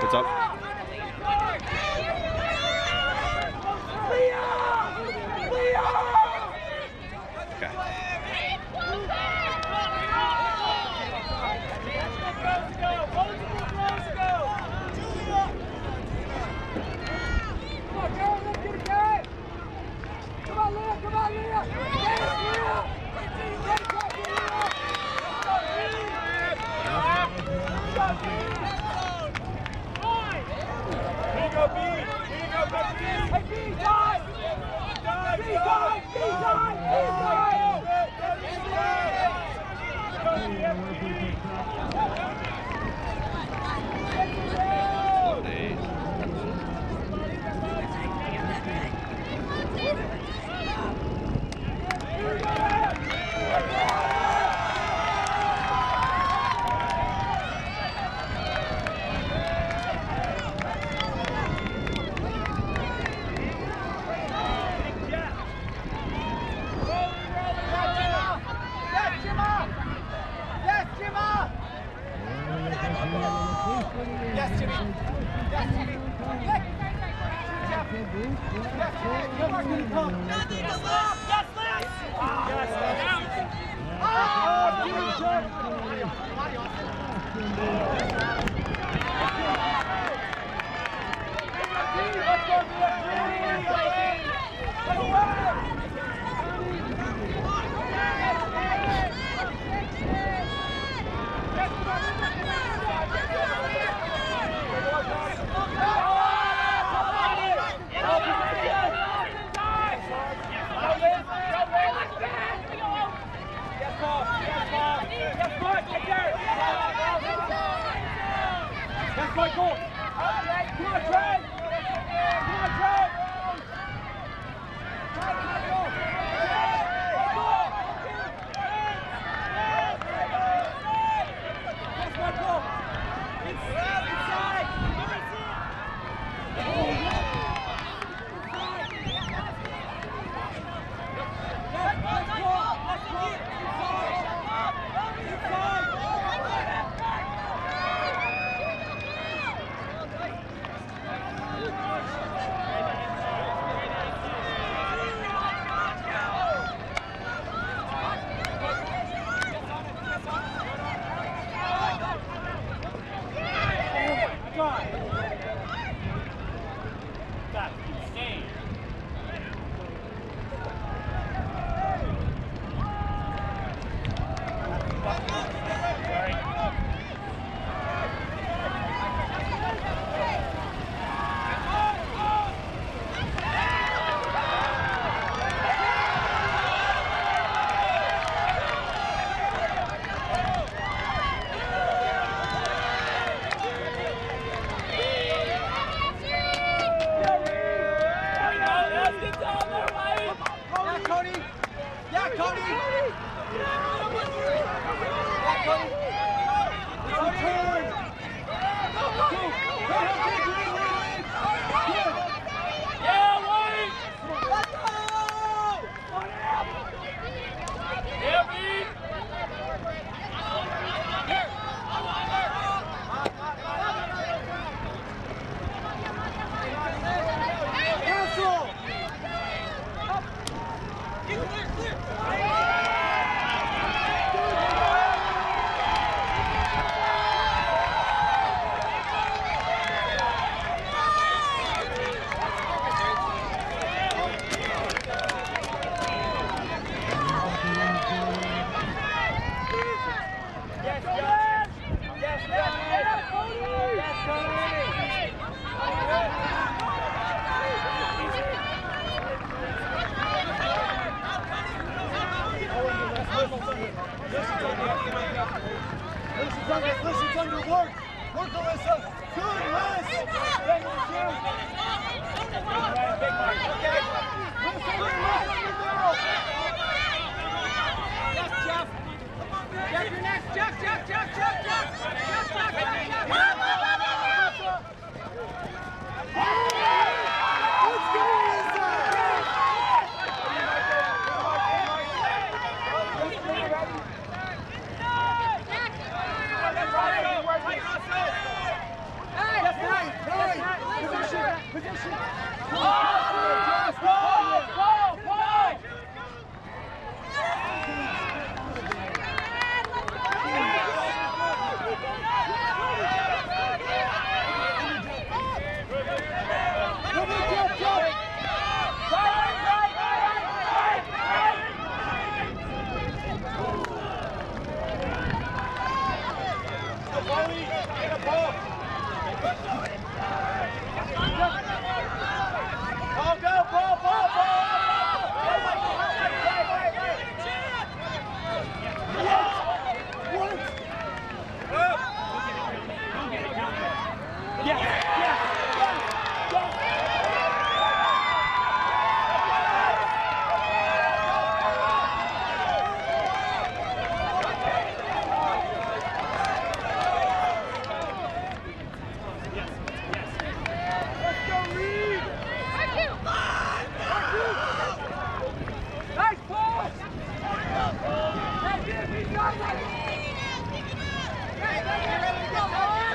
What's up?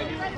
Let's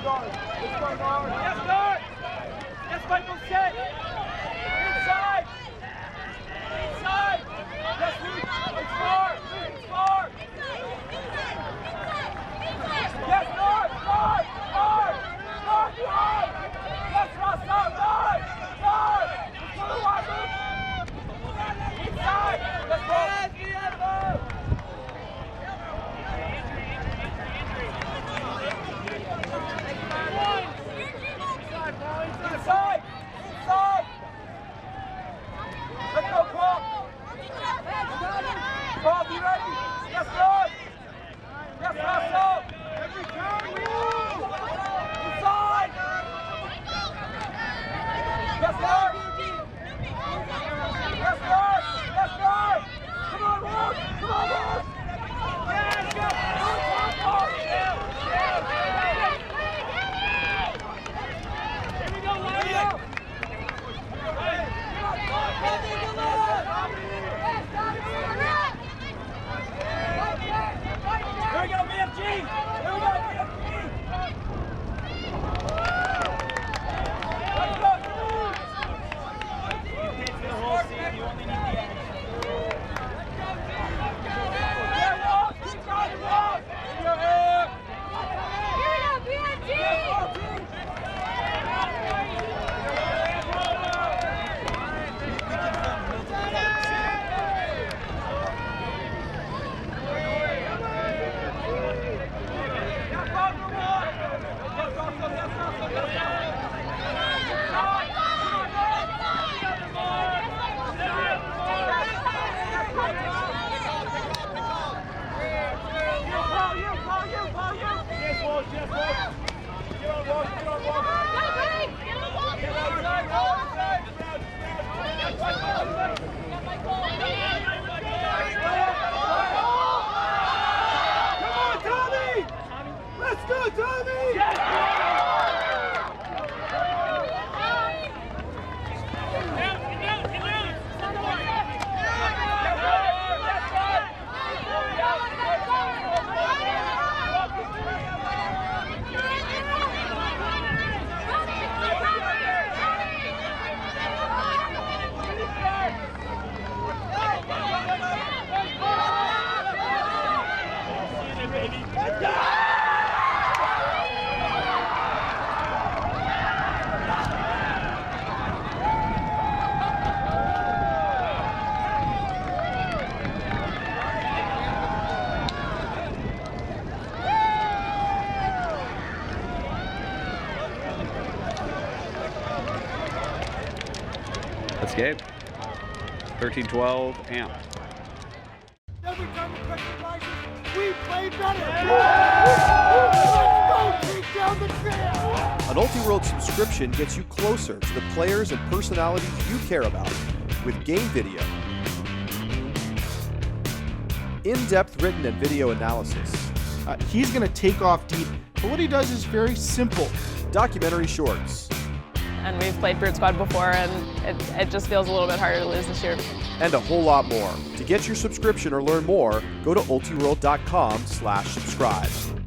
go. 13-12, amp. Every time the pressure rises, we play better. Let's go, take down the trail. An Ultiworld subscription gets you closer to the players and personalities you care about with game video, in-depth written and video analysis, He's going to take off deep, but what he does is very simple. documentary shorts, And we've played Brute Squad before, and it just feels a little bit harder to lose this year. and a whole lot more. To get your subscription or learn more, go to ultiworld.com/subscribe.